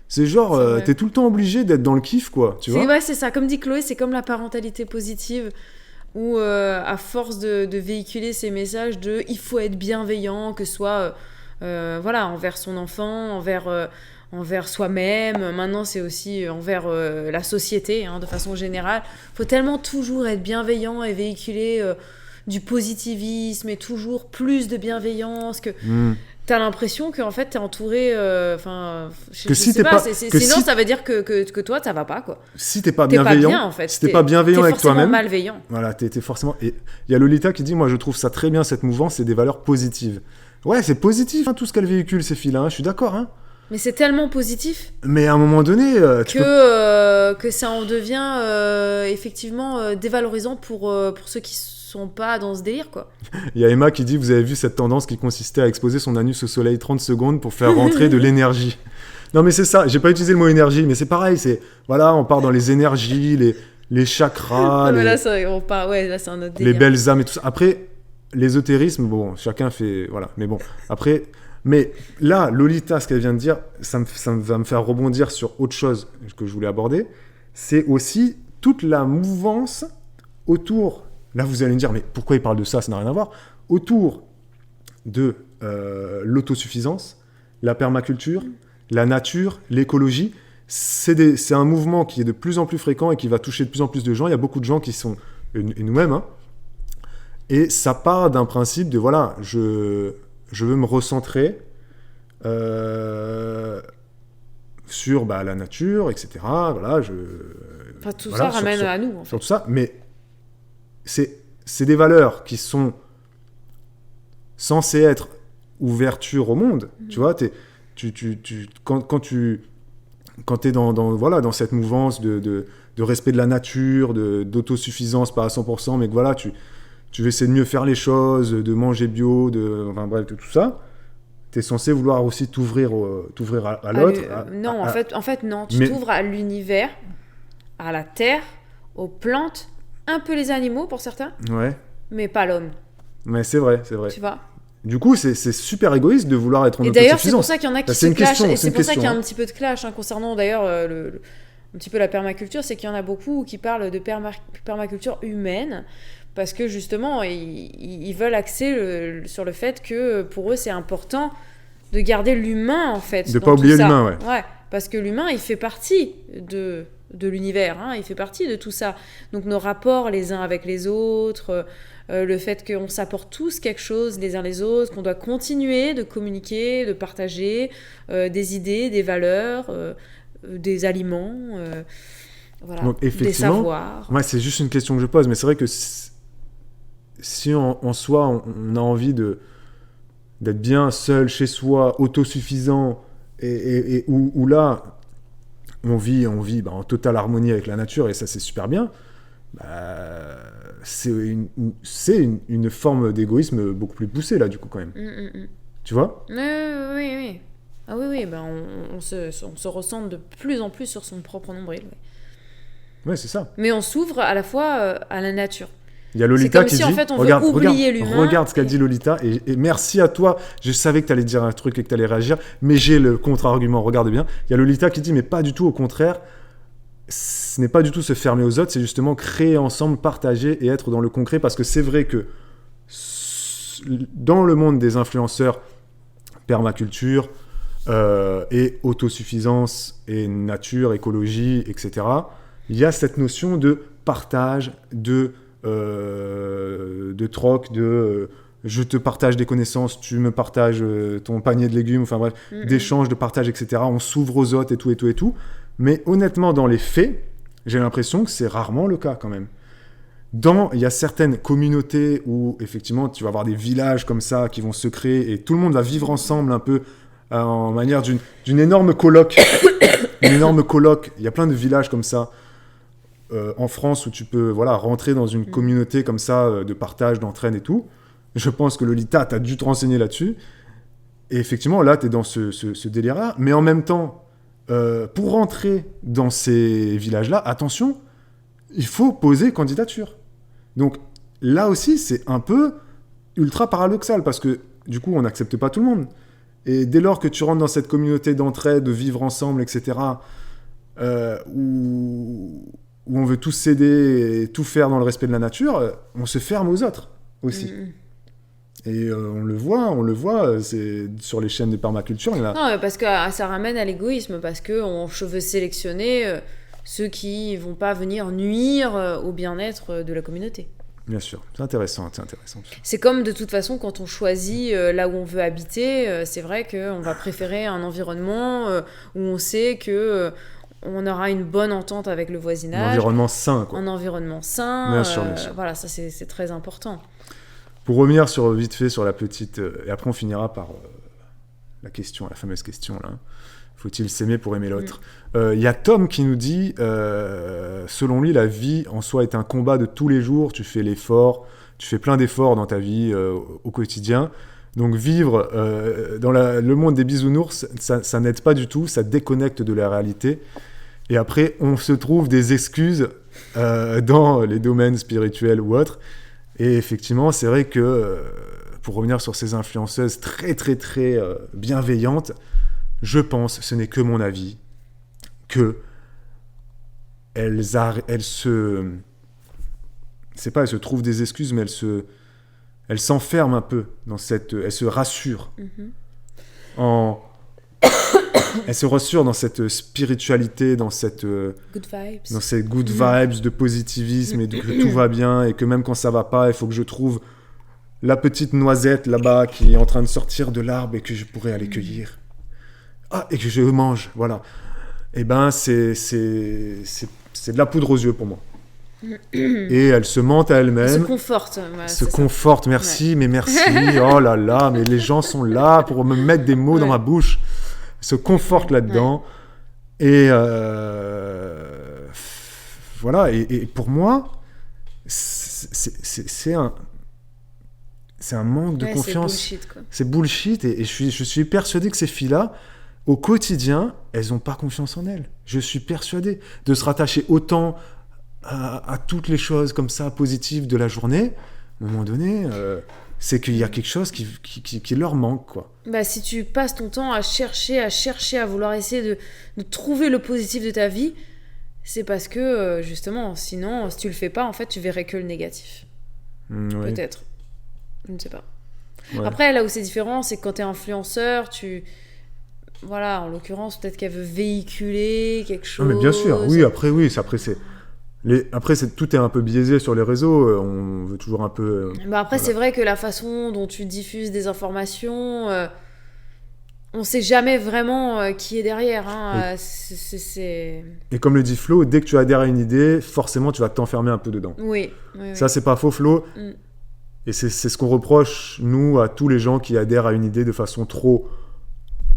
A: C'est genre, t'es tout le temps obligé d'être dans le kiff, quoi, tu vois.
B: Ouais, c'est ça. Comme dit Chloé, c'est comme la parentalité positive, où à force de véhiculer ces messages de « il faut être bienveillant », que ce soit voilà, envers son enfant, envers soi-même. Maintenant, c'est aussi envers la société, hein, de façon générale. Il faut tellement toujours être bienveillant et véhiculer... du positivisme et toujours plus de bienveillance, que t'as l'impression qu'en fait t'es entouré, je sais pas, sinon ça veut dire que toi ça va pas, quoi.
A: Si t'es pas bienveillant,
B: bien, en fait.
A: Si t'es pas bienveillant avec toi-même,
B: malveillant.
A: Voilà, t'es forcément. Et il y a Lolita qui dit, moi je trouve ça très bien, cette mouvance, c'est des valeurs positives. Ouais, c'est positif, hein, tout ce qu'elle véhicule, ces filles-là, hein, je suis d'accord, hein.
B: Mais c'est tellement positif
A: mais à un moment donné
B: que ça en devient effectivement dévalorisant pour ceux qui sont pas dans ce délire, quoi.
A: Il y a Emma qui dit, vous avez vu cette tendance qui consistait à exposer son anus au soleil 30 secondes pour faire rentrer de l'énergie. Non mais c'est ça, j'ai pas utilisé le mot énergie, mais c'est pareil, voilà, on part dans les énergies, les chakras,
B: mais là c'est un autre délire.
A: Les belles âmes et tout ça. Après, l'ésotérisme, bon, chacun fait, voilà, mais bon, après, mais là, Lolita, ce qu'elle vient de dire, ça va me faire rebondir sur autre chose que je voulais aborder, c'est aussi toute la mouvance autour. Là, vous allez me dire, mais pourquoi il parle de ça? Ça n'a rien à voir. Autour de l'autosuffisance, la permaculture, la nature, l'écologie, c'est un mouvement qui est de plus en plus fréquent et qui va toucher de plus en plus de gens. Il y a beaucoup de gens qui sont, et nous-mêmes, hein, et ça part d'un principe de, voilà, je veux me recentrer sur la nature, etc. Voilà,
B: tout ça ramène à nous, en fait.
A: Sur tout ça, mais c'est des valeurs qui sont censées être ouverture au monde, tu vois, quand t'es dans cette mouvance de respect de la nature, d'autosuffisance, pas à 100%, mais que voilà, tu veux essayer de mieux faire les choses, de manger bio, enfin bref, de tout ça, t'es censé vouloir aussi t'ouvrir à l'autre.
B: Non, en fait, non, tu t'ouvres à l'univers, à la terre, aux plantes, un peu les animaux pour certains,
A: ouais,
B: mais pas l'homme.
A: Mais c'est vrai.
B: Tu vois.
A: Du coup, c'est super égoïste de vouloir être en autosuffisance.
B: Et d'ailleurs, c'est pour ça qu'il y en a qui se clashent. Et c'est pour ça qu'il y a
A: hein.
B: un petit peu de clash concernant d'ailleurs un petit peu la permaculture. C'est qu'il y en a beaucoup qui parlent de permaculture humaine parce que justement, ils veulent axer sur le fait que pour eux, c'est important de garder l'humain, en fait.
A: De ne pas oublier l'humain, ouais.
B: Ouais, parce que l'humain, il fait partie de l'univers, hein, il fait partie de tout ça. Donc nos rapports les uns avec les autres, le fait qu'on s'apporte tous quelque chose les uns les autres, qu'on doit continuer de communiquer, de partager des idées, des valeurs, des aliments, voilà,
A: donc,
B: des savoirs.
A: Ouais, c'est juste une question que je pose, mais c'est vrai que si en soi on a envie d'être bien seul chez soi, autosuffisant, et où là on vit en totale harmonie avec la nature, et ça c'est super bien, c'est une forme d'égoïsme beaucoup plus poussée là du coup quand même. Tu vois?
B: Oui. Ah oui, on se ressent de plus en plus sur son propre nombril.
A: Ouais, c'est ça.
B: Mais on s'ouvre à la fois à la nature.
A: Il y a Lolita
B: comme
A: qui
B: si,
A: dit,
B: en fait, on veut oublier l'humain.
A: regarde ce qu'a dit Lolita, et merci à toi, je savais que tu allais dire un truc et que tu allais réagir, mais j'ai le contre-argument, regarde bien. Il y a Lolita qui dit, mais pas du tout, au contraire, ce n'est pas du tout se fermer aux autres, c'est justement créer ensemble, partager et être dans le concret, parce que c'est vrai que dans le monde des influenceurs, permaculture et autosuffisance et nature, écologie, etc., il y a cette notion de partage, de troc, je te partage des connaissances, tu me partages ton panier de légumes, enfin bref, d'échange, de partage, etc. On s'ouvre aux autres et tout, et tout, et tout. Mais honnêtement, dans les faits, j'ai l'impression que c'est rarement le cas quand même. Il y a certaines communautés où effectivement tu vas avoir des villages comme ça qui vont se créer et tout le monde va vivre ensemble un peu en manière d'une énorme coloc. Une énorme coloc. Il y a plein de villages comme ça en France où tu peux rentrer dans une communauté comme ça de partage, d'entraide et tout. Je pense que Lolita, tu as dû te renseigner là-dessus. Et effectivement, là, tu es dans ce délire-là. Mais en même temps, pour rentrer dans ces villages-là, attention, il faut poser candidature. Donc là aussi, c'est un peu ultra paradoxal parce que du coup, on n'accepte pas tout le monde. Et dès lors que tu rentres dans cette communauté d'entraide, de vivre ensemble, etc., où on veut tous s'aider et tout faire dans le respect de la nature, on se ferme aux autres aussi. Et on le voit, c'est sur les chaînes de permaculture. Il y en a...
B: Non, parce que ça ramène à l'égoïsme, parce qu'on veut sélectionner ceux qui vont pas venir nuire au bien-être de la communauté.
A: Bien sûr, c'est intéressant.
B: C'est comme de toute façon quand on choisit là où on veut habiter, c'est vrai qu'on va préférer un environnement où on sait que on aura une bonne entente avec le voisinage.
A: Un environnement sain, quoi.
B: Un environnement sain.
A: Bien sûr.
B: Voilà, ça c'est très important.
A: Pour revenir vite fait sur la petite... et après on finira par la fameuse question là. Faut-il s'aimer pour aimer l'autre ? Il y a Tom qui nous dit, selon lui, la vie en soi est un combat de tous les jours. Tu fais plein d'efforts dans ta vie au quotidien. Donc vivre dans le monde des bisounours, ça n'aide pas du tout, ça déconnecte de la réalité. Et après, on se trouve des excuses dans les domaines spirituels ou autres. Et effectivement, c'est vrai que, pour revenir sur ces influenceuses très, très, très bienveillantes, je pense, ce n'est que mon avis, que elles se trouvent des excuses, mais elles s'enferment un peu dans elles se rassurent. Elles se rassurent dans cette spiritualité, dans cette good vibes de positivisme et que tout va bien et que même quand ça va pas, il faut que je trouve la petite noisette là-bas qui est en train de sortir de l'arbre et que je pourrais aller cueillir. Et que je mange, voilà. Eh ben, c'est de la poudre aux yeux pour moi. Et elle se mente à elle-même.
B: Elle se conforte. Ouais,
A: conforte, merci, mais merci. Oh là là, mais les gens sont là pour me mettre des mots dans ma bouche. Elle se conforte là-dedans. Ouais. Et voilà, et pour moi, c'est un manque de confiance.
B: C'est bullshit, quoi.
A: C'est bullshit, et je suis persuadé que ces filles-là, au quotidien, elles n'ont pas confiance en elles. Je suis persuadé de se rattacher autant à toutes les choses comme ça, positives de la journée. À un moment donné, c'est qu'il y a quelque chose qui leur manque, quoi.
B: Si tu passes ton temps à chercher, à vouloir essayer de trouver le positif de ta vie, c'est parce que, justement, sinon, si tu le fais pas, en fait, tu verrais que le négatif.
A: Oui.
B: Peut-être. Je ne sais pas.
A: Ouais.
B: Après, là où c'est différent, c'est que quand tu es influenceur, voilà, en l'occurrence, peut-être qu'elle veut véhiculer quelque chose.
A: Non, mais bien sûr, oui, après, tout est un peu biaisé sur les réseaux, on veut toujours un peu...
B: Après, c'est vrai que la façon dont tu diffuses des informations, on sait jamais vraiment qui est derrière. Hein,
A: Et comme le dit Flo, dès que tu adhères à une idée, forcément, tu vas t'enfermer un peu dedans.
B: Oui.
A: Ça, c'est pas faux, Flo. Et c'est ce qu'on reproche, nous, à tous les gens qui adhèrent à une idée de façon trop...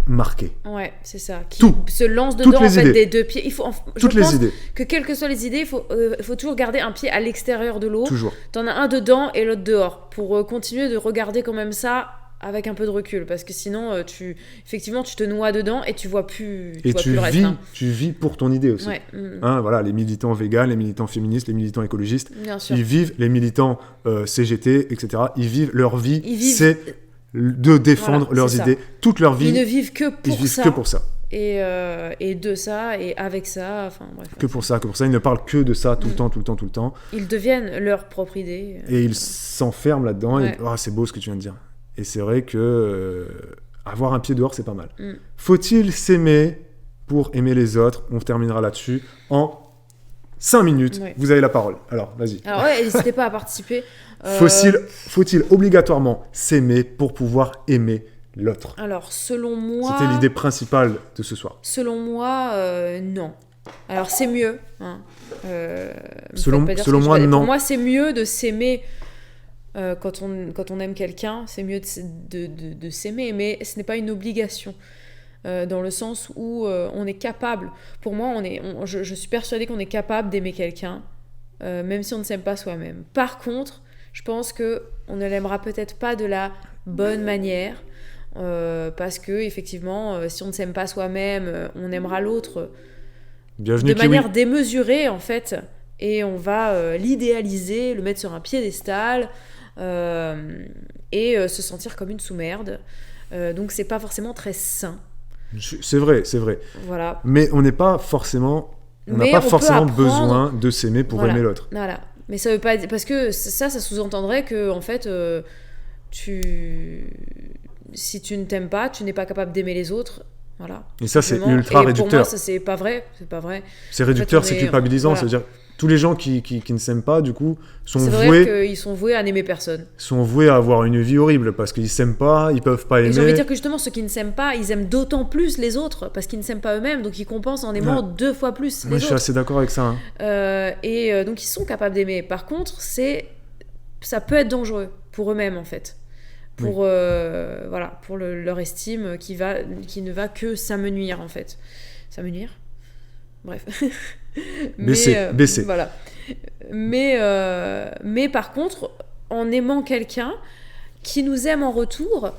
A: marqué.
B: Ouais, c'est ça. Qui
A: Tout.
B: se lance dedans en fait des deux pieds.
A: Je pense
B: que quelles que soient les idées, il faut toujours garder un pied à l'extérieur de l'eau.
A: Toujours.
B: T'en as un dedans et l'autre dehors pour continuer de regarder quand même ça avec un peu de recul, parce que sinon, effectivement, tu te noies dedans et tu vois plus,
A: Et
B: vois plus le reste. Hein.
A: tu vis pour ton idée aussi.
B: Ouais.
A: Hein, voilà, les militants véganes, les militants féministes, les militants écologistes,
B: Bien sûr.
A: ils vivent, les militants CGT, etc., ils vivent leur vie,
B: Ils vivent-
A: c'est de défendre
B: Voilà,
A: leurs
B: c'est ça.
A: idées. Toute leur vie,
B: Ils ne vivent que
A: ils
B: pour
A: vivent
B: ça.
A: que pour ça.
B: Et de ça, et avec ça, enfin bref.
A: Que pour ça. Ils ne parlent que de ça tout le temps.
B: Ils deviennent leur propre idée.
A: Et ils s'enferment là-dedans.
B: Ouais.
A: Et c'est beau ce que tu viens de dire. Et c'est vrai que avoir un pied dehors, c'est pas mal.
B: Mm.
A: Faut-il s'aimer pour aimer les autres? On terminera là-dessus en 5 minutes.
B: Ouais.
A: Vous avez la parole. Alors, vas-y.
B: Alors ouais, n'hésitez pas à participer.
A: Faut-il obligatoirement s'aimer pour pouvoir aimer l'autre?
B: Alors, selon moi...
A: C'était l'idée principale de ce soir.
B: Selon moi, non. Alors, c'est mieux. Hein.
A: Selon
B: moi,
A: non.
B: Pour moi, c'est mieux de s'aimer quand on aime quelqu'un. C'est mieux de s'aimer, mais ce n'est pas une obligation. Dans le sens où on est capable. Pour moi, je suis persuadée qu'on est capable d'aimer quelqu'un, même si on ne s'aime pas soi-même. Par contre, je pense qu'on ne l'aimera peut-être pas de la bonne manière. Parce que effectivement, si on ne s'aime pas soi-même, on aimera l'autre
A: Bienvenue
B: de manière démesurée en fait, et on va l'idéaliser, le mettre sur un piédestal et se sentir comme une sous-merde. Donc c'est pas forcément très sain.
A: C'est vrai.
B: Voilà.
A: Mais on n'est pas forcément, on n'a
B: Mais
A: pas
B: on peut
A: forcément
B: apprendre-
A: besoin de s'aimer pour
B: Voilà.
A: aimer l'autre.
B: Voilà. Mais ça veut pas parce que ça sous-entendrait que en fait si tu ne t'aimes pas, tu n'es pas capable d'aimer les autres. Voilà.
A: Et ça, c'est
B: Simplement.
A: ultra
B: Et
A: réducteur.
B: Pour moi, ça c'est pas vrai. C'est pas vrai.
A: C'est réducteur,
B: on
A: c'est
B: est-
A: culpabilisant.
B: voilà.
A: C'est-à-dire, tous les gens qui ne s'aiment pas, du coup, sont
B: C'est vrai
A: voués
B: qu'ils sont voués à n'aimer personne.
A: à avoir une vie horrible parce qu'ils s'aiment pas, ils peuvent pas
B: Et j'ai envie de
A: aimer.
B: dire que justement, ceux qui ne s'aiment pas, ils aiment d'autant plus les autres parce qu'ils ne s'aiment pas eux-mêmes, donc ils compensent en aimant 2 fois plus
A: Moi,
B: les
A: je suis
B: autres.
A: assez d'accord avec ça. Hein.
B: Donc ils sont capables d'aimer. Par contre, ça peut être dangereux pour eux-mêmes en fait. Pour leur estime qui ne va que s'amenuire en fait. S'amenuire. Bref.
A: Baisser.
B: Voilà. Mais par contre, en aimant quelqu'un qui nous aime en retour,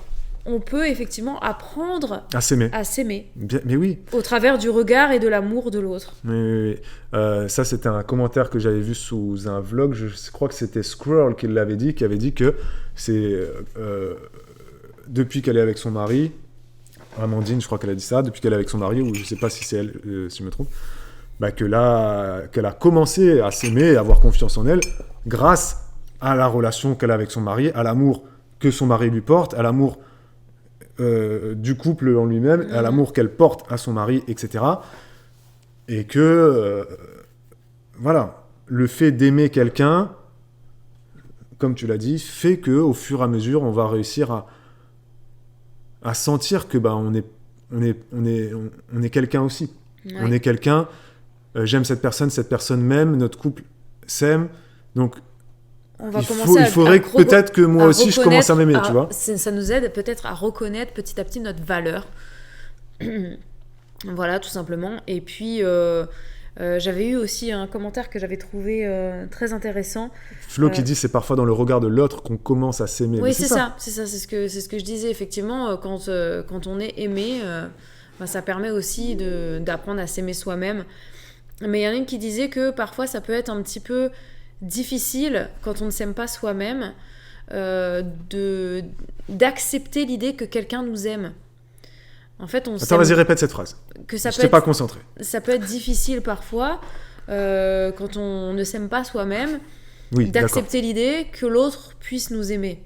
B: on peut effectivement apprendre
A: À s'aimer.
B: à s'aimer
A: Mais oui.
B: au travers du regard et de l'amour de l'autre.
A: Oui. Ça, c'était un commentaire que j'avais vu sous un vlog. Je crois que c'était Scroll qui l'avait dit, qui avait dit que c'est depuis qu'elle est avec son mari, Amandine, je crois qu'elle a dit ça, depuis qu'elle est avec son mari, ou je sais pas si c'est elle, si je me trompe, qu'elle a commencé à s'aimer, à avoir confiance en elle, grâce à la relation qu'elle a avec son mari, à l'amour que son mari lui porte, à l'amour du couple en lui-même, à l'amour qu'elle porte à son mari, etc. Et que, voilà, le fait d'aimer quelqu'un, comme tu l'as dit, fait qu'au fur et à mesure, on va réussir à sentir que on est quelqu'un aussi.
B: Ouais.
A: On est quelqu'un, j'aime cette personne m'aime, notre couple s'aime, donc
B: On va
A: il faudrait peut-être que moi aussi je commence à m'aimer, tu vois.
B: Ça nous aide peut-être à reconnaître petit à petit notre valeur. Voilà, tout simplement. Et puis, j'avais eu aussi un commentaire que j'avais trouvé très intéressant.
A: Flo qui dit c'est parfois dans le regard de l'autre qu'on commence à s'aimer.
B: Oui,
A: Mais
B: c'est ce que je disais. Effectivement, quand on est aimé, ça permet aussi d'apprendre à s'aimer soi-même. Mais il y en a une qui disait que parfois ça peut être un petit peu difficile quand on ne s'aime pas soi-même d'accepter l'idée que quelqu'un nous aime. En fait,
A: Attends, vas-y, répète cette phrase. Je t'ai pas concentré.
B: Ça peut être difficile parfois quand on ne s'aime pas soi-même d'accepter l'idée que l'autre puisse nous aimer.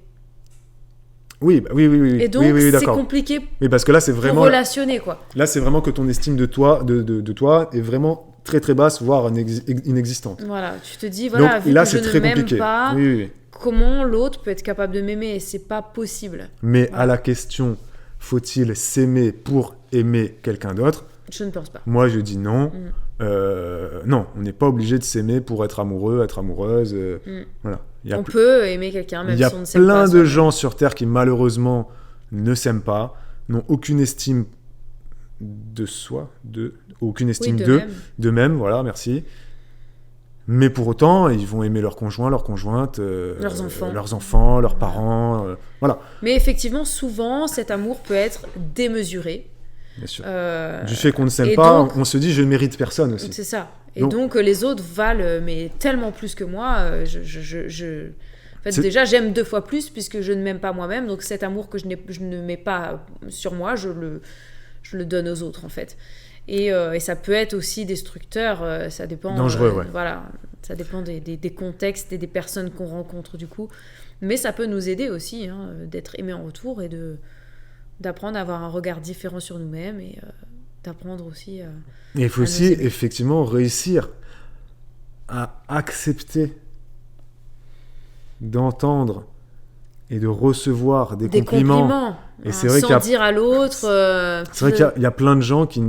A: Oui.
B: Et donc, c'est compliqué
A: parce que là, c'est vraiment...
B: pour relationner, quoi.
A: Là, c'est vraiment que ton estime de toi, de toi est vraiment très très basse, voire inexistante.
B: Voilà, tu te dis, voilà,
A: donc,
B: vu
A: là,
B: que je
A: c'est très
B: ne m'aime
A: compliqué.
B: pas,
A: Oui.
B: comment l'autre peut être capable de m'aimer? Et c'est pas possible.
A: Mais à la question, faut-il s'aimer pour aimer quelqu'un d'autre?
B: Je ne pense pas.
A: Moi, je dis non. Non, on n'est pas obligé de s'aimer pour être amoureux, être amoureuse. Voilà.
B: On peut aimer quelqu'un même si on ne s'aime pas.
A: Il y a plein de gens sur Terre qui malheureusement ne s'aiment pas, n'ont aucune estime de soi, aucune estime d'eux-mêmes, voilà, merci. Mais pour autant, ils vont aimer leur conjoint, leur conjointe,
B: Leurs enfants.
A: leurs parents. Voilà,
B: Mais effectivement, souvent, cet amour peut être démesuré.
A: bien sûr.
B: Euh,
A: Du fait qu'on ne s'aime
B: et
A: pas,
B: donc-
A: on se dit je ne mérite personne aussi.
B: C'est ça. Et
A: Donc-
B: donc, les autres valent mais tellement plus que moi. En fait,
A: C'est-
B: déjà, j'aime 2 fois plus puisque je ne m'aime pas moi-même. Donc cet amour que je ne mets pas sur moi, je le donne aux autres, en fait. Et ça peut être aussi destructeur. Ça dépend.
A: Dangereux, ouais.
B: Voilà. Ça dépend des contextes et des personnes qu'on rencontre, du coup. Mais ça peut nous aider aussi d'être aimé en retour et d'apprendre à avoir un regard différent sur nous-mêmes et d'apprendre aussi...
A: Et il faut
B: à
A: aussi
B: nous aimer.
A: effectivement réussir à accepter d'entendre et de recevoir des compliments. Et c'est vrai
B: sans
A: qu'il y a-
B: dire à l'autre
A: C'est vrai qu'il y a plein de gens qui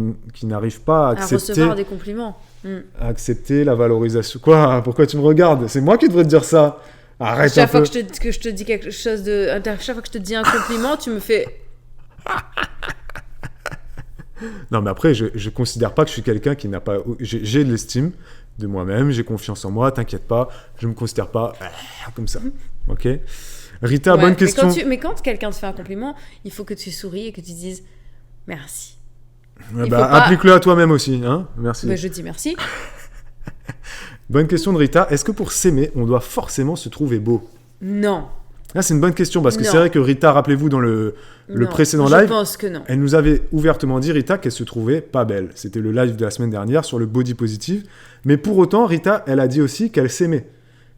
A: n'arrivent pas à
B: à
A: accepter,
B: recevoir des compliments.
A: à accepter la valorisation. Quoi? Pourquoi tu me regardes? C'est moi qui devrais te dire ça. Arrête un
B: Chaque fois
A: peu.
B: que je te dis quelque chose chaque fois que je te dis un compliment, tu me fais
A: Non, mais après, je considère pas que je suis quelqu'un qui n'a pas... J'ai de l'estime de moi-même, j'ai confiance en moi, t'inquiète pas, je me considère pas comme ça. Ok? Rita,
B: Ouais,
A: bonne question.
B: mais quand quelqu'un te fait un compliment, il faut que tu souris et que tu dises merci.
A: Ouais,
B: il
A: bah,
B: faut pas-
A: applique-le à toi-même aussi, hein? Merci.
B: Mais je dis merci.
A: Bonne question de Rita. Est-ce que pour s'aimer, on doit forcément se trouver beau?
B: Non.
A: Là, c'est une bonne question parce que
B: Non.
A: c'est vrai que Rita, rappelez-vous, dans le
B: Non.
A: précédent
B: Je
A: live,
B: pense que non.
A: elle nous avait ouvertement dit, Rita, qu'elle se trouvait pas belle. C'était le live de la semaine dernière sur le body positive. Mais pour autant, Rita, elle a dit aussi qu'elle s'aimait.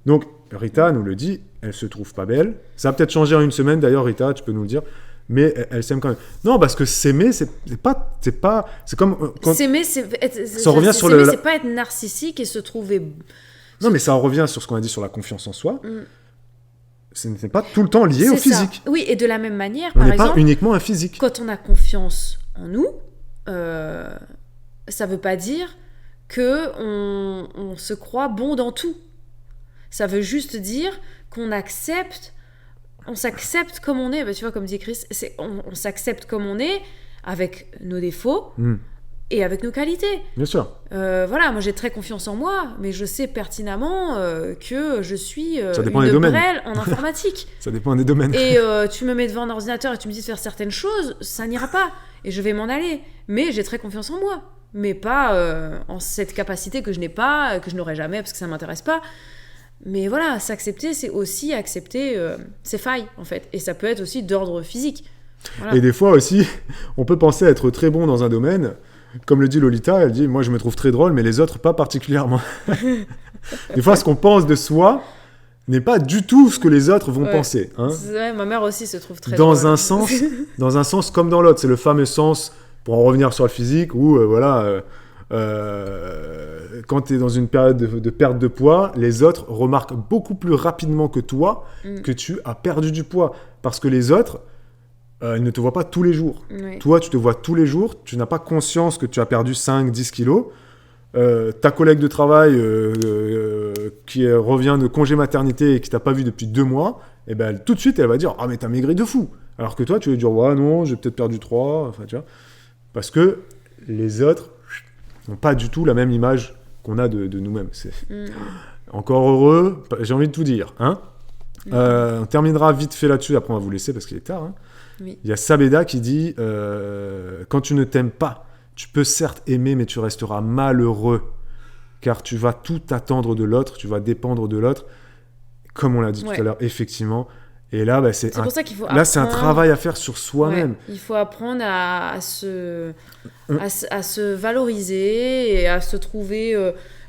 A: Donc, Rita nous le dit, elle se trouve pas belle. Ça a peut-être changé en une semaine, d'ailleurs, Rita, tu peux nous le dire. Mais elle s'aime quand même. Non, parce que s'aimer, c'est comme... quand-
B: S'aimer,
A: Ça revient sur
B: s'aimer,
A: le-
B: c'est pas être narcissique et se trouver...
A: Non, mais ça revient sur ce qu'on a dit sur la confiance en soi.
B: Mm.
A: Ce n'est pas tout le temps lié au
B: C'est ça.
A: physique.
B: Oui, et de la même manière,
A: On
B: par
A: n'est pas
B: exemple,
A: uniquement un physique.
B: quand on a confiance en nous, ça veut pas dire que on se croit bon dans tout. Ça veut juste dire qu'on accepte, on s'accepte comme on est. Bah, tu vois, comme dit Chris, on s'accepte comme on est, avec nos défauts
A: Mm.
B: et avec nos qualités.
A: Bien sûr.
B: Voilà, moi j'ai très confiance en moi, mais je sais pertinemment que je suis
A: Ça dépend des
B: une
A: domaines.
B: brêle en informatique.
A: Ça dépend des domaines.
B: Et tu me mets devant un ordinateur et tu me dis de faire certaines choses, ça n'ira pas. Et je vais m'en aller. Mais j'ai très confiance en moi. Mais pas en cette capacité que je n'ai pas, que je n'aurai jamais parce que ça ne m'intéresse pas. Mais voilà, s'accepter, c'est aussi accepter ses failles, en fait. Et ça peut être aussi d'ordre physique. Voilà.
A: Et des fois aussi, on peut penser être très bon dans un domaine. Comme le dit Lolita, elle dit « Moi, je me trouve très drôle, mais les autres, pas particulièrement. » Des fois, ce qu'on pense de soi n'est pas du tout ce que les autres vont
B: Ouais.
A: penser. Hein.
B: C'est vrai, ma mère aussi se trouve très
A: Dans
B: drôle.
A: un sens comme dans l'autre. C'est le fameux sens, pour en revenir sur le physique, où quand tu es dans une période de perte de poids, les autres remarquent beaucoup plus rapidement que toi que tu as perdu du poids. Parce que les autres, ils ne te voient pas tous les jours.
B: Ouais.
A: Toi, tu te vois tous les jours, tu n'as pas conscience que tu as perdu 5-10 kilos. Ta collègue de travail qui revient de congé maternité et qui t'a pas vu depuis 2 mois, et ben, tout de suite, elle va dire « Ah, mais t'as maigri de fou !» Alors que toi, tu vas dire « Ouais, non, j'ai peut-être perdu 3. » Enfin, tu vois. Parce que les autres n'ont pas du tout la même image qu'on a de nous-mêmes. C'est encore heureux, j'ai envie de tout dire. Hein. On terminera vite fait là-dessus, après on va vous laisser parce qu'il est tard. Hein.
B: Oui.
A: Il y a Sabeda qui dit quand tu ne t'aimes pas, tu peux certes aimer, mais tu resteras malheureux, car tu vas tout attendre de l'autre, tu vas dépendre de l'autre, comme on l'a dit tout à l'heure, effectivement. Et là, bah, c'est
B: pour ça qu'il faut
A: c'est un
B: apprendre-
A: travail à faire sur soi-même.
B: Ouais, il faut apprendre à se valoriser et à se trouver,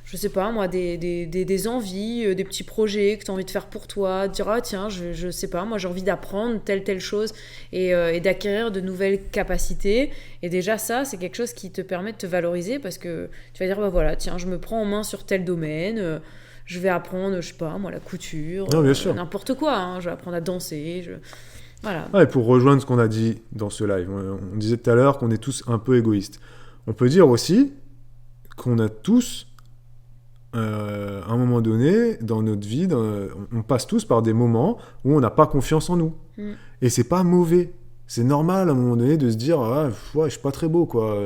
B: je sais pas moi, des envies, des petits projets que tu as envie de faire pour toi, de dire ah tiens, je sais pas, moi j'ai envie d'apprendre telle chose et d'acquérir de nouvelles capacités. Et déjà ça, c'est quelque chose qui te permet de te valoriser parce que tu vas dire bah voilà, tiens, je me prends en main sur tel domaine. Je vais apprendre, je sais pas, moi, la couture,
A: Non, bien sûr.
B: n'importe quoi. Hein. Je vais apprendre à danser. Voilà.
A: Ouais, pour rejoindre ce qu'on a dit dans ce live, on disait tout à l'heure qu'on est tous un peu égoïstes. On peut dire aussi qu'on a tous, à un moment donné, dans notre vie, on passe tous par des moments où on n'a pas confiance en nous. Et c'est pas mauvais. C'est normal, à un moment donné, de se dire « Ah, ouais, je suis pas très beau, quoi. »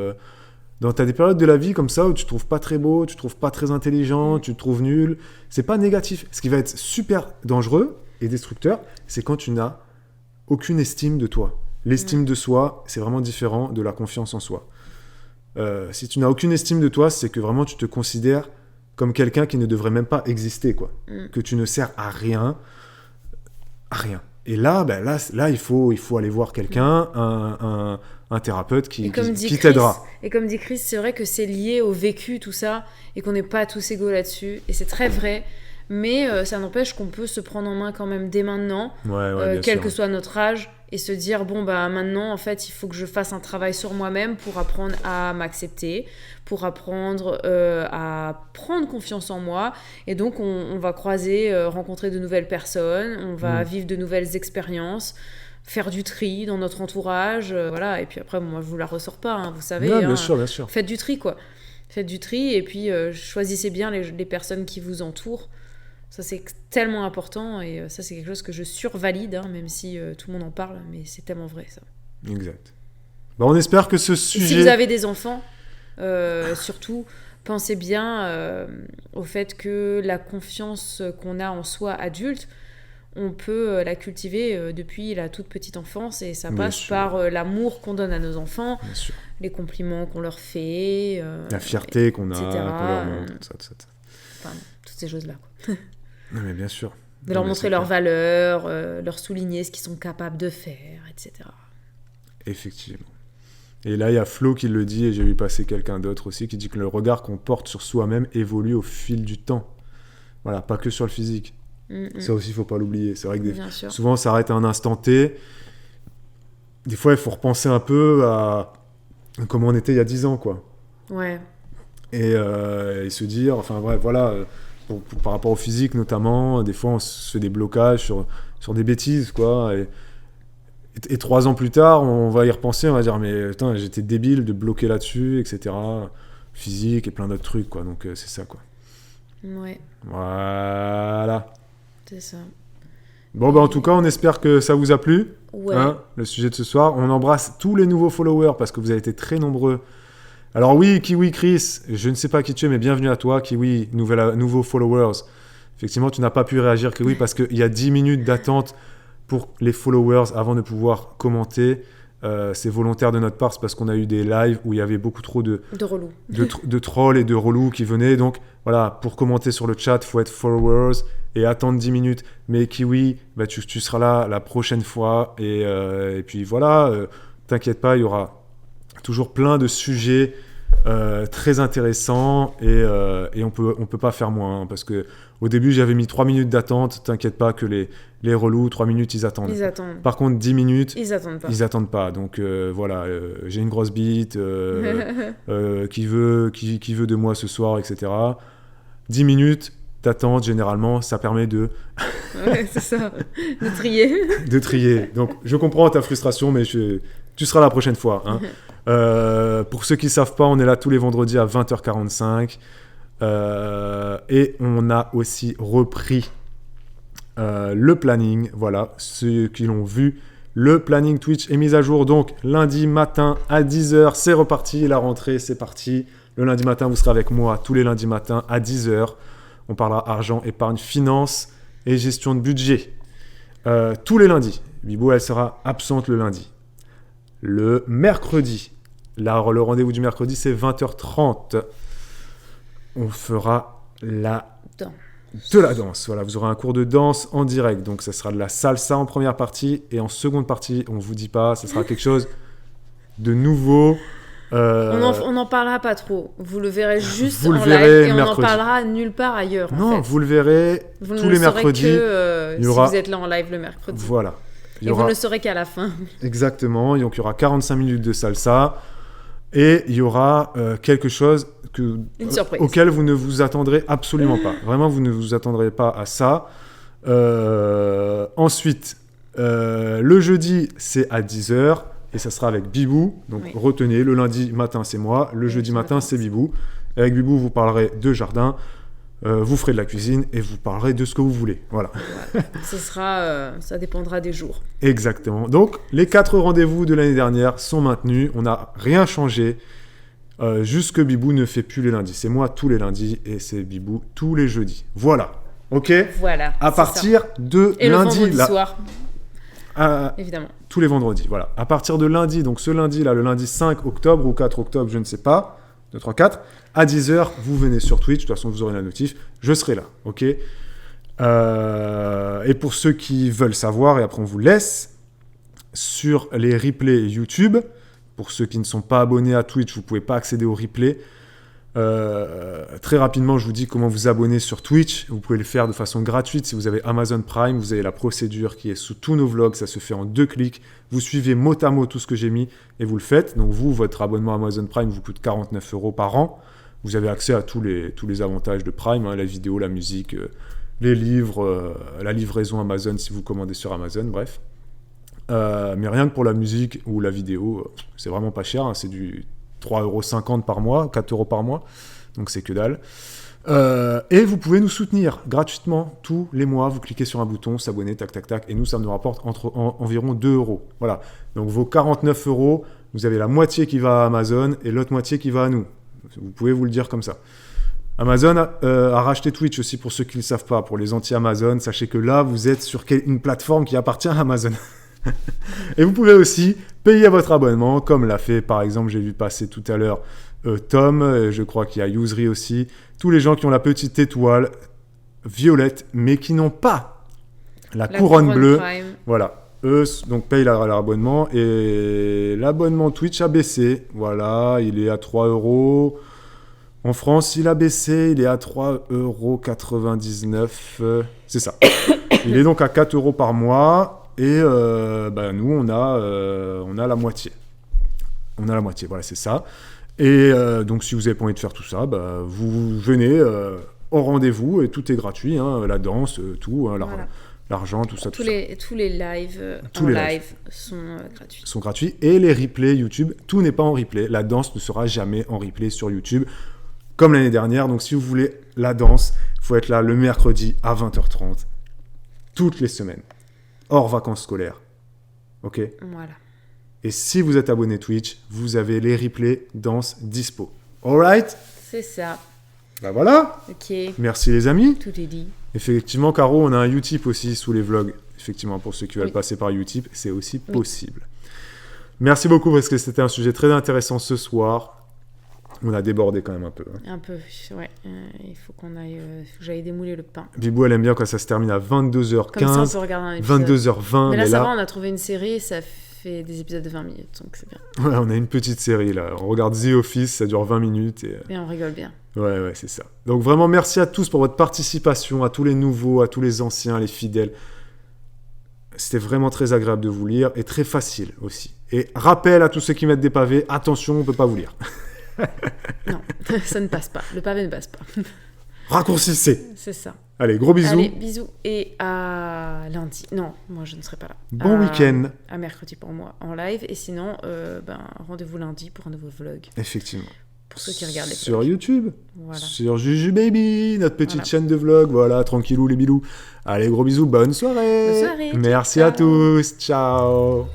A: t'as des périodes de la vie comme ça où tu te trouves pas très beau, tu te trouves pas très intelligent, tu te trouves nul. C'est pas négatif. Ce qui va être super dangereux et destructeur, c'est quand tu n'as aucune estime de toi. L'estime de soi, c'est vraiment différent de la confiance en soi. Si tu n'as aucune estime de toi, c'est que vraiment tu te considères comme quelqu'un qui ne devrait même pas exister, quoi. Que tu ne sers à rien. À rien. Et là, il faut aller voir quelqu'un, un thérapeute qui t'aidera.
B: Et comme dit Chris, c'est vrai que c'est lié au vécu, tout ça, et qu'on n'est pas tous égaux là-dessus. Et c'est très vrai. Mais ça n'empêche qu'on peut se prendre en main quand même dès maintenant, quel que soit notre âge, et se dire, bon, bah maintenant, en fait, il faut que je fasse un travail sur moi-même pour apprendre à m'accepter, pour apprendre à prendre confiance en moi. Et donc, on va rencontrer de nouvelles personnes, on va vivre de nouvelles expériences, faire du tri dans notre entourage, voilà. Et puis après, moi, je vous la ressors pas, hein, vous savez.
A: Non, bien sûr.
B: Faites du tri, quoi. Faites du tri, et puis choisissez bien les personnes qui vous entourent. Ça, c'est tellement important, et ça, c'est quelque chose que je survalide, hein, même si tout le monde en parle, mais c'est tellement vrai, ça.
A: Exact. Bah, on espère que ce sujet...
B: Et si vous avez des enfants, surtout, pensez bien au fait que la confiance qu'on a en soi adulte, on peut la cultiver depuis la toute petite enfance, et ça passe par l'amour qu'on donne à nos enfants, les compliments qu'on leur fait,
A: la fierté qu'on a,
B: etc.
A: qu'on leur montre, tout ça.
B: Enfin, toutes ces choses-là, quoi.
A: Non, mais bien sûr.
B: De leur montrer leurs valeurs, leur souligner ce qu'ils sont capables de faire, etc.
A: Effectivement. Et là, il y a Flo qui le dit, et j'ai vu passer quelqu'un d'autre aussi, qui dit que le regard qu'on porte sur soi-même évolue au fil du temps. Voilà, pas que sur le physique. Ça aussi, il ne faut pas l'oublier. C'est vrai que souvent, on s'arrête à un instant T. Des fois, il faut repenser un peu à comment on était il y a 10 ans, quoi.
B: Ouais.
A: Et se dire, enfin, bref, voilà... par rapport au physique notamment, des fois on se fait des blocages sur des bêtises, quoi. Et 3 ans plus tard, on va y repenser, on va dire mais putain, j'étais débile de bloquer là-dessus, etc. Physique et plein d'autres trucs, quoi. Donc c'est ça, quoi.
B: Ouais.
A: Voilà.
B: C'est ça.
A: Bon, en tout cas, on espère que ça vous a plu.
B: Ouais.
A: Hein, le sujet de ce soir. On embrasse tous les nouveaux followers parce que vous avez été très nombreux. Alors oui, Kiwi Chris, je ne sais pas qui tu es, mais bienvenue à toi, Kiwi, nouveaux followers. Effectivement, tu n'as pas pu réagir, Kiwi, parce qu'il y a 10 minutes d'attente pour les followers avant de pouvoir commenter. C'est volontaire de notre part, c'est parce qu'on a eu des lives où il y avait beaucoup trop de
B: relous.
A: de trolls et de relous qui venaient. Donc voilà, pour commenter sur le chat, il faut être followers et attendre 10 minutes. Mais Kiwi, bah, tu seras là la prochaine fois. Et puis voilà, t'inquiète pas, il y aura toujours plein de sujets très intéressants et on peut pas faire moins, hein, parce que au début j'avais mis 3 minutes d'attente. T'inquiète pas que les relous 3 minutes ils attendent. Par contre 10 minutes ils attendent pas. Donc voilà, j'ai une grosse bite qui veut de moi ce soir, etc. 10 minutes d'attente, généralement ça permet de
B: ouais, c'est ça, de
A: trier. Donc je comprends ta frustration, mais tu seras la prochaine fois, hein. Pour ceux qui ne savent pas, on est là tous les vendredis à 20h45 et on a aussi repris le planning. Voilà, ceux qui l'ont vu, le planning Twitch est mis à jour, donc lundi matin à 10h, c'est reparti, la rentrée c'est parti. Le lundi matin, vous serez avec moi tous les lundis matins à 10h. On parlera argent, épargne, finance et gestion de budget. Tous les lundis. Bibou, elle sera absente le lundi. Le mercredi, là, le rendez-vous du mercredi, c'est 20h30. On fera de la danse. Voilà, vous aurez un cours de danse en direct. Donc, ça sera de la salsa en première partie. Et en seconde partie, on ne vous dit pas, ça sera quelque chose de nouveau.
B: On n'en parlera pas trop. Vous le verrez juste
A: en live
B: et on n'en parlera nulle part ailleurs.
A: Non,
B: en fait.
A: Vous le verrez tous les mercredis.
B: Il y aura... Si vous êtes là en live le mercredi.
A: Voilà.
B: Vous ne le saurez qu'à la fin.
A: Exactement. Donc, il y aura 45 minutes de salsa. Et il y aura quelque chose
B: une surprise.
A: Auquel vous ne vous attendrez absolument pas. Vraiment, vous ne vous attendrez pas à ça. Ensuite, le jeudi, c'est à 10h. Et ça sera avec Bibou. Donc, retenez, le lundi matin, c'est moi. Le jeudi matin, c'est Bibou. Avec Bibou, vous parlerez de jardin. Vous ferez de la cuisine et vous parlerez de ce que vous voulez. Voilà.
B: Ça dépendra des jours.
A: Exactement. Donc, les 4 rendez-vous de l'année dernière sont maintenus. On n'a rien changé. Juste que Bibou ne fait plus les lundis. C'est moi tous les lundis et c'est Bibou tous les jeudis. Voilà. Ok.
B: Voilà.
A: À partir de
B: et
A: lundi,
B: le vendredi soir. Évidemment.
A: Tous les vendredis, voilà. À partir de lundi, donc ce lundi là, le lundi 5 octobre ou 4 octobre, je ne sais pas, 2, 3, 4, à 10h, vous venez sur Twitch, de toute façon vous aurez la notif, je serai là, ok. Et pour ceux qui veulent savoir, et après on vous laisse, sur les replays YouTube, pour ceux qui ne sont pas abonnés à Twitch, vous ne pouvez pas accéder aux replays. Très rapidement, je vous dis comment vous abonner sur Twitch. Vous pouvez le faire de façon gratuite. Si vous avez Amazon Prime, vous avez la procédure qui est sous tous nos vlogs. Ça se fait en 2 clics. Vous suivez mot à mot tout ce que j'ai mis et vous le faites. Donc vous, votre abonnement Amazon Prime vous coûte 49 € par an. Vous avez accès à tous les avantages de Prime, hein, la vidéo, la musique, les livres, la livraison Amazon si vous commandez sur Amazon, bref. Mais rien que pour la musique ou la vidéo, c'est vraiment pas cher, hein, c'est du 3,50 € par mois, 4 € par mois, donc c'est que dalle. Et vous pouvez nous soutenir gratuitement tous les mois, vous cliquez sur un bouton, s'abonner, tac, tac, tac, et nous, ça nous rapporte environ 2 €. Voilà, donc vos 49 €, vous avez la moitié qui va à Amazon et l'autre moitié qui va à nous. Vous pouvez vous le dire comme ça. Amazon a racheté Twitch aussi pour ceux qui ne le savent pas, pour les anti-Amazon. Sachez que là, vous êtes sur une plateforme qui appartient à Amazon. Et vous pouvez aussi payer votre abonnement, comme l'a fait par exemple, j'ai vu passer tout à l'heure Tom, je crois qu'il y a Usery aussi, tous les gens qui ont la petite étoile violette, mais qui n'ont pas la couronne bleue.
B: Prime.
A: Voilà, eux donc payent leur abonnement, et l'abonnement Twitch a baissé, voilà, il est à 3 €. En France, il a baissé, il est à 3,99 €, c'est ça. Il est donc à 4 € par mois. Et nous, on a la moitié. On a la moitié, voilà, c'est ça. Et donc, si vous n'avez pas envie de faire tout ça, vous venez au rendez-vous et tout est gratuit. Hein, la danse, tout, hein,
B: Voilà.
A: l'argent, tout ça.
B: Tous les lives sont gratuits.
A: Sont gratuits. Et les replays YouTube, tout n'est pas en replay. La danse ne sera jamais en replay sur YouTube, comme l'année dernière. Donc, si vous voulez la danse, il faut être là le mercredi à 20h30, toutes les semaines. Hors vacances scolaires. Ok ?
B: Voilà.
A: Et si vous êtes abonné Twitch, vous avez les replays danse dispo. Alright ?
B: C'est ça.
A: Bah voilà.
B: Ok.
A: Merci les amis.
B: Tout est dit.
A: Effectivement, Caro, on a un Utip aussi sous les vlogs. Effectivement, pour ceux qui veulent
B: Oui.
A: passer par Utip, c'est aussi possible. Merci beaucoup parce que c'était un sujet très intéressant ce soir. On a débordé quand même un peu. Hein.
B: Un peu, ouais. Il faut qu'on aille... faut que j'aille démouler le pain.
A: Bibou, elle aime bien quand ça se termine à 22h15.
B: Comme ça, on peut regarder un épisode.
A: 22h20.
B: Mais là, ça va, on a trouvé une série, ça fait des épisodes de 20 minutes, donc c'est bien.
A: Ouais, on a une petite série là. On regarde The Office, ça dure 20 minutes.
B: Et on rigole bien.
A: Ouais, c'est ça. Donc vraiment, merci à tous pour votre participation, à tous les nouveaux, à tous les anciens, les fidèles. C'était vraiment très agréable de vous lire et très facile aussi. Et rappel à tous ceux qui mettent des pavés, attention, on ne peut pas vous lire.
B: Non, ça ne passe pas. Le pavé ne passe pas.
A: Raccourcissez.
B: C'est ça.
A: Allez, gros bisous.
B: Allez, bisous. Et à lundi. Non, moi je ne serai pas là.
A: Bon week-end.
B: À mercredi pour moi en live. Et sinon, rendez-vous lundi pour un nouveau vlog.
A: Effectivement.
B: Pour ceux qui regardent les
A: sur
B: vlogs.
A: YouTube,
B: Voilà.
A: sur Juju Baby, notre petite chaîne de vlog, voilà, tranquillou les bilous. Allez, gros bisous, bonne soirée.
B: Bonne soirée.
A: Merci
B: Ciao.
A: à tous, ciao.